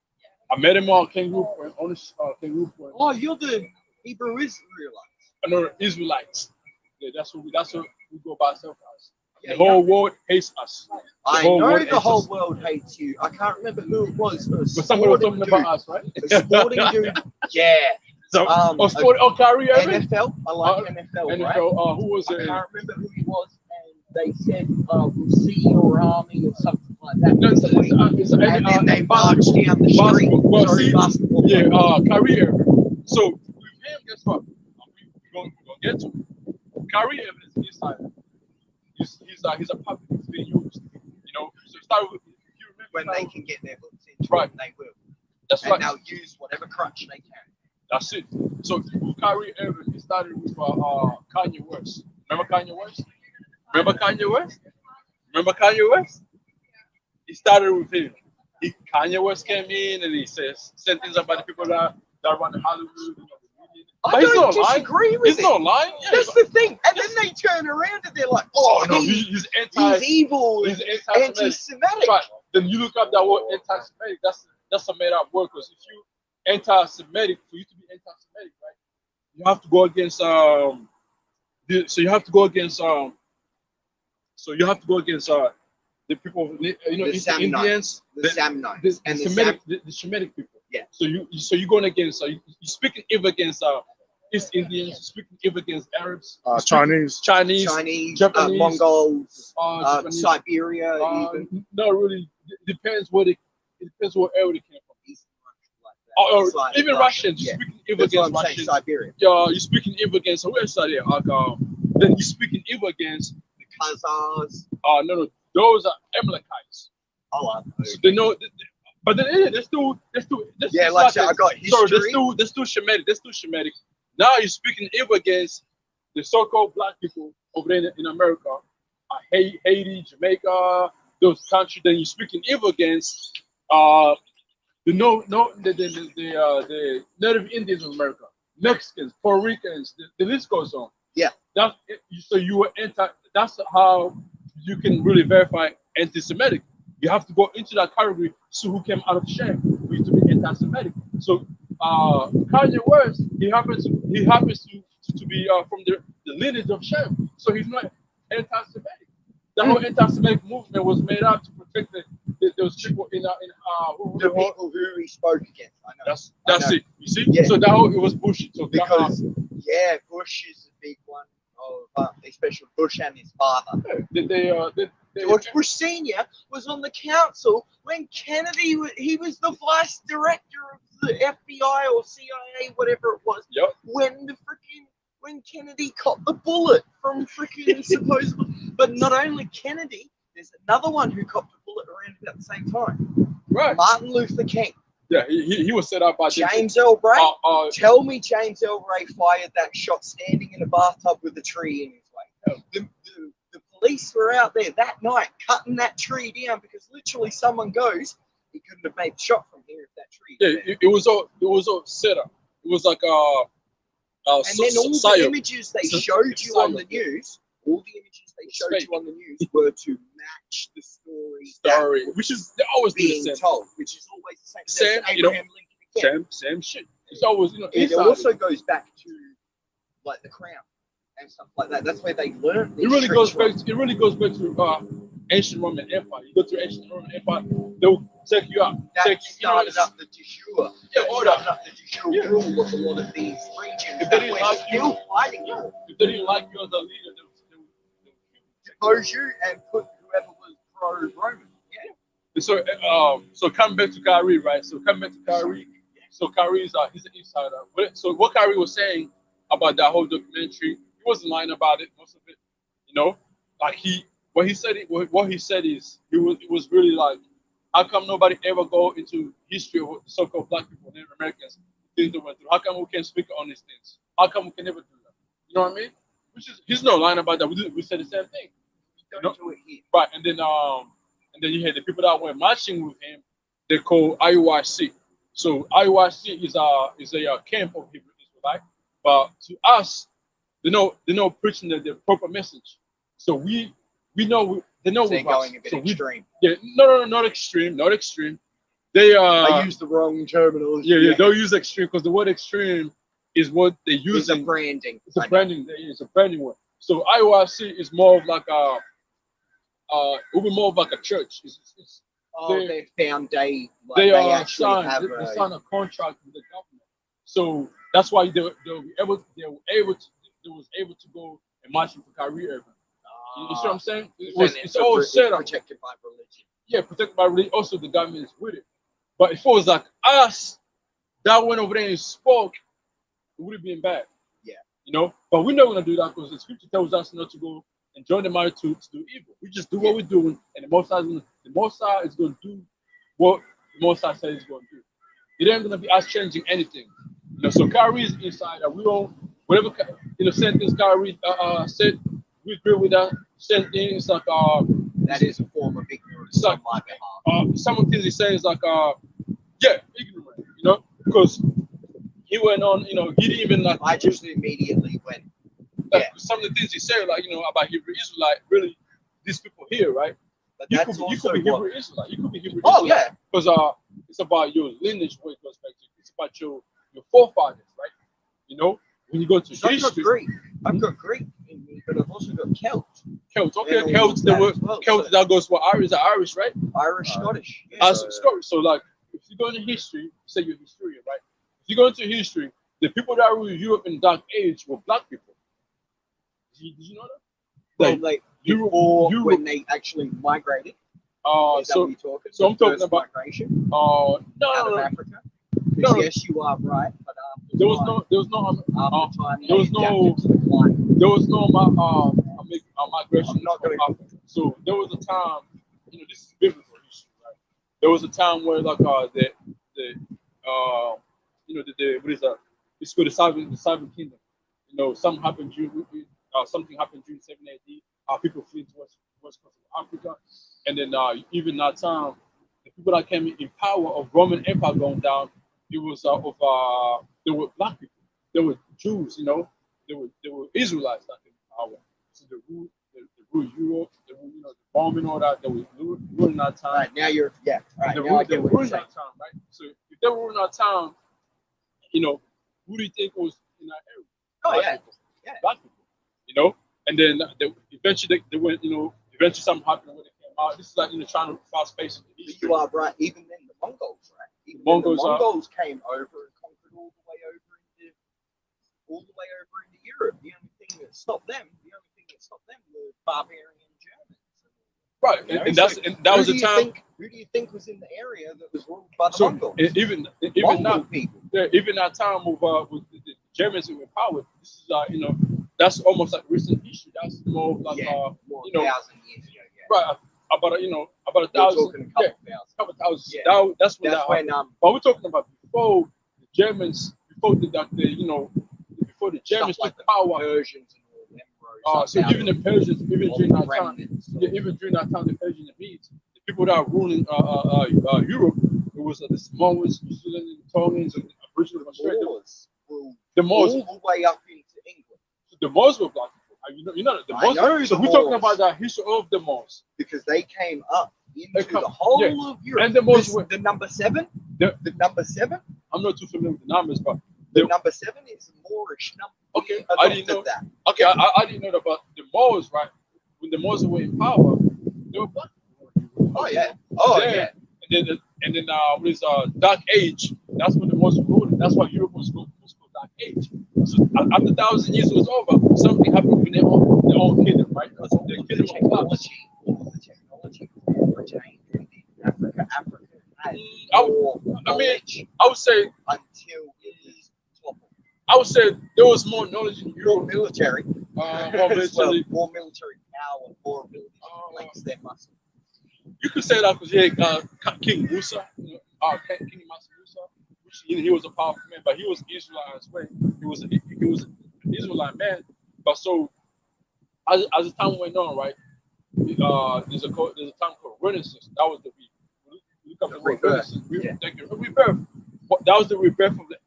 I met him on Kangaroo Point, on the Kangaroo Point. Oh, you're the Hebrew Israelites. I know Israelites. Yeah, that's what we go by ourselves as. Yeah, The whole world hates us. I whole know world the hates whole us. world hates you. I can't remember who it was. But somebody was talking about us, right? A sporting dude. Yeah. So, Kyrie Irving? NFL. I like NFL, NFL. right? Who was I it? can't remember who he was, and they said, "We'll see your army" or something like that. No, and then they marched down the street. Basketball. Well, Sorry, see, basketball. yeah, Kyrie Irving. So with him, guess what? We're gonna get to him. Kyrie Irving is inside. He's a puppet. He's being used. You know. So start with, if you remember When they can get their hooks into Right. it, they will. That's And right. they'll use whatever crutch they can. That's it. So with Kyrie Irving, he started with Kanye West. Remember Kanye West? Remember Kanye West? He started with him. Kanye West came in and he said things about the people that run Hollywood. You know, I don't disagree with He's not lying. Yeah, That's the thing. And then they turn around and they're like, "Oh, no, he's he's evil. He's He's anti-Semitic. anti-Semitic." Right. Then you look up that word anti-Semitic. That's a made-up word, because if you anti-Semitic, for you to be anti-Semitic, right, you have to go against the people of, you know, The Samnites. Indians, The Samnites. And the Semitic, the Semitic people. Yeah. So you're going against you're speaking evil against East Indians, you're speaking evil against Arabs, Chinese, Chinese, Japanese, Mongols, Japanese, Siberia, even. not really. It depends what area they came from. Eastern Russia, like that. Or even Russians, you're Yeah. speaking evil That's what against I'm saying, Russians. Siberia. Yeah, you're speaking evil against where's that? Then you're speaking evil against The Khazars. no, those are Amalekites. Oh, So they know, but then yeah, they're still yeah, like I said, I got history. So they're still Shemitic. Now you're speaking evil against the so-called black people over there in America, Haiti, Jamaica, those countries. Then you're speaking evil against the Native Indians of America, Mexicans, Puerto Ricans. The list goes on. Yeah. So you were anti. That's how you can really verify anti-Semitic. You have to go into that category, see who came out of Shem for you to be anti-Semitic. So Kanye West, he happens to be from the lineage of Shem, so he's not anti-Semitic. The whole anti-Semitic movement was made up to protect those people the people who he spoke against. I know. That's it. You see? Yeah. So it was bullshit. So Because Bush is a big one. Especially Bush and his father. George Bush Sr. was on the council when Kennedy, he was the vice director of the FBI or CIA, whatever it was. Yep. When Kennedy caught the bullet from freaking supposedly, but not only Kennedy, there's another one who caught the bullet around about the same time. Right. Martin Luther King. Yeah, he was set up by James L. Ray. Tell me James L. Ray fired that shot standing in a bathtub with a tree in his way. The police were out there that night cutting that tree down because literally someone goes, he couldn't have made the shot from here if that tree. Yeah, it was all set up. It was like and then all the images they showed you on the news, were to match the story which is they always being told, which is always the same. Abraham Lincoln. Same shit. It's always It also goes back to like the Crown and stuff like that. That's where they learned. It really goes back to ancient Roman Empire. You go to ancient Roman Empire, they'll take you out. That started it's- up the de jure. Yeah, That order. started up the de jure rule of a lot of these regions If they that didn't we're like still you, fighting for. if they didn't like you as a leader, they would Depose you and put whoever was pro-Roman. Yeah. So coming back to Kyrie, right? So coming back to Kyrie, so Kyrie is he's an insider. So what Kyrie was saying about that whole documentary, he wasn't lying about it. Most of it, you know, like what he said is it was really like, how come nobody ever go into history of what the so-called black people, Native Americans, things they went through? How come we can't speak on these things? How come we can never do that? You know what I mean? Which is he's not lying about that. We said the same thing. Don't do it here. Right, and then you had the people that were marching with him. They call IUIC. So IUIC is a camp of Hebrew Israelite, but to us, they're not preaching the proper message. So they know They're with going us. a bit So extreme. yeah, no, not extreme, not extreme. They I used the wrong terminology. yeah, they'll use extreme because the word extreme is what they use. It's a branding. It's a branding. It's a branding word. So IUIC is more of like it will be more of like a church. They found they actually signed have they signed a contract with the government. So that's why they was able to go and march for Kyrie Irving. You see what I'm saying? It's all set up. Protected by religion. Yeah, protected by religion. Also, the government is with it. But if it was like us that went over there and spoke, it would have been bad. Yeah. You know, but we're not gonna do that because the scripture tells us not to go and join the mighty to do evil. We just do what we're doing, and the Most High is going to do what the Most High says he's going to do. It ain't going to be us changing anything. You know, so Kyrie is insider. We don't whatever sentence Kyrie said. We agree with that. Same thing. It's like that is a form of ignorance on my behalf. Some of the things he says like ignorant. You know, because he went on. You know, he didn't even like. I just immediately went. Some of the things he said, like, about Hebrew Israelite, really, these people here, right? But You that's could be Hebrew Israelite. You could be Hebrew Oh, Israelite. Because it's about your lineage, where it goes back to. It's about your forefathers, right? You know, when you go to history. I've got Greek in me, but I've also got Celt. Celts, okay, Celts. Celts that goes for Irish, right? Irish, Scottish. Yeah, Scottish. So, like, if you go into history, say you're a historian, right? If you go into history, the people that ruled Europe in the Dark Age were black people. Did you know that? Well, before when they actually migrated. So I'm talking about migration. No, out of Africa. No. Yes, you are right, but there was no migration from Africa. So there was a time, this is biblical history, right? There was a time where like what is that? It's called the Southern Kingdom. Something happened during 7 AD. People fleeing to west coast of Africa, and then even that time, the people that came in power of Roman Empire going down, it was they were black people, they were Jews, they were Israelites that came in power. So they ruled Europe, they ruled, the bombing, all that. They were ruling that time. Right now you're Right, they were ruling that time, right? So if they were ruling that time, who do you think was in that area? Black people. Black people, and then eventually they went, eventually something happened when they came out. This is like trying to fast pace. You are right. Even then, the Mongols, right? The Mongols came over and conquered all the way over into Europe. The only thing that stopped them were barbarian Germans. Right, and that was the time. Who do you think was in the area that was ruled by the Mongols? Even Mongol people. Yeah, even that time with the Germans who were powered. This is that's almost like recent history. That's more like 1,000 years ago. Right, about 1,000. Couple thousand. Yeah. That's when but we're talking about before the Germans, before the Germans took power. Persians and all them. So even the Persians, even during that time, the Persians and Medes, the people that are ruling Europe, it was the Samoans, New Zealand, the Tongans, and Aboriginal Australia. The Moors all the way up into England. So the Moors were black people. The Moors. So we're talking about the history of the Moors because they came up into the whole of Europe. And the Moors were the number 7. The number 7. I'm not too familiar with the numbers, but the number 7 is a Moorish number. Okay, I didn't know that. Okay, I didn't know about the Moors, right? When the Moors were in power, They were black. Oh yeah. Oh yeah. And then what is Dark Age? That's when it was ruling. That's why Europe was called Dark Age. So after 1,000 years was over, something happened in their own kingdom, right? Because all the technology retained within Africa. Africa had more knowledge I would say until it was toppled. I would say there was more knowledge in More Europe. military. More military. More military power, more ability to flex their muscle. You could say that because King Musa, King Musa, which he was a powerful man, but he was Israelite as well. He was an Israelite man. But so as the time went on, right? There's a time called Renaissance. That was the rebirth. Rebirth. That was the rebirth of the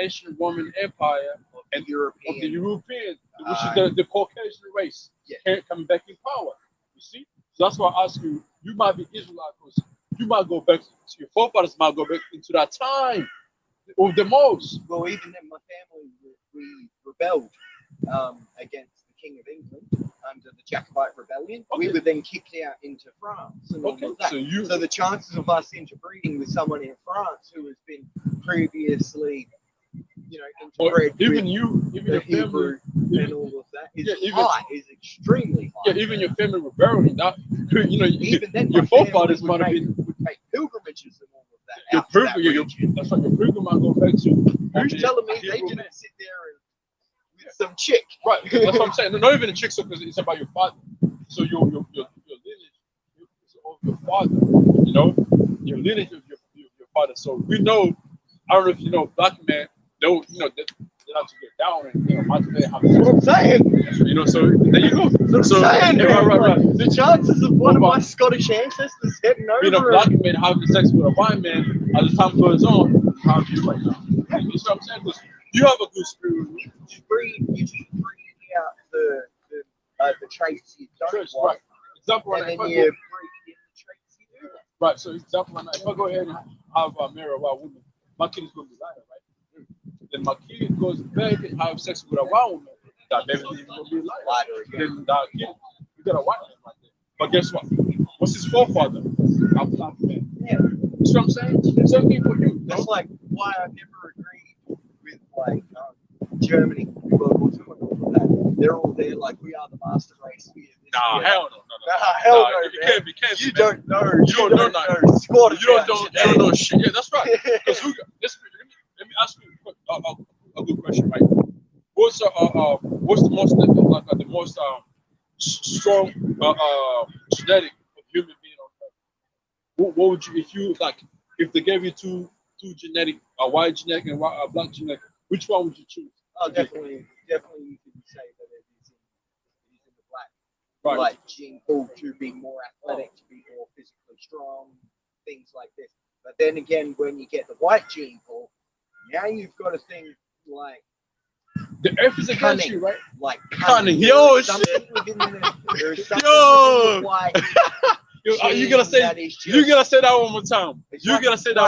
ancient Roman Empire and the European, which is the Caucasian race, coming back in power. You see, so that's why I ask you. You might be Israelite because you might go back to your forefathers. Might go back into that time of the most. Well, even then, my family we rebelled against the King of England under the Jacobite Rebellion. Okay. We were then kicked out into France and all of that. So the chances of us interbreeding with someone in France who has been previously, interbred even your Hebrew and all of that is is extremely high. Yeah, even your family rebelling. That even then, your forefathers might have been would make pilgrimages and all of that. That's like your pilgrim might go back to. Who's telling me they didn't sit there and with some chick? Right, that's what I'm saying. Not even a chick, because it's about your father. So your lineage is of your father. Your lineage of your father. So we know. I don't know if you know, black men. They have to get down and motivate how. That's what I'm saying. So there you go. That's what I'm saying. Right. The chances of one of my Scottish ancestors heading over. Black men having sex with a white man as the time goes on, how do you right now? You know what I'm saying? Because you have a good spirit. You just breed out the traits you don't want. Right. Example right now. And then you breed in the traits you do. Right. So example right now, if I go ahead and have a marry a white woman, my kid is going to be lighter, right? Then my kid goes back and have sex with a white woman, that baby is going to be lighter. Then that kid, you got a white man right there. But guess what? What's his forefather? A black man. Yeah. You know what I'm saying? Same thing for you. That's like why I never agreed with Germany, World War II and all of that. They're all there like we are the master race. Hell no. Hell no. You can't be. You don't know. You don't know. Squad. You don't know shit. Yeah, that's right. Let me ask you a good question, right? What's the most strong genetic of human being on Earth? What would you if they gave you two genetic, a white genetic and a black genetic, which one would you choose? Oh, definitely you could say that it is in the black. Right. Like gene pool to be more athletic, to be more physically strong, things like this. But then again, when you get the white gene pool, now you've got a thing like the earth is against you, right? Like cunning. Yo, shit. There's something white. You gotta say that one more time. You gotta say that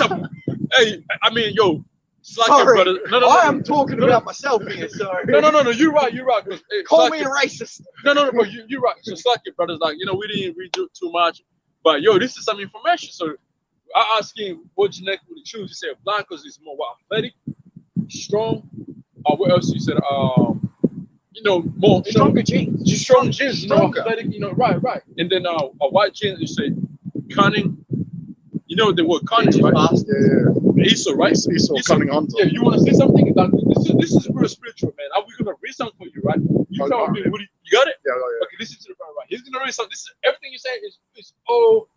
one. Hey, I mean, yo, sorry, brother. No, I am talking about myself here. Sorry. No. You're right. Call me a racist. No, but you're right. So slack it, brothers. Like, we didn't read too much, but yo, this is some information. So I asked him what genetic would he choose. He said black because he's more athletic, strong. What else? He said more stronger genes. Strong genes. Athletic. Right. And then a white gene. You say cunning. You know the word cunning, right? Yeah. Esau, right? Esau cunning hunter. Yeah, you want to say something? This is real spiritual, man. Are we gonna read something for you, right? You tell me. You got it? Yeah. Okay, listen to the part, right? He's gonna read something. This is everything you say is all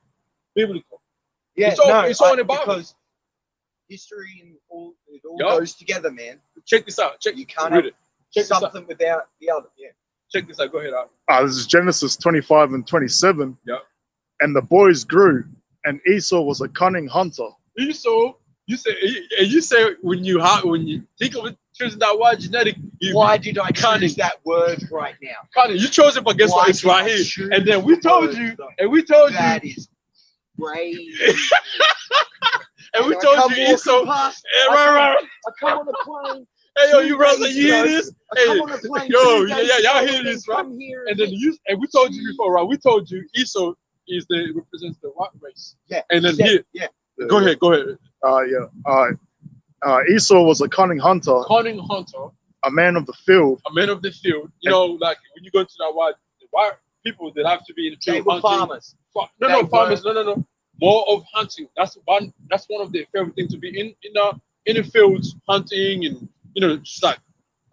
biblical. Yeah, it's all in the Bible. Because history and all goes together, man. Check this out. You can't read it. Check something without the other. Yeah. Check this out. Go ahead. This is Genesis 25 and 27. Yeah. And the boys grew, and Esau was a cunning hunter. Esau, you say when you think of it, choosing that word genetic. Why did I choose that word right now? Cunning. You chose it, but guess what? It's right here. And then we told you, that is brave. And we told you Esau. I come on a plane. Hey, yo, you brother, you hear this? Hey, come on a plane yo, 2 days yeah, y'all ago hear and this, then right? come here And then and we told you before, right? We told you Esau represents the white race. Yeah. And then Yeah. go ahead. Esau was a cunning hunter, Cunning hunter, a man of the field. a man of the field. You know, like when you go to the white people that have to be in the They field were hunting. farmers. No, farmers. No. More of hunting. That's one of their favorite things, to be in the fields hunting, and just like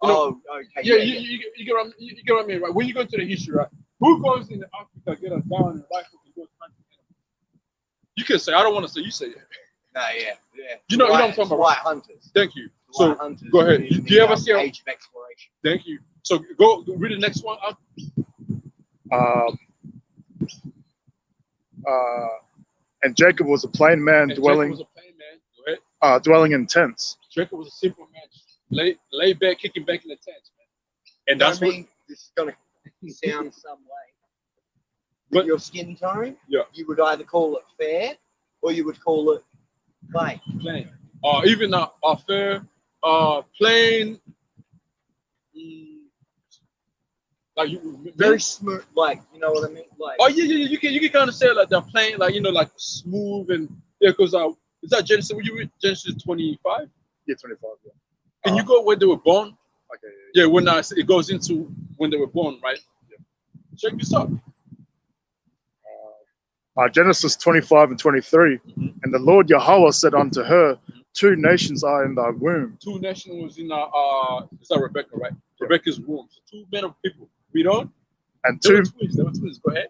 Okay. yeah, you get what I mean, right? When you go to the history, right? Who goes into Africa, get a gun and rifle and goes hunting animals? You can say, I don't want to say, you say it. No, yeah. You know what I'm talking about. White hunters. Thank you. The So white hunters go ahead. in Do you the, ever see a age of exploration? Thank you. So go read the next one. And Jacob was a plain man Jacob was a plain man. Go ahead. Dwelling in tents. Jacob was a simple man. Lay back, kicking back in the tents, man. And that's this is gonna sound some way. With your skin tone, you would either call it fair or you would call it plain. Plain. Even fair, plain. Like Very smooth, like, you know what I mean? Like, oh yeah, you can kind of say it like that, plain, like like smooth, and because is that Genesis? Will you read Genesis 25? Yeah, 25. Yeah. Can you go where they were born? Okay. Yeah, when it goes into when they were born, right? Yeah. Check this out. Genesis 25 and 23. And the Lord Yahweh said unto her, 2 nations are in thy womb. 2 nations was in is that Rebecca, right? Yeah. Rebecca's womb. So 2 men of people. Read on. And they were twins. Go ahead.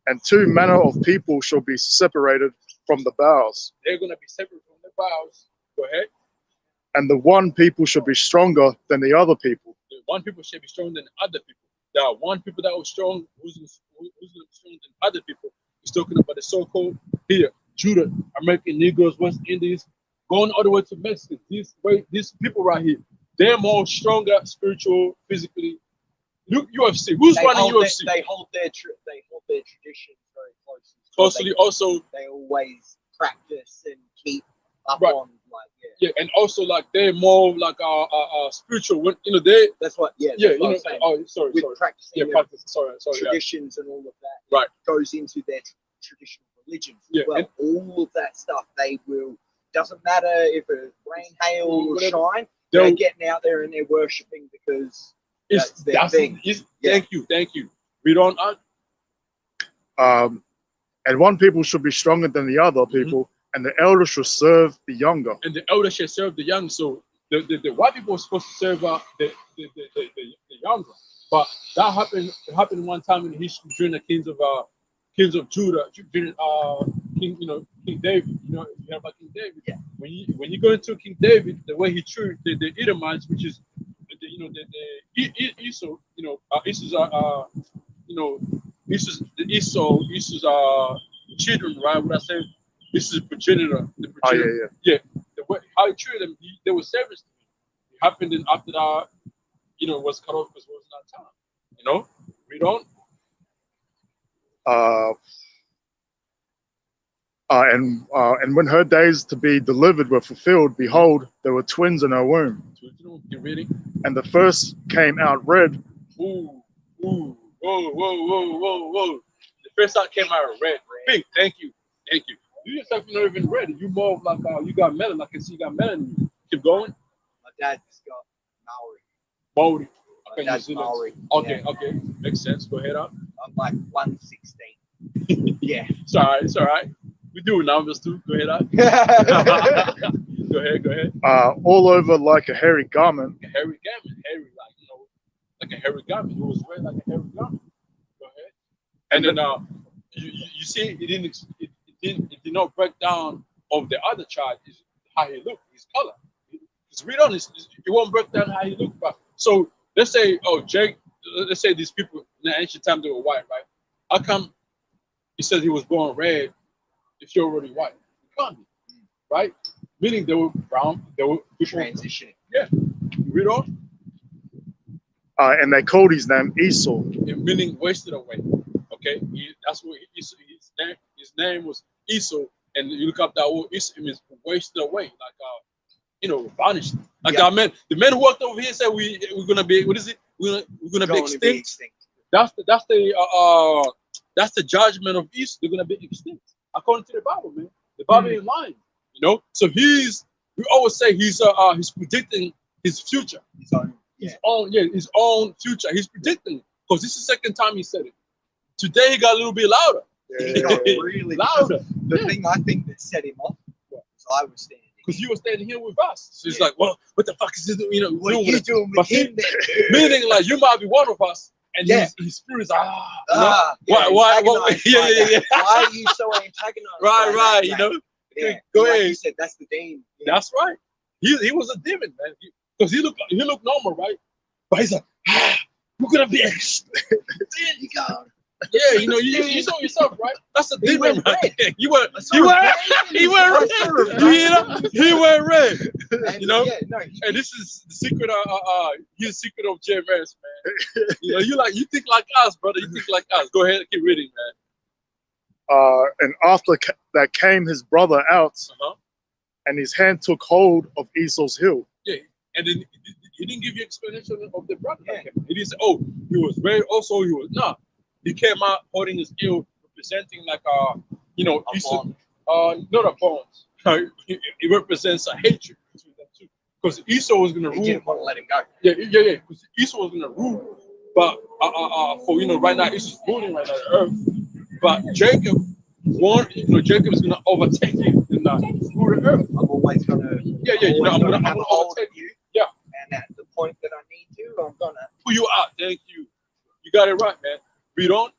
And 2 manner of people shall be separated from the boughs. They're gonna be separate from the boughs. Go ahead. And the one people shall be stronger than the other people. The one people shall be stronger than other people. There are one people that was strong, who's stronger than other people. He's talking about the so-called here, Judah, American Negroes, West Indies, going all the way to Mexico. These people right here, they're more stronger, spiritual, physically. Look, UFC. Who's running UFC? They hold their traditions very closely. Closely, also. They always practice and keep up on, like, yeah, and also like they're more like spiritual. When that's what I'm saying. Oh, sorry. Practicing traditions and all of that. Right. Goes into their traditional religions as Yeah, well. All of that stuff they will. Doesn't matter if it's rain, hail, or shine. They're getting out there and they're worshiping because that's their thing. Thank you. Read on. And one people should be stronger than the other people. And the elder shall serve the younger. And the elder shall serve the young. So the white people are supposed to serve the younger. But that happened one time in history during the kings of Judah, during King David. You hear about King David. Yeah. When you go into King David, the way he treated the Edomites, which is the Esau, Esau's children, right? What I say? This is progenitor. Yeah. The way how he treated them, they were service to him. It happened after that, was cut off because it was not time. Read on. And when her days to be delivered were fulfilled, behold, there were twins in her womb. You're reading. And the first came out red. Whoa. The first out came out red. Pink. Thank you. You yourself not even red. You more of like you got melon. I can see you got melon. Keep going. My dad's got Maori. My dad's Maori. Okay. Makes sense. Go ahead up. I'm like 116. Yeah. It's all right. We do numbers too. Go ahead up. Go ahead. All over like a hairy garment. A hairy garment. Like a hairy garment. It was red like a hairy garment. Go ahead. And then you see it did not break down of the other child is how he looked, his color. Because read on, it won't break down how he looked. But so let's say, let's say these people in the ancient time they were white, right? How come he says he was born red if you're already white? You can't be, right? Meaning they were brown, they were transitioning. Yeah. Read on. And they called his name Esau. Meaning wasted away. Okay, that's what his name was Esau, and you look up that word Esau, it means wasted away. Like vanished. Like Yeah. the men who walked over here said we're gonna be, what is it? We're gonna be extinct. That's the judgment of East. They're gonna be extinct according to the Bible, man. The Bible ain't lying, So we always say he's predicting his future, his own future. He's predicting because this is the second time he said it. Today he got a little bit louder. He got really louder. The thing I think that set him off was I was standing. Because you were standing here with us. So it's like, well, what the fuck is this? What are you doing with him then? Meaning, like, you might be one of us, and his spirit is why? Why are you so antagonized? Right, Yeah. Go Like ahead. you said, that's the demon. Yeah. That's right. He was a demon, man. Because he looked normal, right? But he's like, we're gonna be extinct. Yeah, you saw yourself, right? That's a demon, right? He went red. He went red. And this is the secret he's the secret of Gmsaustralia, man. You think like us, brother. You think like us. Go ahead, keep reading, man. And after that came his brother out, and his hand took hold of Esau's heel. Yeah, and then he didn't give you explanation of the brother. Yeah. He didn't say, oh, he was red. Also, he was not. He came out holding his heel, representing like Esau, not a bond. It represents a hatred between them two. Because Esau was gonna rule. He didn't want to let him go. Yeah. Because Esau was gonna rule, but for right now, Esau's ruling right now the earth. But Jacob Jacob is gonna overtake him and rule the earth. I'm always gonna. I'm gonna overtake you. Yeah. And at the point that I need to, I'm gonna pull you out. Thank you. You got it right, man. Read on.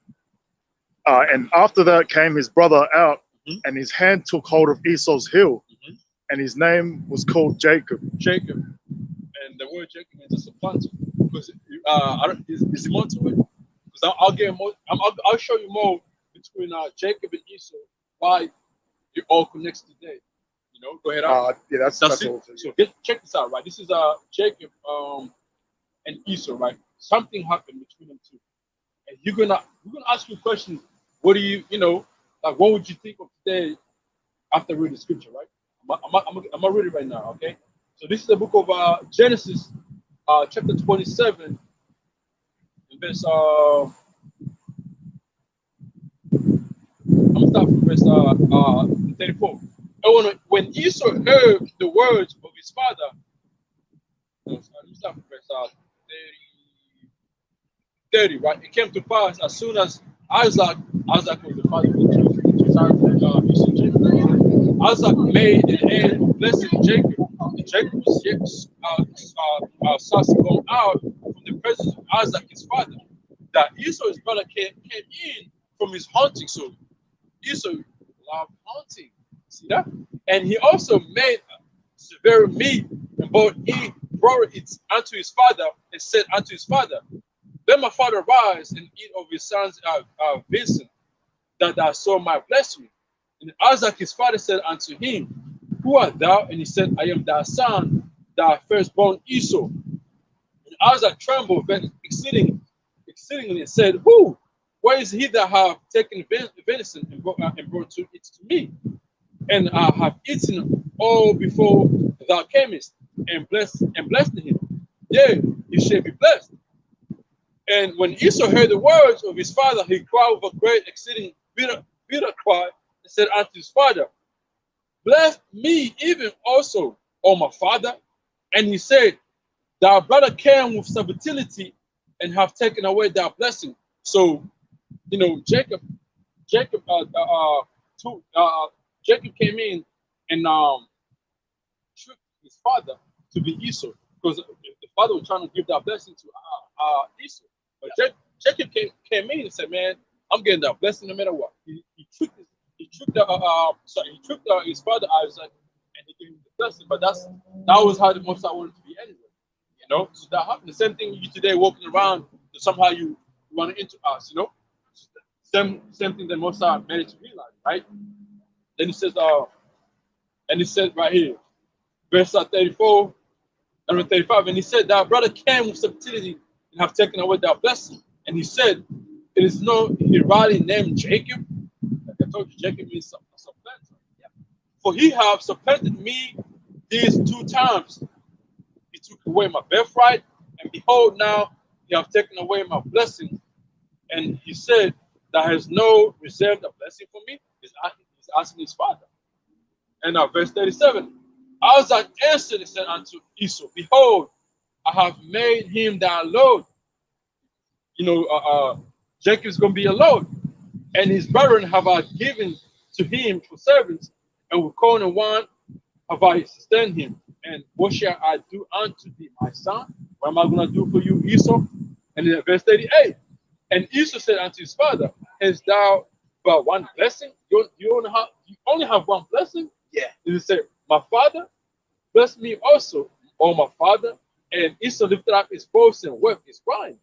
And after that came his brother out, and his hand took hold of Esau's heel, and his name was called Jacob. Jacob, and the word Jacob means a supplanter. Because is more to it? Because I'll get more. I'll show you more between Jacob and Esau. Why it all connects today. Go ahead. That's it. all. So check this out, right? This is Jacob and Esau, right? Something happened between them two. And we're gonna ask you questions. What do you what would you think of today after reading the scripture, right? I'm gonna read it right now, okay? So this is the book of Genesis, chapter 27, and verse I'm gonna start from verse 34. And when Esau heard the words of his father, let me start from verse 30, right? It came to pass as soon as Isaac was the father of the Jacob. Isaac made an end of blessing Jacob. And Jacob was yet gone out from the presence of Isaac his father. That Esau his brother came in from his hunting. So Esau loved hunting. See that? And he also made severe meat and brought it unto his father and said unto his father, let my father rise and eat of his son's venison, that thy soul might bless me. And Isaac his father said unto him, who art thou? And he said, I am thy son, thy firstborn Esau. And Isaac trembled exceedingly and said, who? Where is he that have taken venison and brought it to me? And I have eaten all before thou camest, and blessed him. Yea, he shall be blessed. And when Esau heard the words of his father, he cried with a great exceeding bitter cry, and said unto his father, bless me even also, O my father. And he said, thy brother came with subtlety and have taken away thy blessing. So, Jacob came in and tricked his father to be Esau, because the father was trying to give that blessing to Esau. But Jacob came in and said, man, I'm getting that blessing no matter what. He tricked his father Isaac, and he gave him the blessing. But that was how the Most High wanted to be anyway. So that happened. The same thing you today walking around, somehow you run into us, Same thing that Most High made it to be like, right? Then he says, and he said right here, verse 34 and 35, and he said, thy brother came with subtlety and have taken away thy blessing. And he said, it is no rightly named Jacob. Like I told you, Jacob means supplanter. Yeah. For he have supplanted me these 2 times he took away my birthright, and behold, now he have taken away my blessing. And he said, there has no reserved a blessing for me. He's asking his father. And now verse 37, Isaac answered and said unto Esau, behold, I have made him thy Lord. Jacob's going to be a Lord. And his brethren have I given to him for servants, and with corn and wine have I sustained him. And what shall I do unto thee, my son? What am I going to do for you, Esau? And in verse 38, and Esau said unto his father, hast thou but one blessing? You only have one blessing? Yeah. And he said, my father, bless me also, O my father. And Esau lifted up his voice and wept his crying.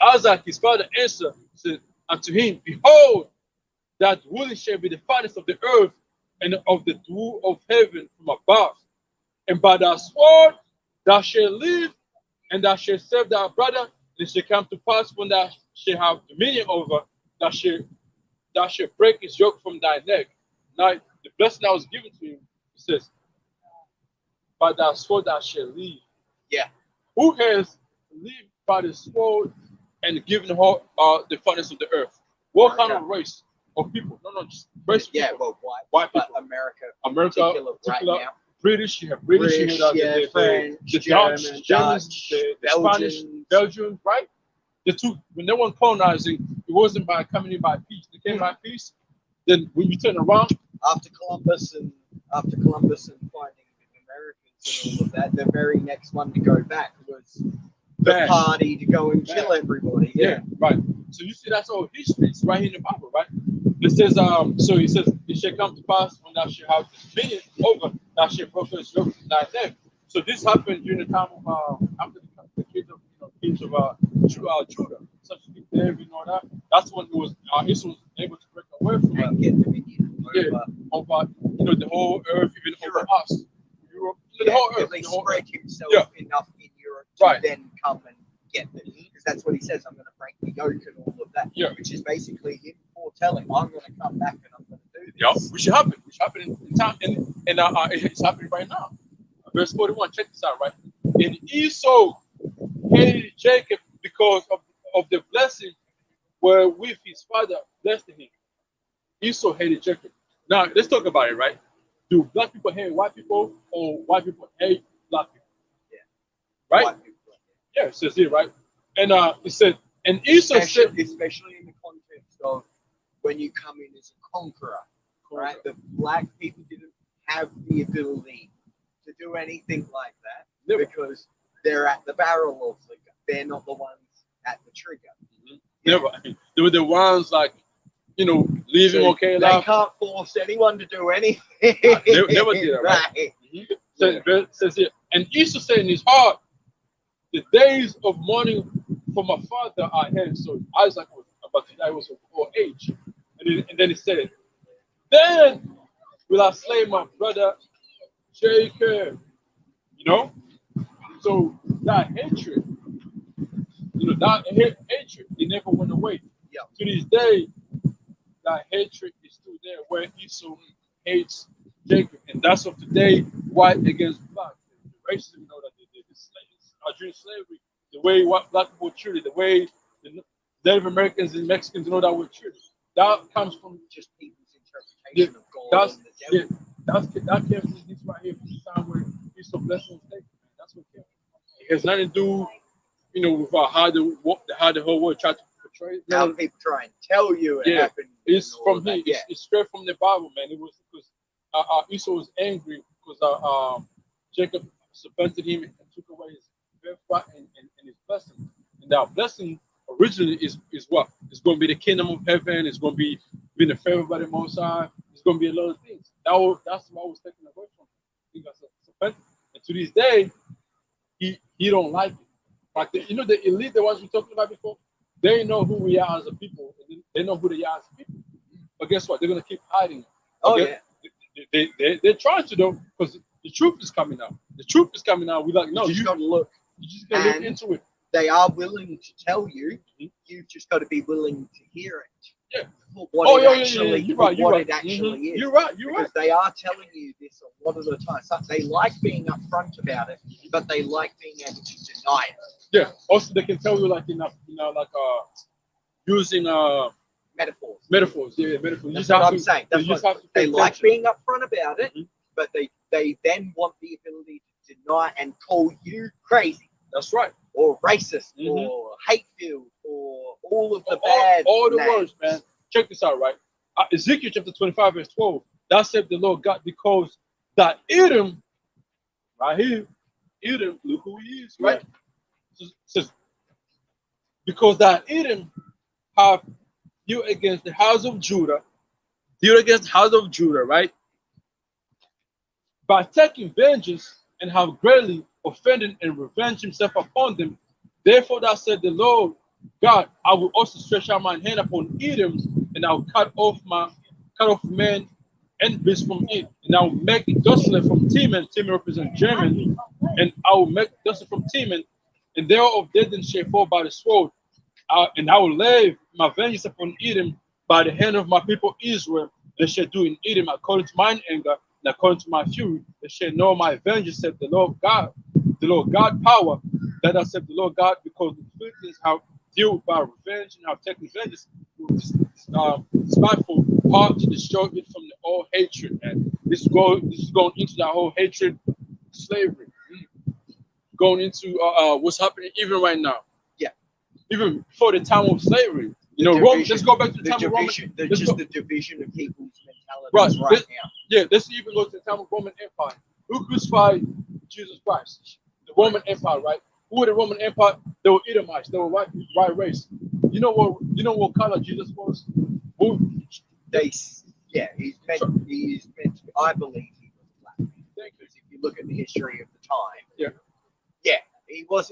Isaac, his father, answered, said unto him, behold, that wood shall be the fatness of the earth, and of the dew of heaven from above. And by thy sword thou shalt live, and thou shalt serve thy brother. And it shall come to pass, when thou shalt have dominion over, thou shalt break his yoke from thy neck. Now the blessing that was given to him, it says, by thy sword thou shalt live. Yeah. Who has lived by the sword and given the fatness of the earth? What kind of race of people? No, just race of yeah, people. well, white but people. America Right now. British, you have British, you have French, the Dutch, Germans, the Spanish, Belgians, right? The two, when they weren't colonizing, it wasn't by coming in by peace. They came by peace. Then when you turn around, after Columbus and finding Americans and all of that, the very next one to go back was the party to go and kill everybody. Yeah, right. So you see, that's all history. It's right here in the Bible, right? It says, so he says, it shall come to pass, when thou shalt have dominion over, thou shalt broken his yoke from thy neck. So this happened during the time of after the kings of Judah, such as David and all that. That's when it was Israel was able to break away from And get dominion over the whole earth, even over us. Europe, the whole earth. At least spread himself enough in Europe to then come and get them. Because that's what he says, I'm going to break the yoke and all of that. Yeah. Which is basically him foretelling, I'm going to come back and I'm going to do this. Yeah, which happen. Which happened in time, and it's happening right now. Verse 41, check this out, right? And Esau hated Jacob because of the blessing wherewith his father blessed him. Esau hated Jacob. Now, let's talk about it, right? Do black people hate white people, or white people hate black people? Yeah. Right? White people. Yeah, it says here, right? And it said, and Esau said, especially in the context of when you come in as a conqueror, right? The black people didn't have the ability to do anything like that because they're at the barrel of the gun. They're not the ones at the trigger. Never. They were the ones leaving They can't force anyone to do anything. They never did that, right? Says here, and Esau said in his heart, the days of mourning for my father are here. So Isaac was about to die, was of old age. And then he said, then will I slay my brother Jacob. So that hatred, hatred, it never went away. Yeah. To this day, that hatred is still there, where Esau hates Jacob. And that's of today, white against black. The racism, that they did, the slaves, during slavery, the way black people were treated, the way the Native Americans and Mexicans that were treated. That comes from just people's interpretation of God and the devil. That came from this right here, from the time where Esau blessing was taken. That's what came. It has nothing to do, with how the whole world tried to portray it. Now people try and tell you it happened. It's from here. It's straight from the Bible, man. It was because Esau was angry because Jacob supplanted him and took away his birthright and his blessing. And that blessing originally is what? It's going to be the kingdom of heaven. It's going to be being favored by the Most High. It's going to be a lot of things. That's what was taken away from him. He got supplanted. And to this day, he don't like it. Like the elite, the ones we talked about before, they know who we are as a people, and they know who they are as a people. But guess what? They're gonna keep hiding. They're trying to though, because the truth is coming out. The truth is coming out. We're like, no, you just gotta look. You just gotta look into it. they are willing to tell you. You've just got to be willing to hear it. Yeah. For what it actually, You're right. what it actually is. You're right. Because they are telling you this a lot of the time. So they like being upfront about it, but they like being able to deny it. Yeah. Also, they can tell you like using Metaphors. metaphors. Yeah, metaphors. That's what I'm saying. That's you just what have to they pay like attention. being upfront about it, but they then want the ability to deny and call you crazy. That's right. Or racist, or hate-filled, or all of the bad all the names. words, man. Check this out, right? Ezekiel chapter 25, verse 12. That said the Lord God, because that Edom, right here, Edom, look who he is, right? Says, because that Edom have dealt against the house of Judah, right? By taking vengeance and have greatly offended and revenged himself upon them. Therefore, thou said the Lord God, I will also stretch out my hand upon Edom, and I will cut off men and beasts from it, and I will make it desolate from Teman. Teman represents German, and I will make it desolate from Teman, and thereof dead shall fall by the sword. And I will lay my vengeance upon Edom by the hand of my people Israel. They shall do in Edom according to mine anger and according to my fury. They shall know my vengeance, said the Lord God power. That I said the Lord God, because the Philistines have dealt by revenge and have taken vengeance with this spiteful heart to destroy it from the all hatred. And this is going into that whole hatred, slavery, going into what's happening even right now. Even before the time of slavery, Rome. Let's go back to the time of Roman. The division of people's mentalities right now. Yeah, let's even go to the time of Roman Empire. Who crucified Jesus Christ? The Roman Empire, right? Who were the Roman Empire? They were Edomites. They were white race. You know what color Jesus was? He's meant to be, I believe he was black. Because if you look at the history of the time,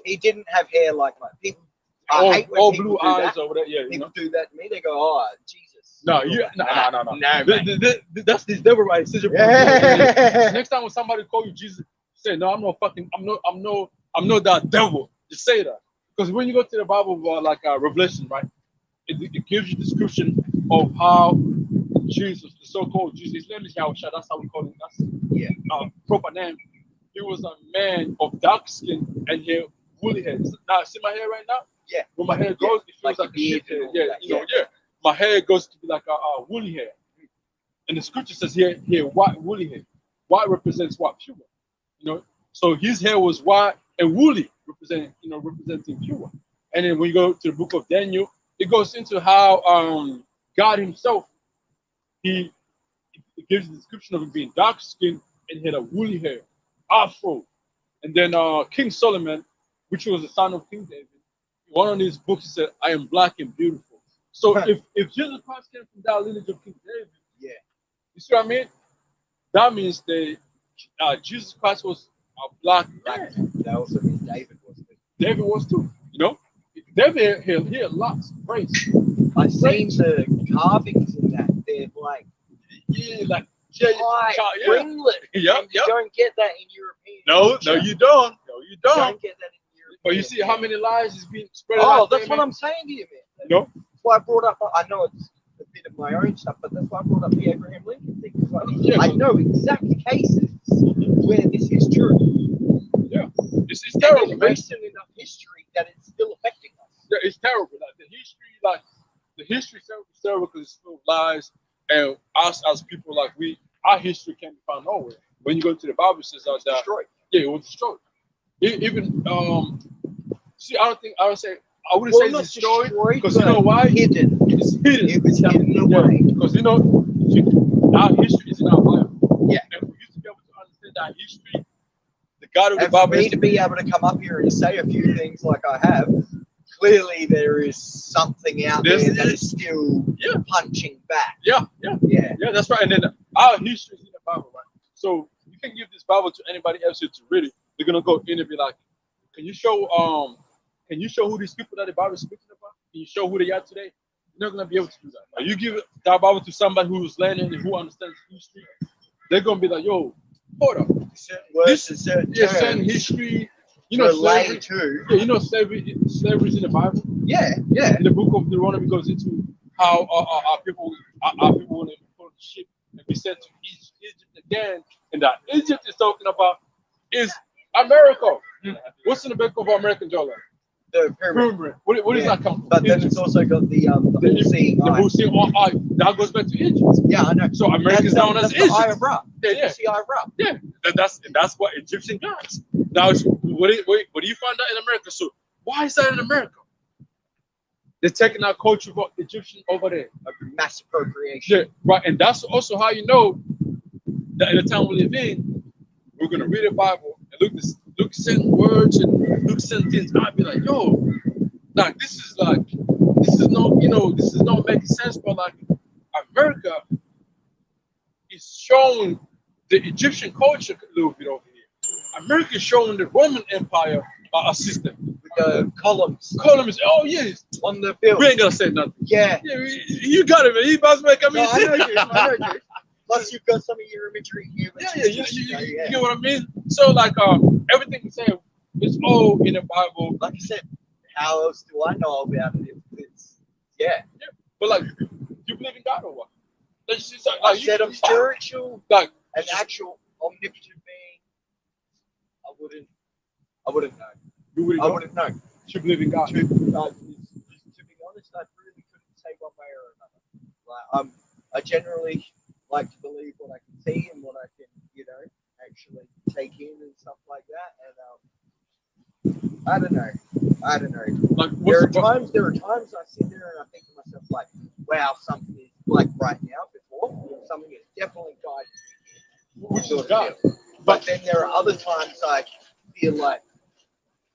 he didn't have hair like people. I hate when all people blue do eyes that. over there. Yeah, people do that to me. They go, "Oh, Jesus." No. That's this devil right. Yeah. Next time when somebody call you Jesus, say, "No, I'm not that devil." Just say that, because when you go to the Bible, Revelation, right, it gives you description of how Jesus, the so-called Jesus, his name is Yahusha. That's how we call him. That's proper name. He was a man of dark skin and hair, woolly hair. Now, see my hair right now? Yeah. When my hair goes, it feels like a sheep hair. My hair goes to be like a woolly hair. And the scripture says here, white woolly hair. White represents what? Pure. So his hair was white and woolly, representing pure. And then when you go to the book of Daniel, it goes into how God himself, he gives the description of him being dark skinned and he had a woolly hair, afro. And then King Solomon, which was the son of King David, one of his books said, "I am black and beautiful." So if Jesus Christ came from that lineage of King David, you see what I mean? That means that Jesus Christ was a black man. That also means David was too. David was too. David had lots of praise. I've seen the carvings in that. They're like ringlet. Yep. You don't get that in European. No, you don't. You don't get that in European. But you see how many lies is being spread. That's what I'm saying to you, man. No. That's why I brought up. I know it's a bit of my own stuff, but that's why I brought up the Abraham Lincoln thing. I know exact cases where this is true. Yeah, it's terrible. And recent enough history that it's still affecting us. Yeah, it's terrible. The history is terrible because it's full of lies, and us as people, our history can't be found nowhere. When you go to the Bible, it says that destroyed. Yeah, it was destroyed. Even I wouldn't say it's destroyed because you know why? Hidden. It's hidden. It was hidden away. Because our history is in our Bible. Yeah. And for you to be able to understand our history, the God of the Bible. For me to be able to come up here and say a few things like I have, clearly there is something out there that is still punching back. Yeah, that's right. And then our history is in the Bible, right? So you can give this Bible to anybody else to read it. They're gonna go in and be like, Can you show who these people that the Bible is speaking about? Can you show who they are today? You're not gonna be able to do that. You give that Bible to somebody who's learning and who understands history, they're gonna be like, "Yo, hold up, certain words and certain certain history You know, relay slavery. to. Yeah, you know, slavery's in the Bible. Yeah, yeah. In the book of Deuteronomy goes into how our people were put on the ship and be sent to Egypt again, and that Egypt is talking about is America. What's in the back of American dollar? The pyramid. What does that come from? But then it's also got the whole seeing eye. The whole seeing eye. That goes back to Egypt. Yeah, I know. So America is known as the Eye Egypt. of Ra. Yeah. The Eye of Ra. Yeah, that's what Egyptian gods. Now, what do you find out in America? So why is that in America? They're taking our culture from Egyptian over there. Mass appropriation. Yeah, right. And that's also how you know that in the time we live in, we're gonna read the Bible and look certain words and look certain things. I'd be like, yo, like this is not making sense, but like America is showing the Egyptian culture a little bit over here. America is showing the Roman Empire a system. The columns. Columns. Oh yes. On the bill. We ain't gonna say nothing. Yeah. Yeah, you got it, man. You about to make me. No, I know you. Plus, you've got some of your imagery here. Yeah, you get what I mean. So like everything you say is all in the Bible. Like I said, how else do I know about it? It's yeah. But like, you believe in God or what? That's just, like, I said I'm spiritual. Like an actual omnipotent being. I wouldn't know. You wouldn't I know? wouldn't know. You believe in God. To be honest, I really couldn't say one way or another. Like, I generally like to believe what I can see and what I can, actually take in and stuff like that. And I don't know. Like, there are times I sit there and I think to myself like, wow, something is like right now before something is definitely guiding me. Which is God. But then there are other times I feel like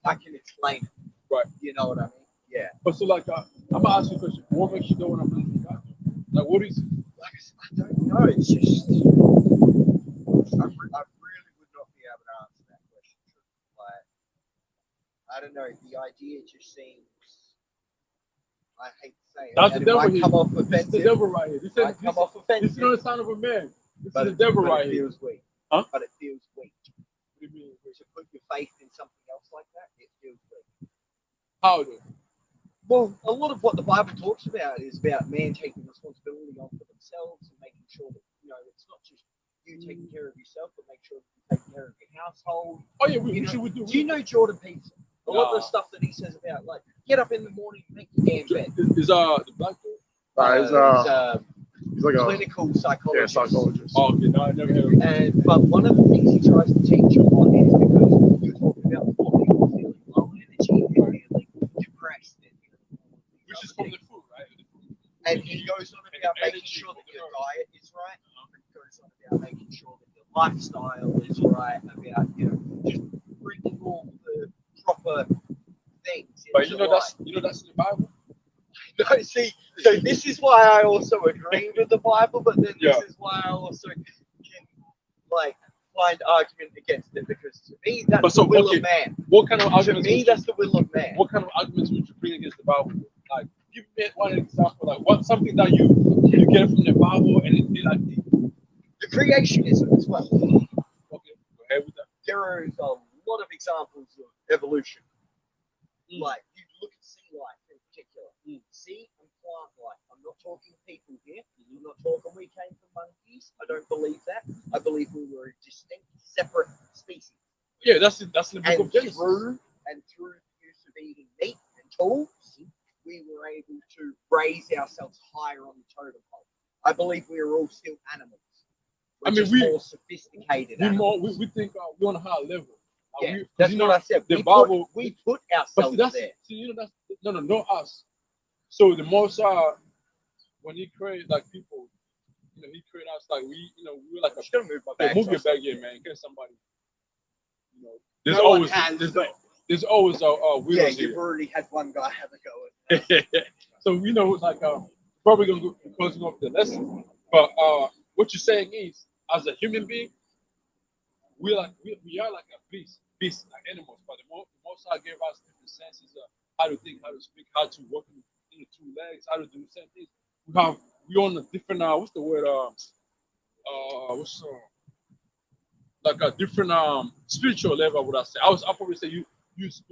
I can explain it. Right. You know what I mean? Yeah. But so like, I'm gonna ask you a question. What makes you know when I'm believing in God? Like, what is it? Like I don't know. It's just I really would not be able to answer that question. Like, I don't know. The idea just seems. I hate to say it. That's the devil here. Come off offensive. This is the devil right here. This come off offensive. This is not the sign of a man. This is the devil right here. It feels weak. Huh? But it feels weak. What do you mean? To put your faith in something else like that, it feels weak. How do? Well, a lot of what the Bible talks about is about man taking responsibility on for themselves and making sure that, it's not just you taking care of yourself, but make sure that you take care of your household. Oh, yeah, we do. Do you know Jordan Peterson? A lot of the stuff that he says about, like, get up in the morning, make your damn bed. Is the black dude? He's like a clinical psychologist. Yeah, psychologist. Oh, okay, no, I never heard of it. But one of the things he tries to teach a lot is because you're talking about before people feeling low energy, they're feeling depressed. Which is from the food, right? And he goes on about making sure that your diet is right. He goes on about making sure that your lifestyle is right. About just bringing all the proper things. But that's in the Bible. No, see, so this is why I also agree with the Bible, but then this is why I also can find argument against it, because to me that's the will of man. What kind of arguments? To me, that's the will of man. What kind of arguments would you bring against the Bible? Like, give me one example. Like, what's something that you get from the Bible and it be like the creationism as well. Okay, go ahead with that. There is a lot of examples of evolution. Like, you look at sea life in particular. Sea and plant life. I'm not talking people here. I'm not talking we came from monkeys. I don't believe that. I believe we were a distinct, separate species. Yeah, that's in the book of Genesis. Through the use of eating meat and tools, we were able to raise ourselves higher on the totem pole. I believe we are all still animals. We're more sophisticated animals. We think we're on a higher level. Yeah, that's what I said. The Bible, we put ourselves there. See, that's not us. So the Most when He created like people, He created us like we were like move your bag here, man. Get somebody. There's always a wheel. Yeah, you've already had one guy have a go at that. So probably gonna go closing up the lesson. But what you're saying is, as a human being, we are like a beast like animals. But the Most High gave us different senses of how to think, how to speak, how to walk in the two legs, how to do certain things. We on a different what's the word? Like a different spiritual level. Would I say? I'll probably say use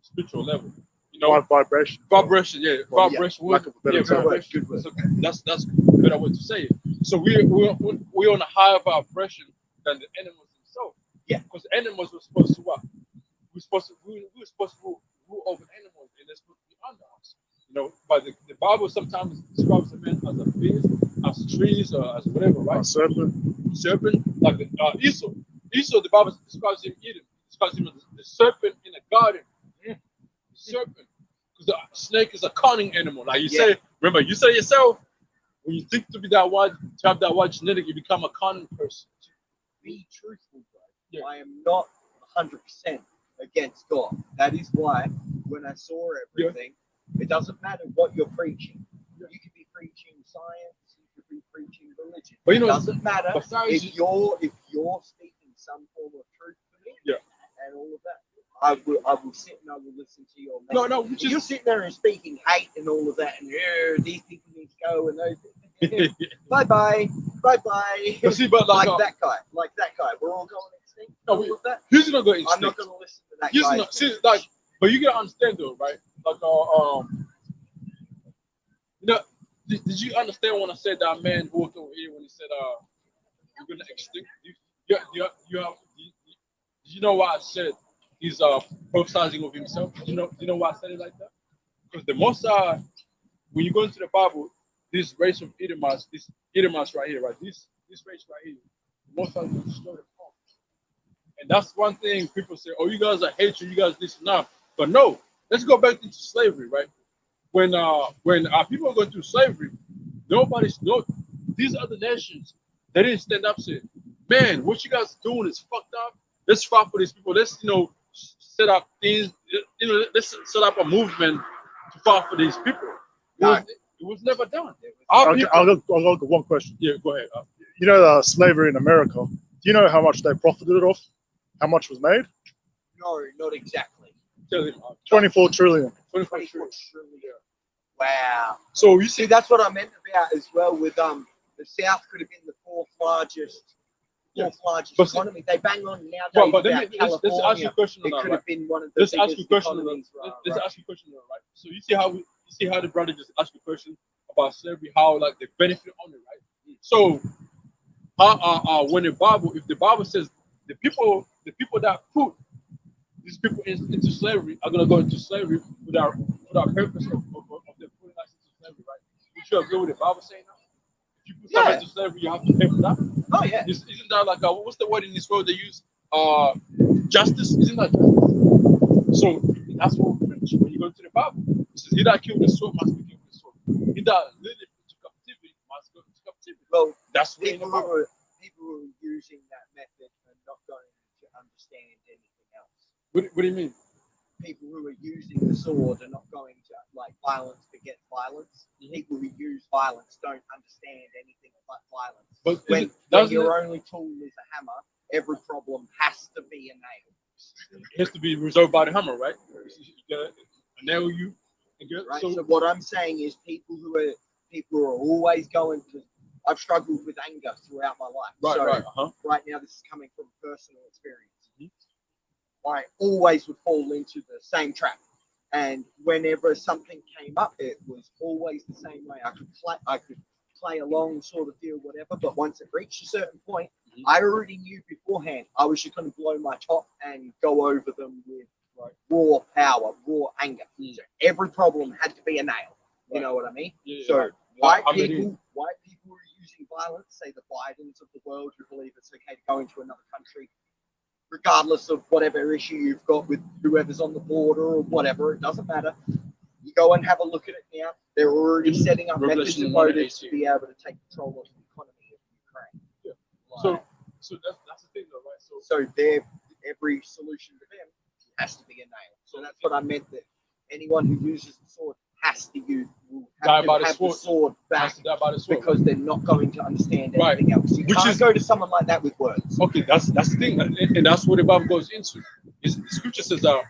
spiritual level. You know, Vibration. vibration, yeah, Well, vibration. lack of a better term. Vibration. So that's a better way to say it. So we're on a higher vibration than the animals themselves. Yeah. Because animals were supposed to what? We were supposed to rule over animals, and they're supposed to be under us. You know, but the Bible sometimes describes a man as a beast, as trees, or as whatever, right? Serpent. Serpent, like Esau. Esau, the Bible describes him Eden. Describes him as the serpent in the garden. Serpent, because the snake is a cunning animal. Like you say, remember, you say yourself, when you think to be that wide, to have that wide genetic, you become a cunning person. Be truthful, bro. Yeah. I am not 100% against God. That is why when I saw everything, it doesn't matter what you're preaching. You could be preaching science, you could be preaching religion. But it doesn't matter besides if you're speaking some form of truth to me. Yeah. And all of that. I will sit and I will listen to your message. No, If you're sitting there and speaking hate and all of that, and these people need to go and those. Bye bye. But see, but like that guy. We're all going extinct. No, All of that. he's not going I'm not going to listen to that He's guy. not, see, like, but you gotta understand though, right? Like, you know, did you understand when I said that man walked over here when he said, "You're gonna extinct"? Did you know why I said he's prophesizing of himself? Do you know why I said it like that? Because the Most High, when you go into the Bible, this race of Edomites, this Edomites right here, right? This race right here, the Most High will destroy the fall. And that's one thing people say, "Oh, you guys are hatred, you guys this and that." But no, let's go back into slavery, right? When our people are going through slavery, these other nations, they didn't stand up and say, "Man, what you guys doing is fucked up. Let's fight for these people. Let's set up things. Let's set up a movement to fight for these people." It was never done. I'll go one question. Yeah, go ahead. You know, slavery in America. Do you know how much they profited off? How much was made? No, not exactly. Tell him, 24 trillion. 24 trillion. Wow. So you See, that's what I meant about as well. With the South could have been the fourth largest economy. They bang on nowadays but about California. let's ask you a question on it that, could right? have been one of the Let's biggest ask you a question. economies. Let's ask you a question, right? So you see how the brother just asked you a question about slavery, how like they benefit on it, right? So how when if the Bible says the people that put these people into slavery are gonna go into slavery without purpose of them putting us into slavery, right? Would you agree with the Bible saying that? If you put someone into slavery, you have to pay for that. Oh yeah. Isn't that like what's the word in this world they use? Justice. Isn't that justice? So that's what we preach when you go to the Bible. It says, "He that killed the sword must be killed with the sword. He that led it into captivity must go into captivity." Well, that's what people who are using that method are not going to understand anything else. What do you mean? People who are using the sword are not going to like violence begets violence. People who use violence don't understand anything but violence. But when your only tool is a hammer, every problem has to be a nail. It has to be resolved by the hammer, right? You gotta nail you. Right. So what I'm saying is people who are always going to. I've struggled with anger throughout my life. Right now, this is coming from personal experience. I always would fall into the same trap, and whenever something came up, it was always the same way. I could play along, sort of deal, whatever. But once it reached a certain point, I already knew beforehand I was just going to blow my top and go over them with raw power, raw anger. So every problem had to be a nail. You know what I mean? Yeah, so white people who are using violence, say the Bidens of the world, who believe it's okay to go into another country, regardless of whatever issue you've got with whoever's on the border or whatever, it doesn't matter. You go and have a look at it now. They're already setting up methods and motives to be able to take control of the economy of Ukraine. Yeah. So that's the thing, though, right? So every solution to them has to be a nail. So that's what I meant, that anyone who uses the sword has to have the sword back, because they're not going to understand anything else. You can't go to someone like that with words. Okay, that's the thing, and that's what the Bible goes into. The scripture says that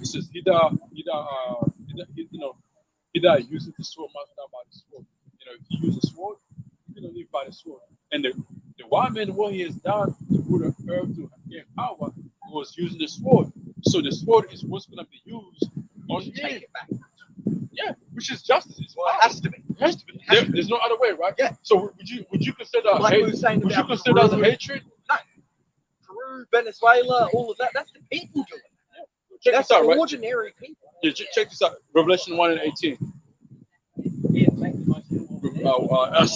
it says he that uses the sword must die by the sword. If he uses a sword, he's gonna live by the sword. And the white man, what he has done to put the earth to gain power, was using the sword So the sword is what's gonna be used on You him. take it back. Yeah, which is justice. It's Well, it power. has to be. It has to be. Has to be. There's no other way, right? Yeah. So would you consider Like hate? we were saying Would you about consider that as a Peru. hatred? No. Peru, Venezuela, all of that. That's the people doing it. Check That's this out, right? ordinary people. Yeah, check this out. Revelation 1 and 18. It's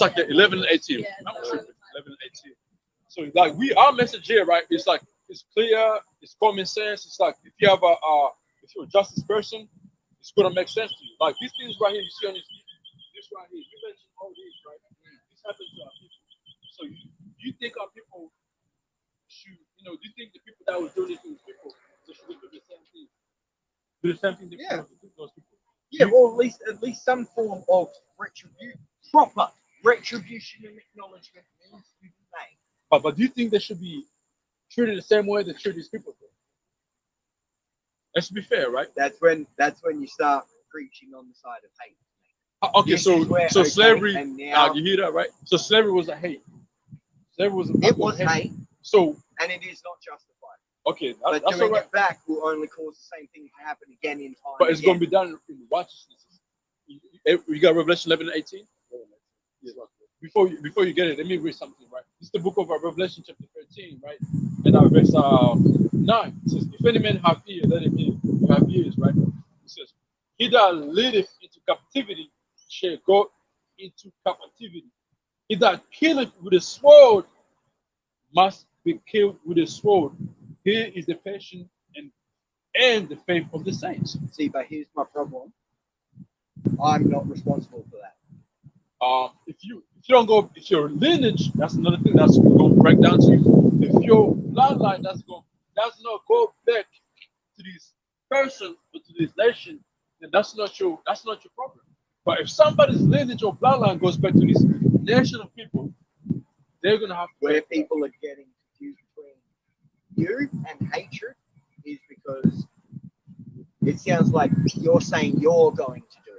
like 11 and 18. I'm not sure. 11 and 18. So like our message here, right? It's like it's clear, it's common sense. It's like if you have if you're a justice person, it's gonna make sense to you. Like these things right here, you see on this right here. You mentioned all these, right? This happens to our people. So you think our people should, do you think the people that was doing this to these people, they should do the same thing? Do the same thing they do to those people? Yeah, well, at least some form of proper retribution and acknowledgement needs to be made. But do you think they should be treated the same way they treat these people? Let's be fair, right? That's when you start preaching on the side of hate. Okay, This is where, so slavery. and now You hear that, right? So slavery was a hate. Slavery was a hate. So and it is not justified. Okay, But that's doing all right. it back will only cause the same thing to happen again in time. But it's going to be done in righteousness. You got Revelation 11 and 18. Yeah. Before you get it, let me read something, right? This is the book of Revelation chapter 13, right? And verse 9. It says, if any man have ear, let him hear. You have ears, right? It says, he that leadeth into captivity shall go into captivity. He that killeth with a sword must be killed with a sword. Here is the passion and the faith of the saints. See, but here's my problem. I'm not responsible for that. If you don't go, if your lineage, that's another thing that's going to break down to you. If your bloodline does not go back to this person or to this nation, then that's not your problem. But if somebody's lineage or bloodline goes back to this nation of people, they're gonna have to. Where people are getting confused between you and hatred is because it sounds like you're saying you're going to do it.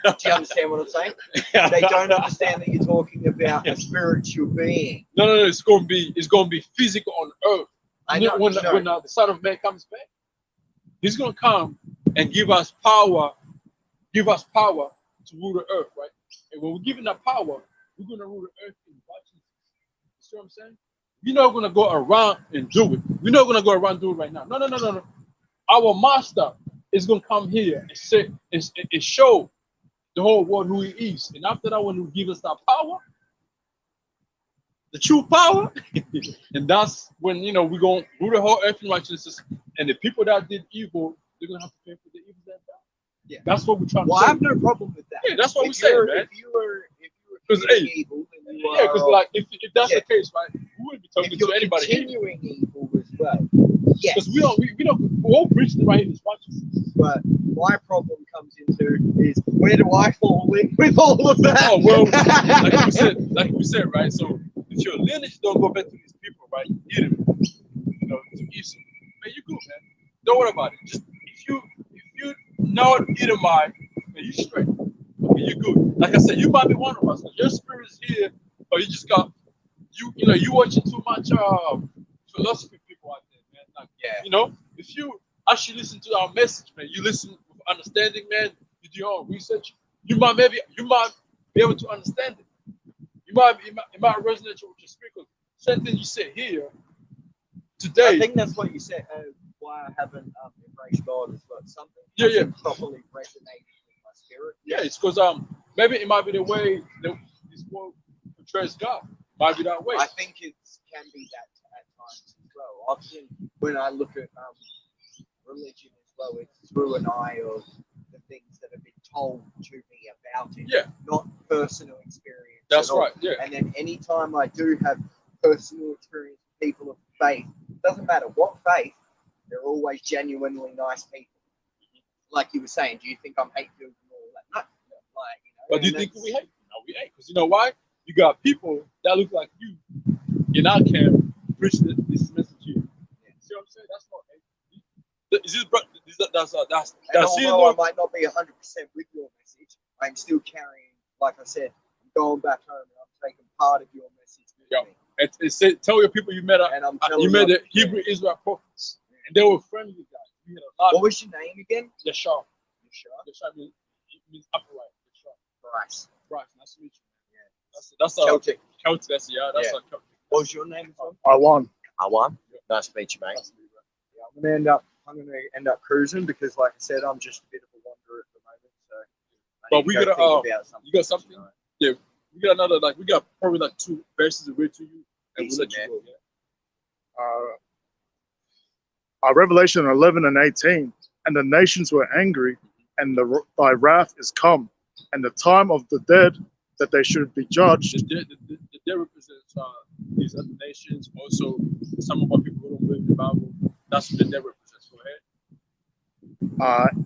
Do you understand what I'm saying? They don't understand that you're talking about a spiritual being. No, it's gonna be physical on earth. I know, when the Son of Man comes back, he's gonna come and give us power to rule the earth, right? And when we're given that power, we're gonna rule the earth in righteousness. You see what I'm saying? We're not gonna go around and do it. We're not gonna go around and do it right now. No. Our master is gonna come here and say and show the whole world who he is. And after that, when he give us that power, the true power, and that's when we're gonna rule the whole earth in righteousness. And the people that did evil, they're gonna have to pay for the evil they've done. Yeah, that's what we're trying to say. I have no problem with that. Yeah, that's what we're saying, man. If you were evil, then you because like if that's the case, right, we wouldn't be talking to anybody. Continuing evil as well. Yes. Because we don't we're all preaching right here is righteousness. But my problem comes into is where do I fall in with all of that? Oh well, like we said, right? So if your lineage don't go back to these people, right, you get them, to Esau, man, you good, man. Don't worry about it. Just if you not Edomite, man, you straight. Okay, you good. Like I said, you might be one of us. Your spirit is here, but you just got you watching too much philosophy people out there, man. Like, if you actually listen to our message, man, you listen with understanding, man. You do your own research. You might be able to understand it. It might resonate with your spirit. Same thing you said here today. I think that's what you said. Why I haven't embraced God is that something hasn't properly resonated with my spirit. Yeah, it's because maybe it might be the way this world portrays God. Might be that way. I think it can be that at times as well. Often when I look at religion as well, it's through an eye of the things that have been told to me about it. Yeah. Not personal experience. That's right. Yeah. And then anytime I do have personal experience with people of faith, doesn't matter what faith, they're always genuinely nice people. Like you were saying, do you think I'm hate-filled and all that? No. But do you think we hate? No, we hate. Because you know why? You got people that look like you in our camp preaching this message here. Yeah. See what I'm saying? That's not hate. Is this and although I might not be 100% with your message, I'm still carrying, like I said, I'm going back home and I'm taking part of your message with me. It said, tell your people you met the Hebrew Israel prophets, and they were friendly guys. we had a lot. What was your name again? Yashar. Yashar. Yashar means upright. Yashar. Bryce. Bryce, nice to meet you. Yeah. That's a Celtic. Celtic. That's a Celtic. What was your name as well? I won. Awan. Nice to meet you, mate. Nice to meet you, bro. Yeah, I'm gonna end up cruising because, like I said, I'm just a bit of a wanderer at the moment. So, But we gotta, something. you got something? Yeah, we got another, like, we got probably like 2 verses to read to you, and we'll let you go. Yeah. Revelation 11 and 18. And the nations were angry, and thy wrath is come, and the time of the dead that they should be judged. The dead represents these other nations. Also, some of our people who don't believe in the Bible. That's what the dead represents. Go ahead.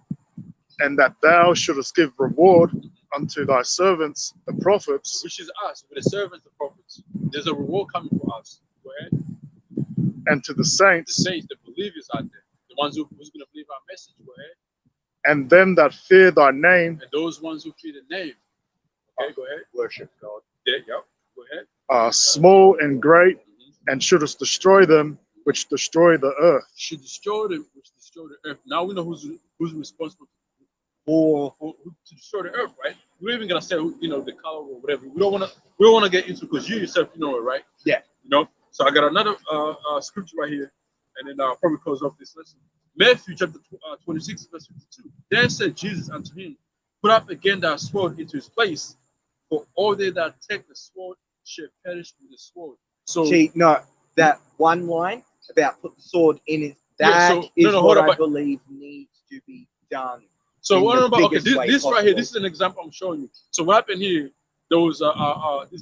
And that thou shouldest give reward unto thy servants, the prophets, Which is us, with the servants, the prophets. There's a reward coming for us. Go ahead. and to the The saints, saints, the believers out there, the ones who's going to believe our message. Go ahead. and them that fear thy name, And those ones who fear the name. Okay, go ahead. Worship God. Yeah, yep. Go ahead. small and great, and shouldest destroy them which destroy the earth. Should destroy the earth. Now we know who's responsible for to destroy the earth, right? We're even gonna say the color or whatever. We don't wanna get into, because you yourself you know it, right? Yeah. So I got another scripture right here, and then I'll probably close off this lesson. Matthew chapter 26 verse 52. Then said Jesus unto him, put up again thy sword into his place, for all they that take the sword shall perish with the sword. So See, no, that one line about put the sword in it, that is what I believe needs to be done. So what about, okay, biggest way this right here, possible. this is an example I'm showing you. So what happened here, there was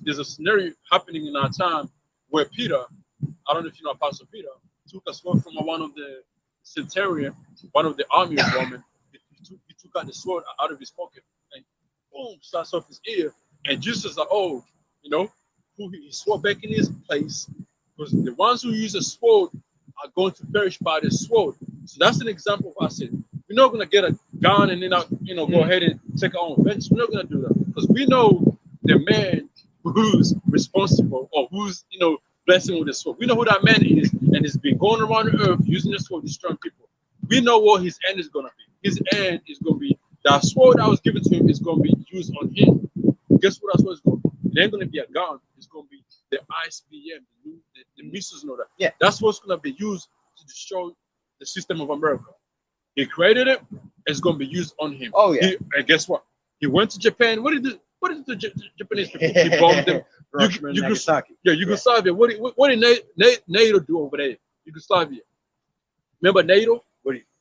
there's a scenario happening in our time where Peter, I don't know if you know Apostle Peter, took a sword from one of the centurion, one of the army of Roman. He took out the sword out of his pocket and boom, sliced off his ear. And Jesus is like, oh, he swore back in his place, because the ones who use a sword are going to perish by the sword. So that's an example of us saying, we're not gonna get a gun and then go ahead and take our own vengeance. We're not gonna do that, because we know the man who's responsible, or who's blessing with the sword. We know who that man is, and he's been going around the earth using the sword, destroying people. We know what his end is gonna be. His end is gonna be that sword that was given to him is gonna be used on him. Guess what that sword is gonna be? It ain't gonna be a gun. It's gonna be the ICBM, the missiles and all that. Yeah. That's what's gonna be used to destroy the system of America. He created it. It's gonna be used on him. Oh yeah. And guess what? He went to Japan. What did the Japanese people? He bombed them. Nagasaki. Yeah, Yugoslavia. What did NATO do over there? Yugoslavia. Remember NATO?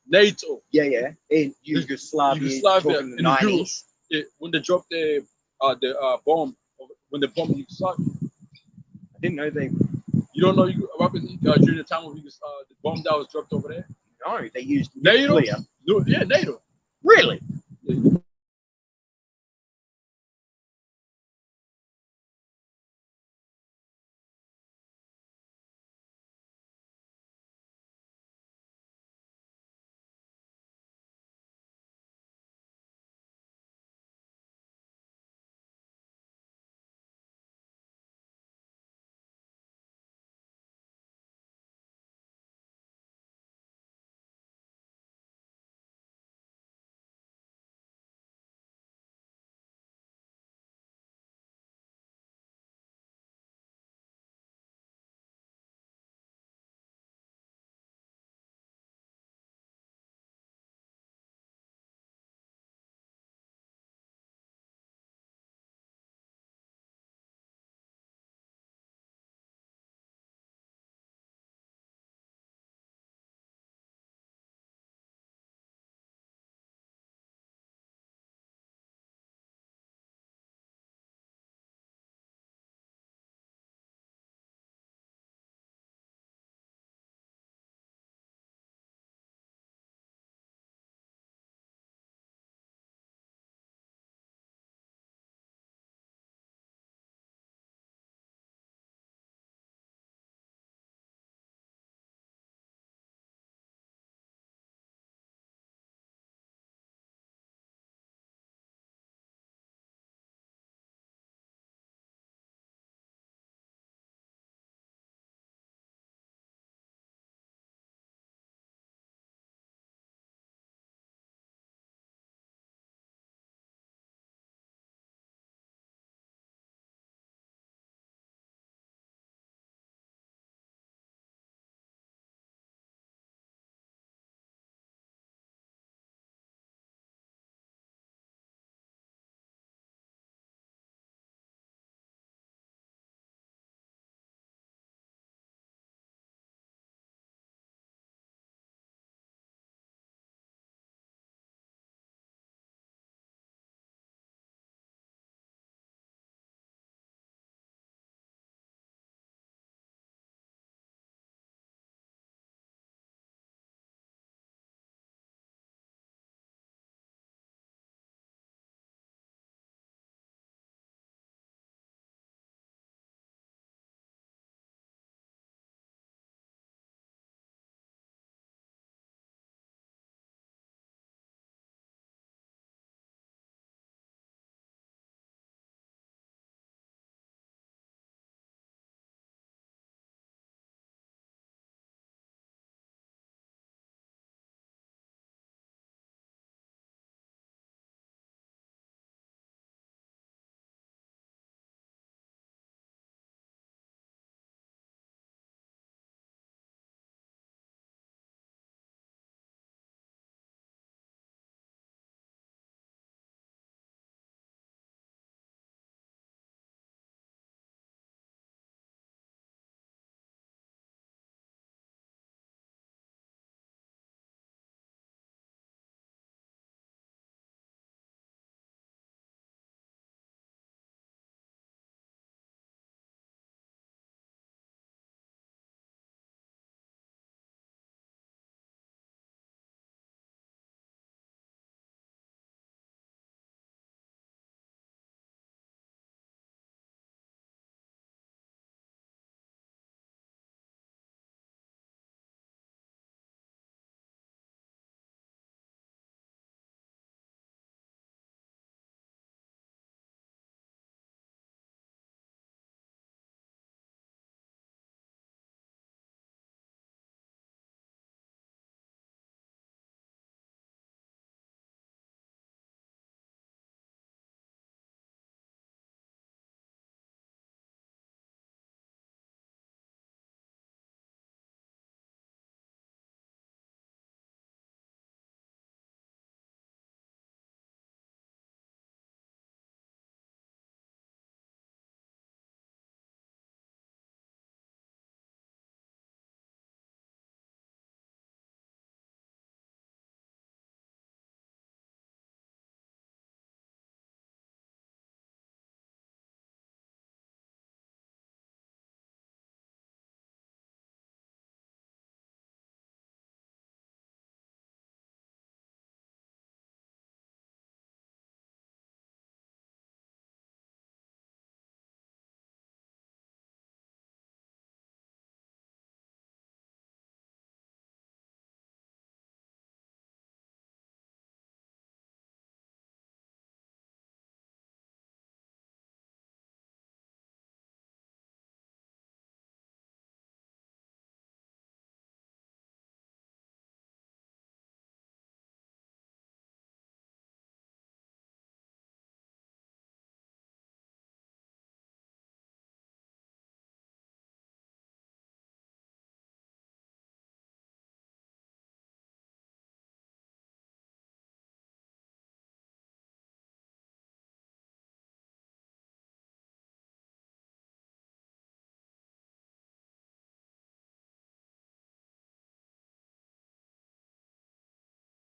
NATO. Yeah. In Yugoslavia talking in the 90s. Yeah, when they dropped the bomb, when they bombed Yugoslavia. I didn't know they. You don't know during the time of the bomb that was dropped over there? No, they used NATO. nuclear. Yeah, NATO. Really? Yeah.